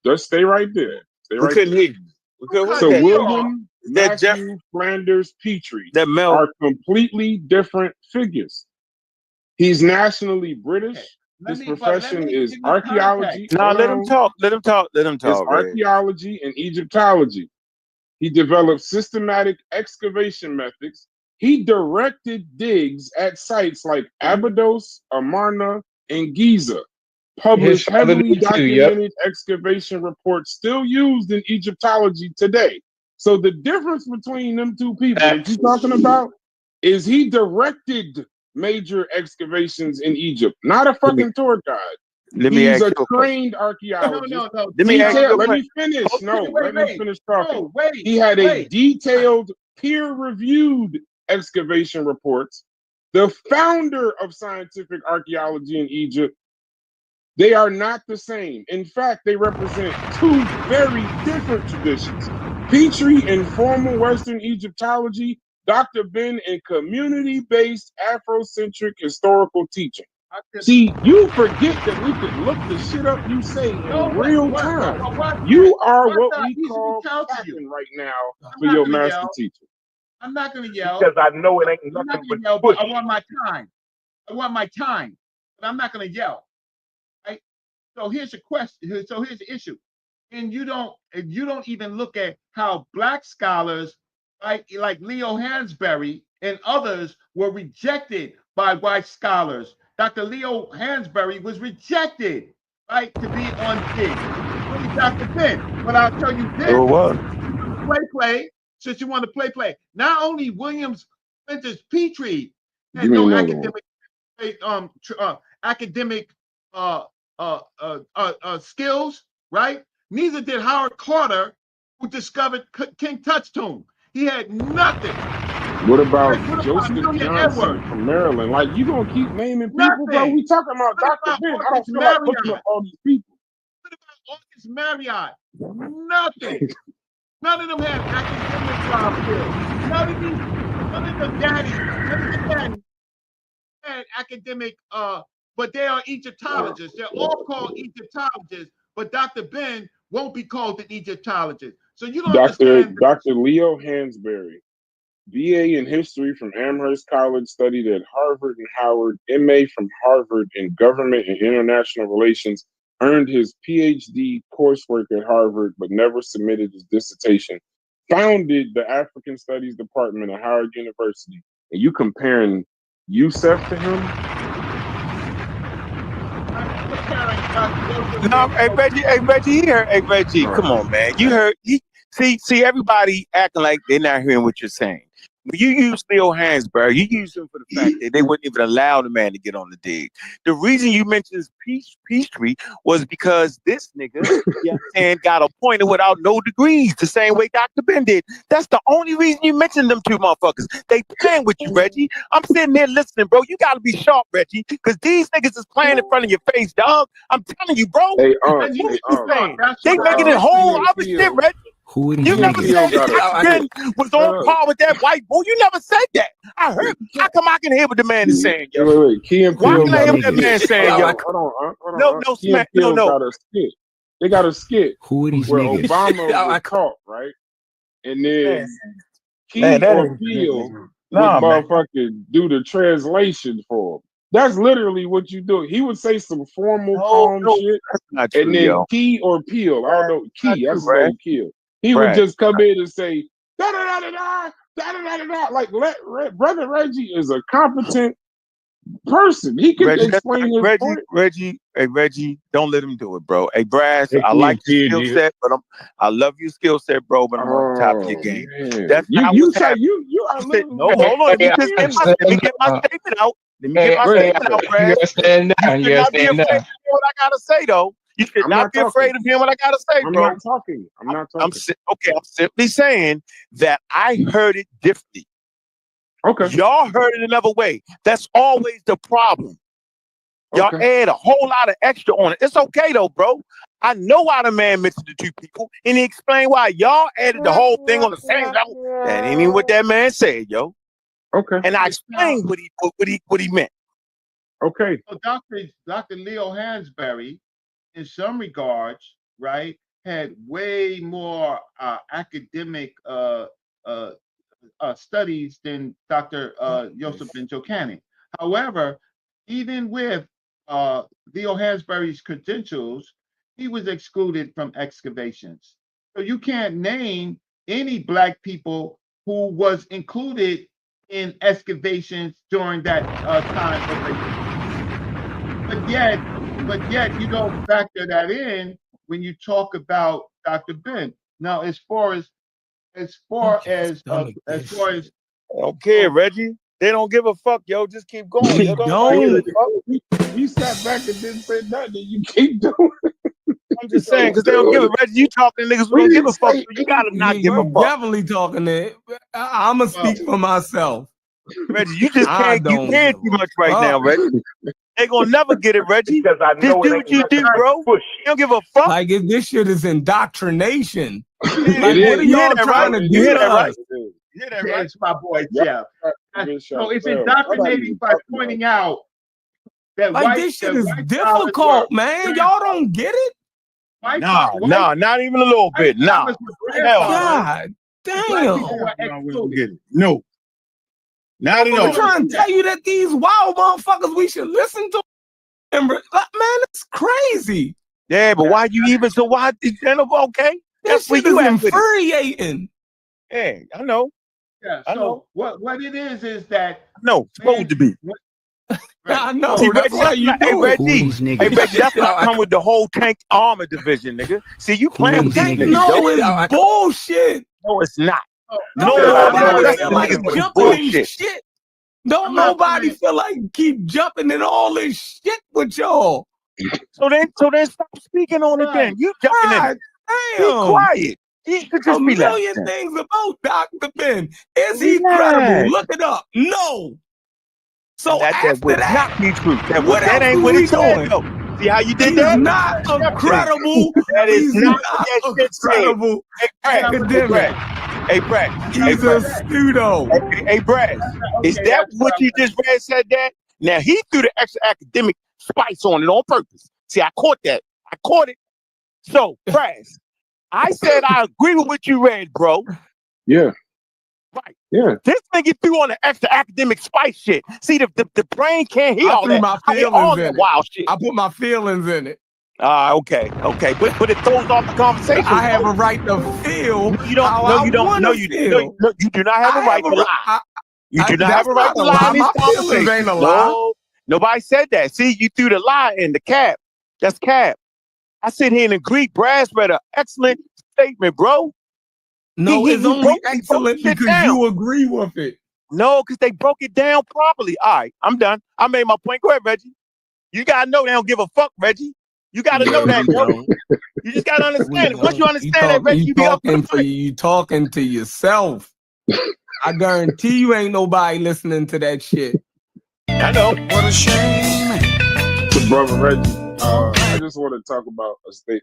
[SPEAKER 6] Just stay right there. Stay
[SPEAKER 4] We
[SPEAKER 6] right
[SPEAKER 4] couldn't
[SPEAKER 6] there.
[SPEAKER 4] hear you. We couldn't. What
[SPEAKER 6] So
[SPEAKER 4] is that?
[SPEAKER 6] William
[SPEAKER 4] That Jeff,
[SPEAKER 6] Matthew Flanders Petrie
[SPEAKER 4] that Mel.
[SPEAKER 6] are completely different figures. He's nationally British. His profession is archaeology.
[SPEAKER 4] Now let him talk. Let him talk. Let him
[SPEAKER 6] It's
[SPEAKER 4] talk, Reg.
[SPEAKER 6] archaeology and Egyptology. He developed systematic excavation methods. He directed digs at sites like Abydos, Amarna, and Giza. Published
[SPEAKER 7] His father
[SPEAKER 6] heavily
[SPEAKER 7] did too, yep.
[SPEAKER 6] documented excavation reports still used in Egyptology today. So the difference between them two people that you're talking about is he directed major excavations in Egypt, not a fucking tour guide.
[SPEAKER 4] Let me
[SPEAKER 6] He's
[SPEAKER 4] ask
[SPEAKER 6] a
[SPEAKER 4] you a question.
[SPEAKER 6] trained archaeologist.
[SPEAKER 3] No.
[SPEAKER 4] Let me ask you a
[SPEAKER 6] Let
[SPEAKER 4] question.
[SPEAKER 6] me finish. No, let me finish talking.
[SPEAKER 3] No, wait.
[SPEAKER 6] He had a detailed, peer-reviewed excavation reports. The founder of scientific archaeology in Egypt, they are not the same. In fact, they represent two very different traditions. Petrie in formal Western Egyptology, Dr. Ben in community-based Afrocentric historical teaching. See, you forget that we could look the shit up you say in real time. You are what we call capping right now for your master teacher.
[SPEAKER 3] I'm not going to yell.
[SPEAKER 11] Because I know it ain't
[SPEAKER 3] I'm not
[SPEAKER 11] nothing
[SPEAKER 3] going to
[SPEAKER 11] but
[SPEAKER 3] yell, but
[SPEAKER 11] push.
[SPEAKER 3] I want my time. But I'm not going to yell. Right? So here's the question. So here's the issue. And you don't even look at how black scholars, like Leo Hansberry and others, were rejected by white scholars. Dr. Leo Hansberry was rejected, right, to be on dig. Dr. Ben. But I'll tell you this.
[SPEAKER 4] Oh, what?
[SPEAKER 3] Play. Since you want to play. Not only Williams Flanders Petrie had
[SPEAKER 6] Give me
[SPEAKER 3] no
[SPEAKER 6] another
[SPEAKER 3] academic skills, right? Neither did Howard Carter, who discovered King Tut's tomb. He had nothing.
[SPEAKER 6] What about Joseph Johnson from Maryland? Like, you gonna keep naming people, bro? We talking about Dr. Ben. I don't feel like looking up all these people.
[SPEAKER 3] What about August Marriott? Nothing. None of them had academic skills. None of the daddies had academic, but they are Egyptologists. They're all called Egyptologists, but Dr. Ben won't be called an Egyptologist. So you don't understand.
[SPEAKER 6] Dr. Leo Hansberry, BA in history from Amherst College, studied at Harvard and Howard, MA from Harvard in government and international relations, earned his PhD coursework at Harvard, but never submitted his dissertation, founded the African Studies Department at Howard University. And you comparing Youssef to him?
[SPEAKER 4] No, hey Reggie, here. Hey Reggie, come on, man. You heard see everybody acting like they're not hearing what you're saying. When you use Leo Hansberry, you use him for the fact that they wouldn't even allow the man to get on the dig. The reason you mentioned Peachtree was because this nigga, and got appointed without no degrees, the same way Dr. Ben did. That's the only reason you mentioned them two motherfuckers. They playing with you, Reggie. I'm sitting there listening, bro. You gotta be sharp, Reggie, because these niggas is playing in front of your face, dog. I'm telling you, bro.
[SPEAKER 6] Hey,
[SPEAKER 4] What you saying? They making it whole other shit, Reggie.
[SPEAKER 13] Who
[SPEAKER 4] You never said that Dr. Ben was on par with that white boy. You never said that. I heard. How come I can hear what the man is saying, yo?
[SPEAKER 6] Wait. Key and
[SPEAKER 4] Why
[SPEAKER 6] Peele
[SPEAKER 4] can I hear what that man saying, yo?
[SPEAKER 6] Hold on.
[SPEAKER 4] No,
[SPEAKER 6] Key and Peele got a skit. They got a skit
[SPEAKER 13] Who are these
[SPEAKER 6] where
[SPEAKER 13] niggas?
[SPEAKER 6] Obama would talk, right? And then Key
[SPEAKER 12] Man, that
[SPEAKER 6] or
[SPEAKER 12] ain't-
[SPEAKER 6] Peele
[SPEAKER 12] Nah,
[SPEAKER 6] would
[SPEAKER 12] man.
[SPEAKER 6] motherfucking do the translation for him. That's literally what you do. He would say some formal, calm shit,
[SPEAKER 4] That's not true,
[SPEAKER 6] and then
[SPEAKER 4] yo.
[SPEAKER 6] Key or Peele, I don't know, Key, that's his
[SPEAKER 4] Brad.
[SPEAKER 6] name, Peele. He would
[SPEAKER 4] Brad.
[SPEAKER 6] just come in and say, da-da-da-da-da, da-da-da-da-da. Like, Brother Reggie is a competent person. He can
[SPEAKER 4] Reggie,
[SPEAKER 6] explain his point.
[SPEAKER 4] Reggie, don't let him do it, bro. Hey, Brass,
[SPEAKER 12] Hey,
[SPEAKER 4] I
[SPEAKER 12] Key
[SPEAKER 4] like
[SPEAKER 12] and
[SPEAKER 4] your
[SPEAKER 12] Peele
[SPEAKER 4] skill
[SPEAKER 12] did.
[SPEAKER 4] set, but I love your skill set, bro. But I'm on top of your game.
[SPEAKER 6] Man.
[SPEAKER 4] That's not
[SPEAKER 6] You
[SPEAKER 4] what's
[SPEAKER 6] say
[SPEAKER 4] happening.
[SPEAKER 6] you are literally
[SPEAKER 4] No, hold on. Let me just get let me get my statement out. Let me get my statement out,
[SPEAKER 7] You
[SPEAKER 4] Brad.
[SPEAKER 7] gotta stand down.
[SPEAKER 4] You
[SPEAKER 7] You
[SPEAKER 4] should
[SPEAKER 7] gotta
[SPEAKER 4] not be
[SPEAKER 7] stand
[SPEAKER 4] afraid
[SPEAKER 7] down.
[SPEAKER 4] to hear what I gotta say, though. You should
[SPEAKER 6] I'm
[SPEAKER 4] not
[SPEAKER 6] not
[SPEAKER 4] be
[SPEAKER 6] talking.
[SPEAKER 4] afraid of hearing what I gotta say,
[SPEAKER 6] I'm
[SPEAKER 4] bro.
[SPEAKER 6] not talking. I'm not
[SPEAKER 4] I'm
[SPEAKER 6] talking.
[SPEAKER 4] I'm simply saying that I heard it differently.
[SPEAKER 6] Okay.
[SPEAKER 4] Y'all heard it another way. That's always the problem. Y'all
[SPEAKER 6] Okay.
[SPEAKER 4] add a whole lot of extra on it. It's okay though, bro. I know why the man mentioned the two people, and he explained why y'all added the whole thing on the same level. That ain't even what that man said, yo.
[SPEAKER 6] Okay.
[SPEAKER 4] And I explained what he meant.
[SPEAKER 6] Okay.
[SPEAKER 3] So Dr. Leo Hansberry, in some regards, right, had way more academic studies than Dr. Joseph Ben Jokanen. However, even with Leo Hansberry's credentials, he was excluded from excavations. So you can't name any Black people who was included in excavations during that time. But yet you don't factor that in when you talk about Dr. Ben. Now, as far as
[SPEAKER 4] I don't care, Reggie. They don't give a fuck, yo. Just keep going.
[SPEAKER 2] We
[SPEAKER 4] Yo,
[SPEAKER 2] don't.
[SPEAKER 6] You sat back and didn't say nothing. You keep doing.
[SPEAKER 4] I'm just saying, because they don't give a Reggie. You talking to niggas who don't give a fuck. So you gotta not give a
[SPEAKER 2] You
[SPEAKER 4] fuck.
[SPEAKER 2] definitely talking to. I'ma speak for myself.
[SPEAKER 4] Reggie, you just
[SPEAKER 2] I
[SPEAKER 4] can't. You
[SPEAKER 2] don't
[SPEAKER 4] can't
[SPEAKER 2] give
[SPEAKER 4] too
[SPEAKER 2] a
[SPEAKER 4] much right
[SPEAKER 2] fuck.
[SPEAKER 4] now, Reggie. They gonna never get it, Reggie.
[SPEAKER 11] Because I
[SPEAKER 4] Just
[SPEAKER 11] know
[SPEAKER 4] do
[SPEAKER 11] it
[SPEAKER 4] what
[SPEAKER 11] ain't
[SPEAKER 4] you do,
[SPEAKER 11] nothing
[SPEAKER 4] bro.
[SPEAKER 11] but
[SPEAKER 4] You don't give a fuck.
[SPEAKER 2] Like if this shit is indoctrination. Like
[SPEAKER 6] It
[SPEAKER 2] what are
[SPEAKER 6] is.
[SPEAKER 4] You hear
[SPEAKER 2] y'all
[SPEAKER 4] that,
[SPEAKER 2] trying
[SPEAKER 4] right?
[SPEAKER 2] to
[SPEAKER 4] You
[SPEAKER 2] do
[SPEAKER 4] hear
[SPEAKER 2] to
[SPEAKER 4] that, right?
[SPEAKER 2] us?
[SPEAKER 4] You hear that, right?
[SPEAKER 3] It's my boy
[SPEAKER 6] Yep.
[SPEAKER 3] Jeff. So it's indoctrinating by pointing out that
[SPEAKER 2] Like this shit is difficult, man. Y'all don't get it?
[SPEAKER 4] Nah, not even a little bit. Nah. Hell no.
[SPEAKER 2] God damn.
[SPEAKER 4] We don't get it. No. Not at
[SPEAKER 2] I'm
[SPEAKER 4] all.
[SPEAKER 2] trying to tell you that these wild motherfuckers we should listen to. And man, it's crazy.
[SPEAKER 4] Yeah, but why you even so why okay?
[SPEAKER 2] This
[SPEAKER 4] That's where
[SPEAKER 2] shit
[SPEAKER 4] you
[SPEAKER 2] is
[SPEAKER 4] at with it.
[SPEAKER 2] infuriating.
[SPEAKER 4] Yeah, I know.
[SPEAKER 3] Yeah.
[SPEAKER 4] I
[SPEAKER 3] So
[SPEAKER 4] know.
[SPEAKER 3] what it is that
[SPEAKER 4] No, supposed to be.
[SPEAKER 2] I know.
[SPEAKER 4] See,
[SPEAKER 2] That's
[SPEAKER 4] Reggie,
[SPEAKER 2] how you
[SPEAKER 4] hey,
[SPEAKER 2] do it.
[SPEAKER 4] Reggie, that's why I come with the whole tank armor division, nigga. See, you playing with these niggas.
[SPEAKER 2] No, it's bullshit.
[SPEAKER 4] No, it's not.
[SPEAKER 2] No, nobody feel like jumping in shit. Don't nobody feel like keep jumping in all this shit with y'all.
[SPEAKER 4] So then stop speaking on it then. You jumping in. Be quiet. You should just
[SPEAKER 2] A
[SPEAKER 4] be
[SPEAKER 2] million things about Dr. Ben. Is he credible? Look it up. No. So
[SPEAKER 4] that would not be true. That ain't what it said, though. See how you did that?
[SPEAKER 2] He's not a credible.
[SPEAKER 4] That is
[SPEAKER 2] He's
[SPEAKER 4] not
[SPEAKER 2] not
[SPEAKER 4] what
[SPEAKER 2] a
[SPEAKER 4] that shit said.
[SPEAKER 2] credible academic.
[SPEAKER 4] Hey, Brad.
[SPEAKER 2] He's a pseudo.
[SPEAKER 4] Hey, Brad. Is that what you just read said that? Now, he threw the extra academic spice on it on purpose. See, I caught that. I caught it. So, Brad, I said I agree with what you read, bro.
[SPEAKER 6] Yeah.
[SPEAKER 4] Right.
[SPEAKER 6] Yeah.
[SPEAKER 4] This nigga threw on the extra academic spice shit. See, the brain can't hear all
[SPEAKER 2] I threw
[SPEAKER 4] that.
[SPEAKER 2] my feelings in it.
[SPEAKER 4] Wild shit.
[SPEAKER 2] I put my feelings in it.
[SPEAKER 4] Okay. But it throws off the conversation.
[SPEAKER 2] I have a right to feel how I want to feel.
[SPEAKER 4] No, you do not have a right to lie. You do not have a right to lie in this
[SPEAKER 2] My feelings
[SPEAKER 4] conversation.
[SPEAKER 2] ain't a lie.
[SPEAKER 4] Nobody said that. See, you threw the lie in the cap. That's cap. I sit here and agree. Brad's read an excellent statement, bro.
[SPEAKER 2] No, it's only excellent
[SPEAKER 4] shit
[SPEAKER 2] because
[SPEAKER 4] down.
[SPEAKER 2] you agree with it.
[SPEAKER 4] No, because they broke it down properly. All right, I'm done. I made my point. Go ahead, Reggie. You gotta know they don't give a fuck, Reggie. You gotta know that,
[SPEAKER 2] we
[SPEAKER 4] bro.
[SPEAKER 2] don't.
[SPEAKER 4] You just gotta
[SPEAKER 2] We
[SPEAKER 4] understand it. Once you
[SPEAKER 2] don't.
[SPEAKER 4] understand that, Reggie, you be up.
[SPEAKER 2] You talking to yourself. I guarantee you ain't nobody listening to that shit.
[SPEAKER 4] I know.
[SPEAKER 8] What a shame.
[SPEAKER 6] Brother Reggie, I just want to talk about a state.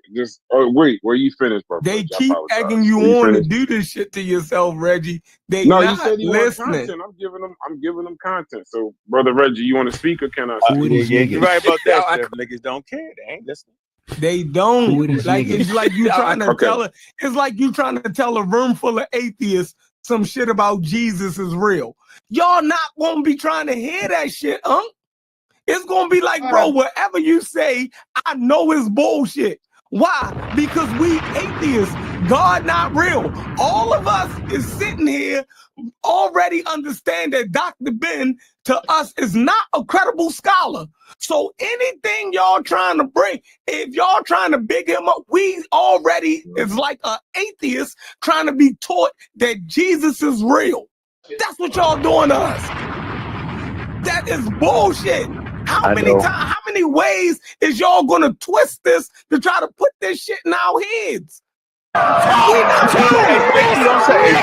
[SPEAKER 6] Wait, where you finished, brother?
[SPEAKER 2] They
[SPEAKER 6] Reggie?
[SPEAKER 2] keep egging you on to do this shit to yourself, Reggie. They
[SPEAKER 6] No,
[SPEAKER 2] not
[SPEAKER 6] you said you want
[SPEAKER 2] listening.
[SPEAKER 6] content. I'm giving them content. So, brother Reggie, you want to speak or can I speak?
[SPEAKER 4] Yeah, you're right about that. Chef. Niggas don't care. They ain't listening.
[SPEAKER 2] They don't. Like it's like you trying to tell it. It's like you trying to tell a room full of atheists some shit about Jesus is real. Y'all not gonna be trying to hear that shit, huh? It's gonna be like, bro, whatever you say, I know it's bullshit. Why? Because we atheists, God not real. All of us is sitting here already understand that Dr. Ben to us is not a credible scholar. So anything y'all trying to bring, if y'all trying to big him up, we already is like an atheist trying to be taught that Jesus is real. That's what y'all doing to us. That is bullshit. How many ways is y'all gonna twist this to try to put this shit in our heads?
[SPEAKER 4] Reggie, don't say,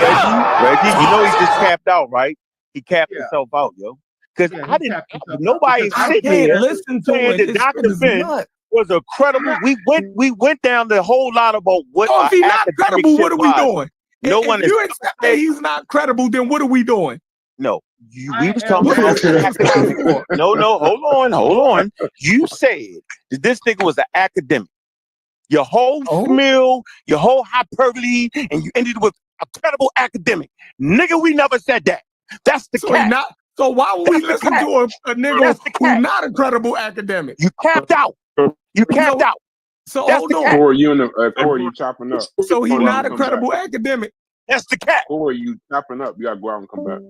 [SPEAKER 4] Reggie, you know he just capped out, right? He capped himself out, yo. Because I didn't. Nobody sitting here
[SPEAKER 2] listen to
[SPEAKER 4] saying
[SPEAKER 2] it.
[SPEAKER 4] that Dr. Ben was a credible. We went down the whole lot about what.
[SPEAKER 2] So if he's not credible, what are we doing?
[SPEAKER 4] No
[SPEAKER 2] if
[SPEAKER 4] one
[SPEAKER 2] you accept that he's not credible, then what are we doing?
[SPEAKER 4] No, we was talking about academic. No, hold on. You said that this nigga was an academic. Your whole smeal, your whole hyperbole, and you ended with a credible academic. Nigga, we never said that. That's the cap.
[SPEAKER 2] So why would we listen to a nigga who's not a credible academic?
[SPEAKER 4] You capped out. You capped out.
[SPEAKER 2] So
[SPEAKER 4] that's
[SPEAKER 2] hold
[SPEAKER 4] the
[SPEAKER 2] on.
[SPEAKER 4] cap.
[SPEAKER 6] Corey, you chopping up.
[SPEAKER 2] So he's not a credible academic.
[SPEAKER 4] That's the cap.
[SPEAKER 6] Corey, you chopping up. You gotta go out and come back.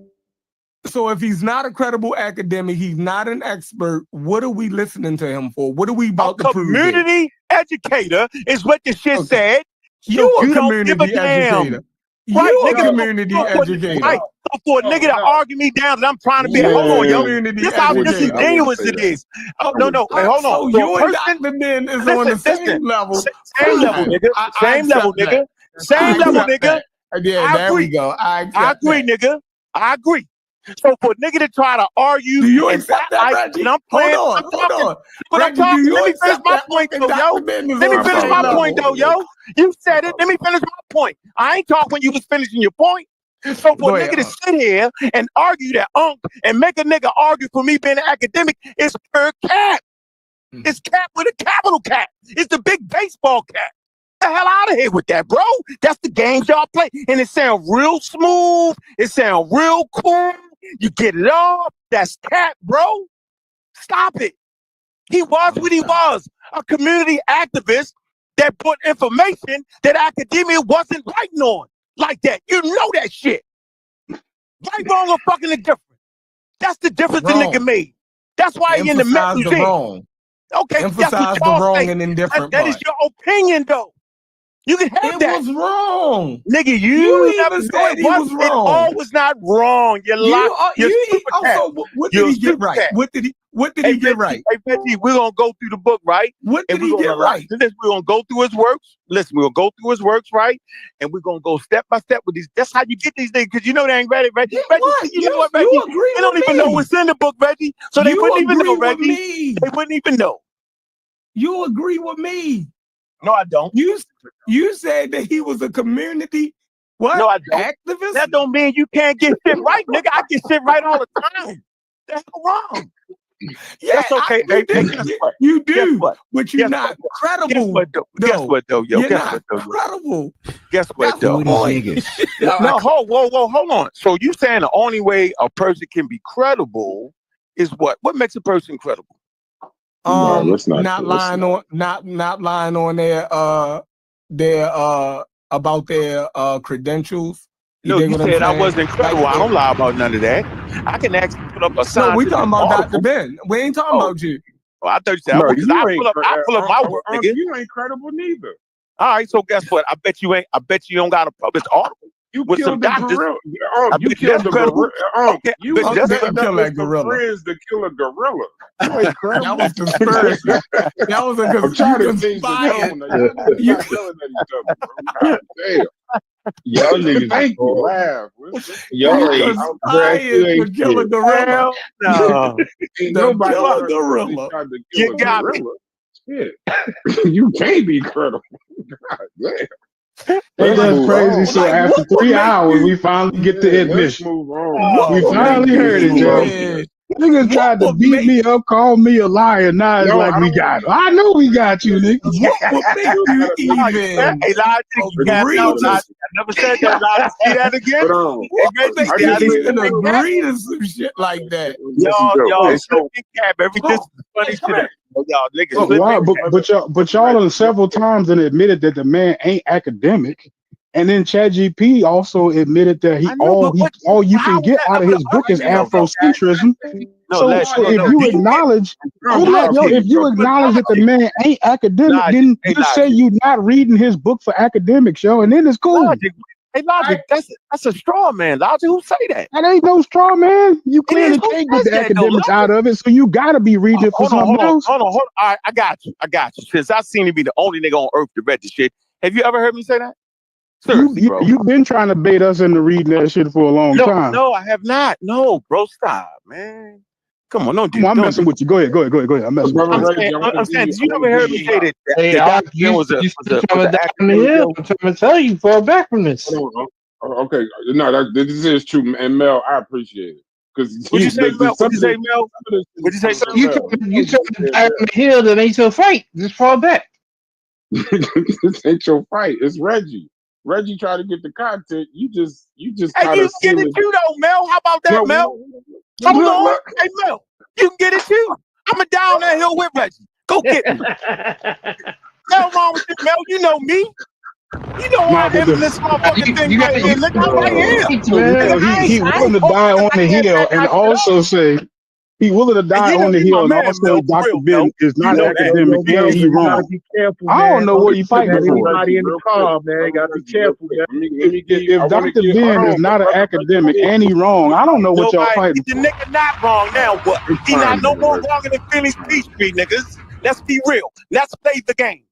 [SPEAKER 2] So if he's not a credible academic, he's not an expert, what are we listening to him for? What are we about to prove?
[SPEAKER 4] Community educator is what the shit said.
[SPEAKER 2] You a
[SPEAKER 4] community
[SPEAKER 2] educator.
[SPEAKER 4] Right,
[SPEAKER 2] You
[SPEAKER 4] nigga,
[SPEAKER 2] a community educator.
[SPEAKER 4] Right. So for a nigga to argue me down that I'm trying to be, hold on, yo. This how disingenuous it is. Oh, no, wait, hold on.
[SPEAKER 2] So you and Dr. Ben is on the same level.
[SPEAKER 4] Same level, nigga. Same level, nigga. Same level, nigga.
[SPEAKER 2] Yeah, there we go.
[SPEAKER 4] I agree, nigga. I agree. So for a nigga to try to argue,
[SPEAKER 2] do you accept that, Reggie?
[SPEAKER 4] I'm playing,
[SPEAKER 2] hold on.
[SPEAKER 4] But
[SPEAKER 2] Reggie,
[SPEAKER 4] I'm talking. Let me finish my point, though, yo. Let me finish my point, though, yo. You said it. Let me finish my point. I ain't talking when you was finishing your point. So for a nigga to sit here and argue that and make a nigga argue for me being an academic is per cap. It's cap with a capital cap. It's the big baseball cap. The hell out of here with that, bro. That's the games y'all play. And it sounds real smooth. It sounds real cool. You get it off. That's cap, bro. Stop it. He was what he was. A community activist that put information that academia wasn't writing on. Like that. You know that shit. Right, wrong, or fucking indifferent. That's the difference the nigga made. That's why he in the Met Museum. Okay,
[SPEAKER 2] emphasize
[SPEAKER 4] that's what
[SPEAKER 2] the
[SPEAKER 4] y'all
[SPEAKER 2] wrong
[SPEAKER 4] say.
[SPEAKER 2] and indifferent
[SPEAKER 4] That is your opinion, though. You can have that.
[SPEAKER 2] It was wrong.
[SPEAKER 4] Nigga,
[SPEAKER 2] you even said he was wrong.
[SPEAKER 4] It all was not wrong. You're
[SPEAKER 2] what did he get right? What did he get right?
[SPEAKER 4] Hey, Reggie, we're going to go through the book, right?
[SPEAKER 2] What did he get right?
[SPEAKER 4] We're going to go through his works. Listen, we're going to go through his works, right? And we're going to go step by step with these. That's how you get these things, because you know they ain't ready, Reggie. Reggie, you know what, Reggie? They don't even know what's in the book, Reggie. So they wouldn't even know, Reggie. They wouldn't even know.
[SPEAKER 2] You agree with me.
[SPEAKER 4] No, I don't.
[SPEAKER 2] You said that he was a community
[SPEAKER 4] No, I don't.
[SPEAKER 2] activist?
[SPEAKER 4] That don't mean you can't get shit right, nigga. I get shit right all the time. That's wrong.
[SPEAKER 2] Yeah,
[SPEAKER 4] that's okay.
[SPEAKER 2] You do, but you're not credible.
[SPEAKER 4] Guess what, though, yo?
[SPEAKER 2] You're not credible.
[SPEAKER 4] Guess what, though? No, hold on. So you saying the only way a person can be credible is what? What makes a person credible?
[SPEAKER 2] Not lying on their about their credentials.
[SPEAKER 4] No, you said I wasn't credible. Like, I don't lie about none of that. I can actually put up a sign.
[SPEAKER 2] No, we talking about Dr. Ben. We ain't talking about you.
[SPEAKER 4] Oh, I thought you said I pull up my work, nigga.
[SPEAKER 6] You ain't credible neither.
[SPEAKER 4] All right, so guess what? I bet you don't got a published article.
[SPEAKER 1] You
[SPEAKER 4] with some
[SPEAKER 1] killed the
[SPEAKER 4] doctors.
[SPEAKER 1] gorilla.
[SPEAKER 4] I
[SPEAKER 1] You
[SPEAKER 4] bet
[SPEAKER 1] killed
[SPEAKER 4] that's
[SPEAKER 1] the
[SPEAKER 4] credible.
[SPEAKER 1] gorilla.
[SPEAKER 4] Okay, I
[SPEAKER 1] You
[SPEAKER 4] bet
[SPEAKER 1] was
[SPEAKER 4] that's
[SPEAKER 2] didn't
[SPEAKER 1] set
[SPEAKER 2] kill
[SPEAKER 1] up
[SPEAKER 2] that
[SPEAKER 1] with some
[SPEAKER 2] gorilla.
[SPEAKER 1] friends to kill a gorilla. You ain't credible.
[SPEAKER 2] That was conspiracy. That was a
[SPEAKER 1] I'm trying to change the
[SPEAKER 2] conspired.
[SPEAKER 1] tone. Now, y'all niggas
[SPEAKER 2] You
[SPEAKER 1] not yelling at each other, bro. God damn.
[SPEAKER 12] Y'all niggas.
[SPEAKER 1] Thank you.
[SPEAKER 12] are-
[SPEAKER 1] Laugh.
[SPEAKER 12] Y'all
[SPEAKER 2] you
[SPEAKER 12] ain't. Bruh, you
[SPEAKER 2] conspired to
[SPEAKER 12] ain't
[SPEAKER 2] kill a
[SPEAKER 12] shit.
[SPEAKER 2] gorilla.
[SPEAKER 4] Hell no.
[SPEAKER 1] Ain't
[SPEAKER 2] To
[SPEAKER 1] nobody
[SPEAKER 2] kill a
[SPEAKER 1] credible. They
[SPEAKER 2] gorilla.
[SPEAKER 1] tried to
[SPEAKER 4] You
[SPEAKER 1] kill a
[SPEAKER 4] got me.
[SPEAKER 1] gorilla. Shit. You can't be credible. God damn.
[SPEAKER 5] Ain't
[SPEAKER 1] Let's
[SPEAKER 5] that
[SPEAKER 1] move
[SPEAKER 5] crazy?
[SPEAKER 1] on.
[SPEAKER 5] So
[SPEAKER 2] Like,
[SPEAKER 5] after
[SPEAKER 2] what would
[SPEAKER 5] 3
[SPEAKER 2] make
[SPEAKER 5] hours,
[SPEAKER 2] you?
[SPEAKER 5] we finally get the
[SPEAKER 1] Yeah, let's
[SPEAKER 5] admission.
[SPEAKER 1] move on.
[SPEAKER 2] What
[SPEAKER 5] We
[SPEAKER 2] would make
[SPEAKER 5] finally
[SPEAKER 2] you
[SPEAKER 5] heard it,
[SPEAKER 1] Move
[SPEAKER 5] Joe.
[SPEAKER 1] on.
[SPEAKER 2] even?
[SPEAKER 5] Niggas
[SPEAKER 2] What
[SPEAKER 5] tried to
[SPEAKER 2] would
[SPEAKER 5] beat me
[SPEAKER 2] make?
[SPEAKER 5] up, call me a liar. Now it's
[SPEAKER 1] No,
[SPEAKER 5] like
[SPEAKER 1] I
[SPEAKER 5] we
[SPEAKER 1] don't want
[SPEAKER 5] got
[SPEAKER 1] to
[SPEAKER 5] it.
[SPEAKER 1] hear
[SPEAKER 5] I
[SPEAKER 1] that.
[SPEAKER 5] know we got you, nigga.
[SPEAKER 2] What would make
[SPEAKER 1] You
[SPEAKER 2] you
[SPEAKER 1] gotta make
[SPEAKER 2] even
[SPEAKER 4] Hey, Logic, you have
[SPEAKER 2] agree
[SPEAKER 4] no
[SPEAKER 2] to?
[SPEAKER 4] Logic. I never said that, Logic. See that again?
[SPEAKER 1] Hold on.
[SPEAKER 4] Hey,
[SPEAKER 2] What would
[SPEAKER 4] Reggie,
[SPEAKER 2] make
[SPEAKER 1] I
[SPEAKER 4] see
[SPEAKER 2] you
[SPEAKER 4] how
[SPEAKER 1] just
[SPEAKER 4] they
[SPEAKER 1] made
[SPEAKER 2] even
[SPEAKER 4] slip
[SPEAKER 1] a
[SPEAKER 4] and
[SPEAKER 1] joke.
[SPEAKER 4] cap?
[SPEAKER 2] agree to some shit like that?
[SPEAKER 1] That's a joke.
[SPEAKER 4] Y'all
[SPEAKER 1] Hey,
[SPEAKER 4] slip
[SPEAKER 1] so
[SPEAKER 4] and cap. Every this is funny shit. Y'all niggas
[SPEAKER 5] But
[SPEAKER 4] slip
[SPEAKER 5] why?
[SPEAKER 4] and
[SPEAKER 5] But,
[SPEAKER 4] cap.
[SPEAKER 5] but y'all done several times and admitted that the man ain't academic, and then ChatGPT also admitted that
[SPEAKER 4] I know, but what?
[SPEAKER 5] all you
[SPEAKER 4] How
[SPEAKER 5] can
[SPEAKER 4] is
[SPEAKER 5] get
[SPEAKER 4] that
[SPEAKER 5] out of
[SPEAKER 4] ever
[SPEAKER 5] his
[SPEAKER 4] an
[SPEAKER 5] book is
[SPEAKER 4] argument, though?
[SPEAKER 5] Afrocentrism.
[SPEAKER 4] No,
[SPEAKER 5] So
[SPEAKER 4] let's
[SPEAKER 5] if
[SPEAKER 4] no.
[SPEAKER 5] you
[SPEAKER 4] Do you get
[SPEAKER 5] acknowledge,
[SPEAKER 1] I'm
[SPEAKER 5] hold up, yo,
[SPEAKER 4] Logic?
[SPEAKER 5] if you acknowledge that the
[SPEAKER 4] Logic,
[SPEAKER 5] man ain't academic,
[SPEAKER 4] Logic.
[SPEAKER 5] then
[SPEAKER 4] Hey,
[SPEAKER 5] just say
[SPEAKER 4] Logic,
[SPEAKER 5] you not reading his book for academics, yo, and then it's cool.
[SPEAKER 4] Logic. Hey, Logic. That's a straw man. Logic, who say that?
[SPEAKER 5] That ain't no straw man. You
[SPEAKER 4] It is.
[SPEAKER 5] clearly
[SPEAKER 4] Who
[SPEAKER 5] can't get
[SPEAKER 4] says
[SPEAKER 5] the
[SPEAKER 4] that though,
[SPEAKER 5] academics
[SPEAKER 4] Logic?
[SPEAKER 5] out of it, so you gotta be reading it for something else.
[SPEAKER 4] Hold on. All right, I got you. Since I seem to be the only nigga on earth to read the shit, have you ever heard me say that? Seriously, bro.
[SPEAKER 5] You've been trying to bait us into reading that shit for a long time.
[SPEAKER 4] No, I have not. No, bro, stop, man. Come on,
[SPEAKER 5] Come on, I'm messing with you. Go ahead. I'm messing with
[SPEAKER 1] brother
[SPEAKER 5] you.
[SPEAKER 1] Reggie,
[SPEAKER 4] I'm saying, did you
[SPEAKER 1] I
[SPEAKER 4] ever
[SPEAKER 1] wanna
[SPEAKER 4] hear
[SPEAKER 1] give
[SPEAKER 4] me
[SPEAKER 1] you
[SPEAKER 4] say that
[SPEAKER 7] Hey,
[SPEAKER 4] that Dr. Ben
[SPEAKER 7] you
[SPEAKER 4] was
[SPEAKER 7] still
[SPEAKER 4] an
[SPEAKER 7] coming down the
[SPEAKER 4] academic?
[SPEAKER 7] hill. I'm trying to tell you, fall back from this.
[SPEAKER 1] hold on. Okay, no, this is true, and Mel, I appreciate it because
[SPEAKER 4] What'd you say, Mel? What'd you say, Mel? What'd you say, sir?
[SPEAKER 7] You trying to die on the hill that ain't your fight. Just fall back.
[SPEAKER 1] This ain't your fight. It's Reggie. Reggie tried to get the content. You just
[SPEAKER 4] Hey,
[SPEAKER 1] kind
[SPEAKER 4] you
[SPEAKER 1] of
[SPEAKER 4] can get
[SPEAKER 1] seem
[SPEAKER 4] it too, though, Mel. How about that, Mel? Hold on. Hey, Mel, you can get it too. I'm going to down that hill with Reggie. Go get me. Hell wrong with you, Mel. You know me. You know
[SPEAKER 5] Nah,
[SPEAKER 4] I
[SPEAKER 5] but
[SPEAKER 4] am in this motherfucking thing right here. Look, I'm right here.
[SPEAKER 5] so he willing to die on the hill and also say he willing to die
[SPEAKER 4] you know,
[SPEAKER 5] on the
[SPEAKER 4] you my
[SPEAKER 5] hill and
[SPEAKER 4] man,
[SPEAKER 5] also
[SPEAKER 4] Mel, for
[SPEAKER 5] Dr.
[SPEAKER 4] real,
[SPEAKER 5] Ben
[SPEAKER 4] Mel.
[SPEAKER 5] is
[SPEAKER 4] You
[SPEAKER 5] not
[SPEAKER 4] know that.
[SPEAKER 5] academic
[SPEAKER 11] Mel,
[SPEAKER 5] and he
[SPEAKER 11] you gotta
[SPEAKER 5] wrong.
[SPEAKER 11] be careful,
[SPEAKER 5] I
[SPEAKER 11] man.
[SPEAKER 5] don't know what you
[SPEAKER 11] Putting
[SPEAKER 5] fighting for.
[SPEAKER 11] anybody in the car, man. Gotta be careful, man.
[SPEAKER 1] Let me give you. I
[SPEAKER 5] If
[SPEAKER 1] want to
[SPEAKER 5] Dr.
[SPEAKER 1] give.
[SPEAKER 5] Ben is
[SPEAKER 1] Hold on,
[SPEAKER 5] not an
[SPEAKER 1] brother,
[SPEAKER 5] academic
[SPEAKER 1] Reggie,
[SPEAKER 5] and he wrong, I don't know what y'all
[SPEAKER 4] Nobody,
[SPEAKER 5] fighting
[SPEAKER 4] the
[SPEAKER 5] for.
[SPEAKER 4] nigga not wrong now. What?
[SPEAKER 1] It's
[SPEAKER 4] He
[SPEAKER 1] fine,
[SPEAKER 4] not no
[SPEAKER 1] brother
[SPEAKER 4] more
[SPEAKER 1] Reggie.
[SPEAKER 4] wrong than Philly's Peachtree, niggas. Let's be real. Let's play the game.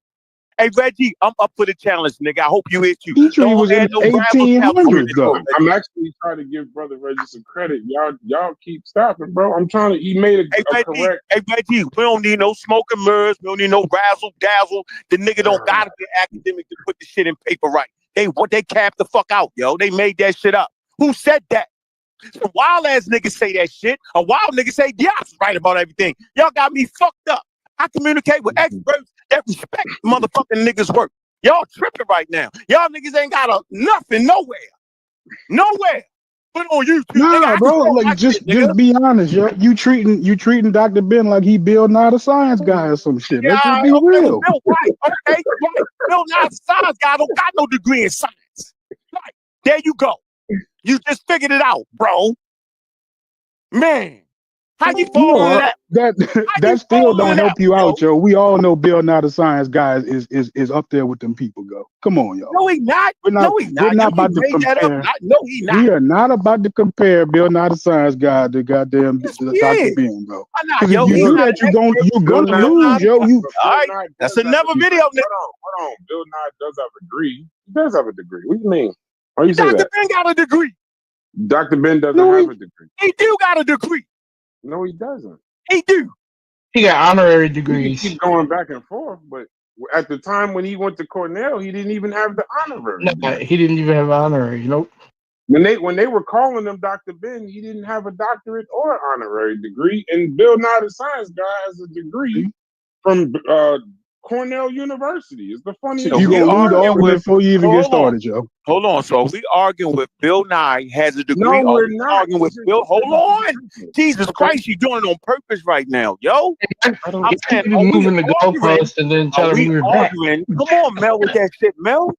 [SPEAKER 4] Hey, Reggie, I'm up for the challenge, nigga. I hope you hit you.
[SPEAKER 5] Petrie
[SPEAKER 4] Don't
[SPEAKER 5] was in
[SPEAKER 4] add
[SPEAKER 5] the
[SPEAKER 4] no razzle dazzle to
[SPEAKER 5] 1800s
[SPEAKER 4] this
[SPEAKER 5] though.
[SPEAKER 4] shit,
[SPEAKER 1] I'm
[SPEAKER 4] Reggie.
[SPEAKER 1] actually trying to give brother Reggie some credit. Y'all keep stopping, bro. I'm trying to. He made a correct.
[SPEAKER 4] Hey, Reggie, we don't need no smoke and mirrors. We don't need no razzle dazzle. The nigga don't gotta be academic to put the shit in paper right. They capped the fuck out, yo. They made that shit up. Who said that? Some wild ass niggas say that shit. A wild nigga say, yeah, I'm right about everything. Y'all got me fucked up. I communicate with experts that respect motherfucking niggas' work. Y'all tripping right now. Y'all niggas ain't got nothing nowhere. Nowhere. Put on YouTube, nigga.
[SPEAKER 5] Nah,
[SPEAKER 4] I can
[SPEAKER 5] bro,
[SPEAKER 4] show
[SPEAKER 5] like
[SPEAKER 4] my shit, nigga.
[SPEAKER 5] just be honest, yo. You treating Dr. Ben like he Bill Nye the Science Guy or some shit. Let's just be
[SPEAKER 4] Okay, well,
[SPEAKER 5] real.
[SPEAKER 4] Bill, right. Okay, right. Bill Nye the science guy don't got no degree in science. Right. There you go. You just figured it out, bro. Man. How you fall
[SPEAKER 5] No,
[SPEAKER 4] into that?
[SPEAKER 5] that still don't
[SPEAKER 4] Into that,
[SPEAKER 5] help you
[SPEAKER 4] bro?
[SPEAKER 5] out, yo. We all know Bill Nye the Science Guy is up there with them people, go. Come on, yo.
[SPEAKER 4] No, he not.
[SPEAKER 5] We're
[SPEAKER 4] No, he not. Yo, you
[SPEAKER 5] about to
[SPEAKER 4] made that up.
[SPEAKER 5] compare.
[SPEAKER 4] No, he not.
[SPEAKER 5] We are not about to compare Bill Nye the Science Guy to goddamn
[SPEAKER 4] Yes,
[SPEAKER 5] Dr.
[SPEAKER 4] he is.
[SPEAKER 5] Ben, bro.
[SPEAKER 4] Why not,
[SPEAKER 5] Because if
[SPEAKER 4] yo?
[SPEAKER 5] you
[SPEAKER 4] He's
[SPEAKER 5] do
[SPEAKER 4] not
[SPEAKER 5] that,
[SPEAKER 4] an expert.
[SPEAKER 5] you're
[SPEAKER 1] Bill
[SPEAKER 5] gonna
[SPEAKER 1] Nye,
[SPEAKER 5] lose, yo.
[SPEAKER 1] but
[SPEAKER 5] You
[SPEAKER 4] All
[SPEAKER 1] Bill
[SPEAKER 4] right.
[SPEAKER 1] Nye
[SPEAKER 4] That's
[SPEAKER 1] does have
[SPEAKER 4] another
[SPEAKER 1] a
[SPEAKER 4] video, nigga.
[SPEAKER 1] hold on. Bill Nye does have a degree. He does have a degree. What do you mean? Why you say
[SPEAKER 4] Dr.
[SPEAKER 1] that?
[SPEAKER 4] Ben got a degree.
[SPEAKER 1] Dr. Ben doesn't
[SPEAKER 5] no,
[SPEAKER 1] have a degree.
[SPEAKER 4] He do got a degree.
[SPEAKER 1] No, he doesn't.
[SPEAKER 4] He do.
[SPEAKER 7] He got honorary
[SPEAKER 1] We can
[SPEAKER 7] degrees.
[SPEAKER 1] keep going back and forth, but at the time when he went to Cornell, he didn't even have the honorary
[SPEAKER 7] No,
[SPEAKER 1] degree.
[SPEAKER 7] he didn't even have honorary. Nope.
[SPEAKER 1] When they were calling him Dr. Ben, he didn't have a doctorate or honorary degree. And Bill Nye the Science Guy has a degree from Cornell University. It's the funniest
[SPEAKER 4] So
[SPEAKER 5] you're
[SPEAKER 4] we
[SPEAKER 5] gonna lose the
[SPEAKER 4] arguing
[SPEAKER 5] argument
[SPEAKER 4] with.
[SPEAKER 5] before you even get
[SPEAKER 4] Hold on.
[SPEAKER 5] started, yo.
[SPEAKER 4] Hold on. So we arguing with Bill Nye has a degree.
[SPEAKER 1] No,
[SPEAKER 4] Or
[SPEAKER 1] we're
[SPEAKER 4] we
[SPEAKER 1] not.
[SPEAKER 4] arguing with Bill. Hold on. Jesus Christ, you're doing it on purpose right now, yo. I'm saying,
[SPEAKER 7] You're
[SPEAKER 4] are we
[SPEAKER 7] moving the
[SPEAKER 4] arguing?
[SPEAKER 7] goalpost and then try
[SPEAKER 4] Are
[SPEAKER 7] to
[SPEAKER 4] we
[SPEAKER 7] move it back.
[SPEAKER 4] arguing? Come on, Mel, with that shit, Mel.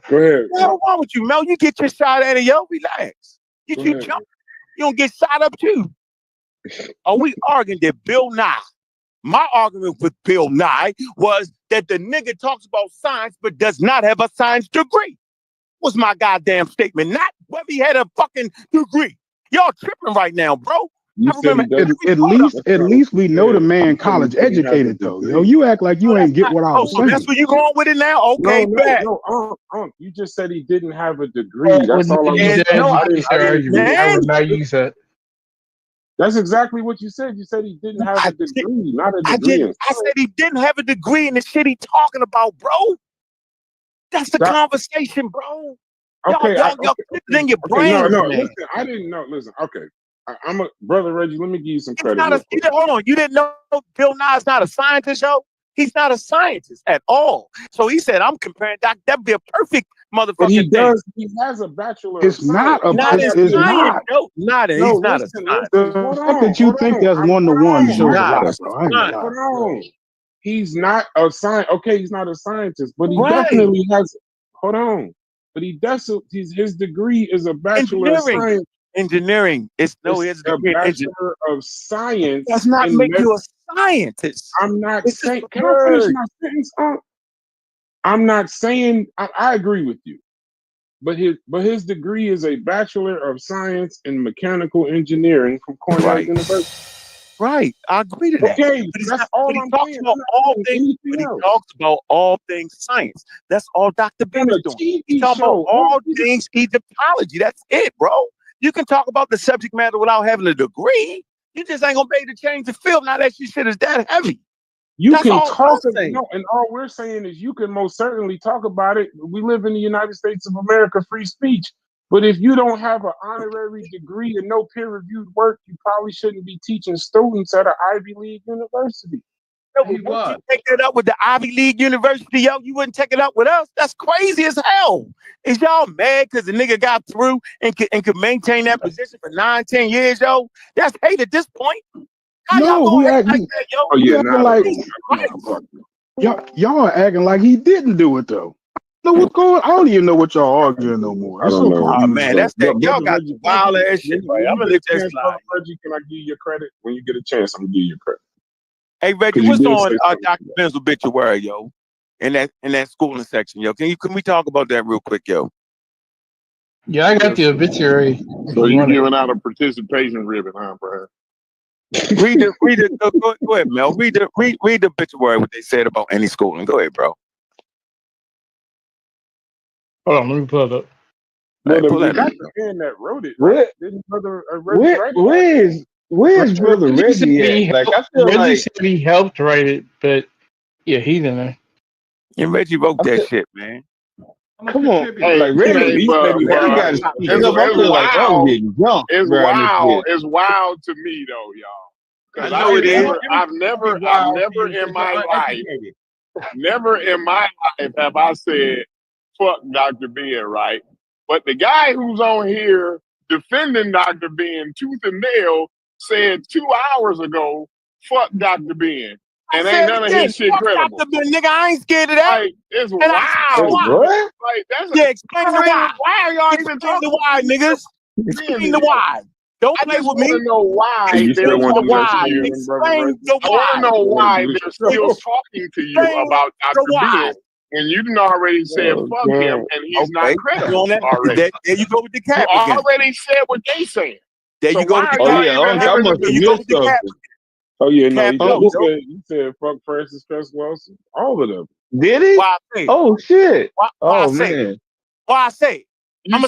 [SPEAKER 1] Go ahead.
[SPEAKER 4] What's wrong with you, Mel? You get your shot at it, yo. Relax. You
[SPEAKER 1] Go
[SPEAKER 4] too
[SPEAKER 1] ahead.
[SPEAKER 4] jump. You don't get shot up too. Are we arguing that Bill Nye? My argument with Bill Nye was that the nigga talks about science but does not have a science degree. was my goddamn statement, not whether he had a fucking degree. Y'all tripping right now, bro.
[SPEAKER 6] You
[SPEAKER 4] I
[SPEAKER 6] said he
[SPEAKER 4] remember
[SPEAKER 6] doesn't.
[SPEAKER 5] At least we know the man
[SPEAKER 6] You said he
[SPEAKER 5] college
[SPEAKER 6] didn't have a
[SPEAKER 5] educated though. Yo,
[SPEAKER 6] degree.
[SPEAKER 5] you act like you ain't get what I was
[SPEAKER 4] so that's
[SPEAKER 5] saying.
[SPEAKER 4] where you going with it now? Okay, bet.
[SPEAKER 6] You just said he didn't have a degree. That's all I was
[SPEAKER 7] use
[SPEAKER 6] saying.
[SPEAKER 7] that
[SPEAKER 6] I didn't
[SPEAKER 7] argument. I
[SPEAKER 4] man.
[SPEAKER 7] would not use that.
[SPEAKER 6] That's exactly what you said. You said he didn't have a degree, not a
[SPEAKER 4] I
[SPEAKER 6] degree.
[SPEAKER 4] didn't. I said he didn't have a degree in the shit he talking about, bro. That's the conversation, bro. Y'all in your brains,
[SPEAKER 6] no.
[SPEAKER 4] man.
[SPEAKER 6] Listen, I didn't know. Listen, okay. I'm a brother Reggie. Let me give you some credit.
[SPEAKER 4] Hold on. You didn't know Bill Nye's not a scientist, yo? He's not a scientist at all. So he said, I'm comparing that'd be a perfect motherfucking
[SPEAKER 6] but he
[SPEAKER 4] thing.
[SPEAKER 6] does. He has a bachelor.
[SPEAKER 5] It's
[SPEAKER 6] of science.
[SPEAKER 5] not
[SPEAKER 4] It's
[SPEAKER 5] not.
[SPEAKER 4] No, not
[SPEAKER 6] No,
[SPEAKER 4] he's not
[SPEAKER 6] listen,
[SPEAKER 4] a scientist.
[SPEAKER 5] The fact that you think that's one to one shows a lot, bro. I ain't gonna lie.
[SPEAKER 6] Hold on. He's not a scientist. Okay, he's not a scientist, but he
[SPEAKER 4] Right.
[SPEAKER 6] definitely has. Hold on. But his degree is a bachelor of science.
[SPEAKER 4] Engineering. It's
[SPEAKER 6] a bachelor of science.
[SPEAKER 4] Does not make you a scientist.
[SPEAKER 6] I'm not saying. Can I finish my sentence? I'm not saying. I agree with you, but his degree is a bachelor of science in mechanical engineering from Cornell University.
[SPEAKER 4] Right, I agree to that.
[SPEAKER 6] Okay,
[SPEAKER 4] but
[SPEAKER 6] that's all I'm saying.
[SPEAKER 4] He talks about all things science. That's all Dr. Ben is doing. He's talking about all things Egyptology. That's it, bro. You can talk about the subject matter without having a degree. You just ain't gonna be able to change the field. Now that shit is that heavy.
[SPEAKER 6] You can talk about and all we're saying is you can most certainly talk about it. We live in the United States of America, free speech. But if you don't have an honorary degree and no peer-reviewed work, you probably shouldn't be teaching students at an Ivy League university.
[SPEAKER 4] No, you take it up with the Ivy League University, yo. You wouldn't take it up with us. That's crazy as hell. Is y'all mad because the nigga got through and could maintain that position for 9-10 years, yo? That's hate at this point.
[SPEAKER 5] No, we acting
[SPEAKER 4] like that, yo.
[SPEAKER 6] Oh yeah,
[SPEAKER 5] y'all are acting like he didn't do it though. No, what's going? I don't even know what y'all arguing no more.
[SPEAKER 6] I don't know.
[SPEAKER 4] Oh man, that's that. Y'all got the wild ass shit, right? I'm gonna let that slide.
[SPEAKER 6] Reggie, can I give you your credit? When you get a chance, I'm gonna give you your credit.
[SPEAKER 4] Hey Reggie, what's on Dr. Ben's obituary, yo? In that schooling section, yo. Can we talk about that real quick, yo?
[SPEAKER 7] Yeah, I got the obituary.
[SPEAKER 1] So you giving out a participation ribbon, huh, bro?
[SPEAKER 4] Read it. Go ahead, Mel. Read the obituary. What they said about any schooling. Go ahead, bro.
[SPEAKER 7] Hold on, let me pull it up.
[SPEAKER 6] No,
[SPEAKER 4] pull that up.
[SPEAKER 6] the man that wrote it.
[SPEAKER 9] Where's brother Reggie at? Like I feel
[SPEAKER 7] Reggie
[SPEAKER 9] like
[SPEAKER 7] said he helped write it, but yeah, he's in there.
[SPEAKER 4] And Reggie wrote that shit, man.
[SPEAKER 9] Come on,
[SPEAKER 1] Hey,
[SPEAKER 9] like Reggie got his
[SPEAKER 1] it's wild. It's wild to me though, y'all. Because I've never in my life have I said fuck Dr. Ben, right? But the guy who's on here defending Dr. Ben tooth and nail said 2 hours ago, fuck Dr. Ben. And ain't none of his shit credible.
[SPEAKER 4] Dr. Ben, nigga, I ain't scared of that.
[SPEAKER 1] Like, it's wild. Like,
[SPEAKER 4] explain the why.
[SPEAKER 1] Why are y'all even
[SPEAKER 4] talking the why, niggas? Explain the why. Don't play with me.
[SPEAKER 1] I want to know why they're
[SPEAKER 4] the why. Explain the why.
[SPEAKER 1] I want to know why they're still talking to you about Dr. Ben. And you done already said fuck him, and he's not credible already.
[SPEAKER 4] There you go with the cap.
[SPEAKER 1] You already said what they saying.
[SPEAKER 4] There you go with the cap.
[SPEAKER 9] Oh yeah, I'm talking about the cap.
[SPEAKER 6] Oh yeah, no, he said fuck Francis Cresswell. All of them.
[SPEAKER 9] Did he? Oh shit.
[SPEAKER 4] Why I say? I'm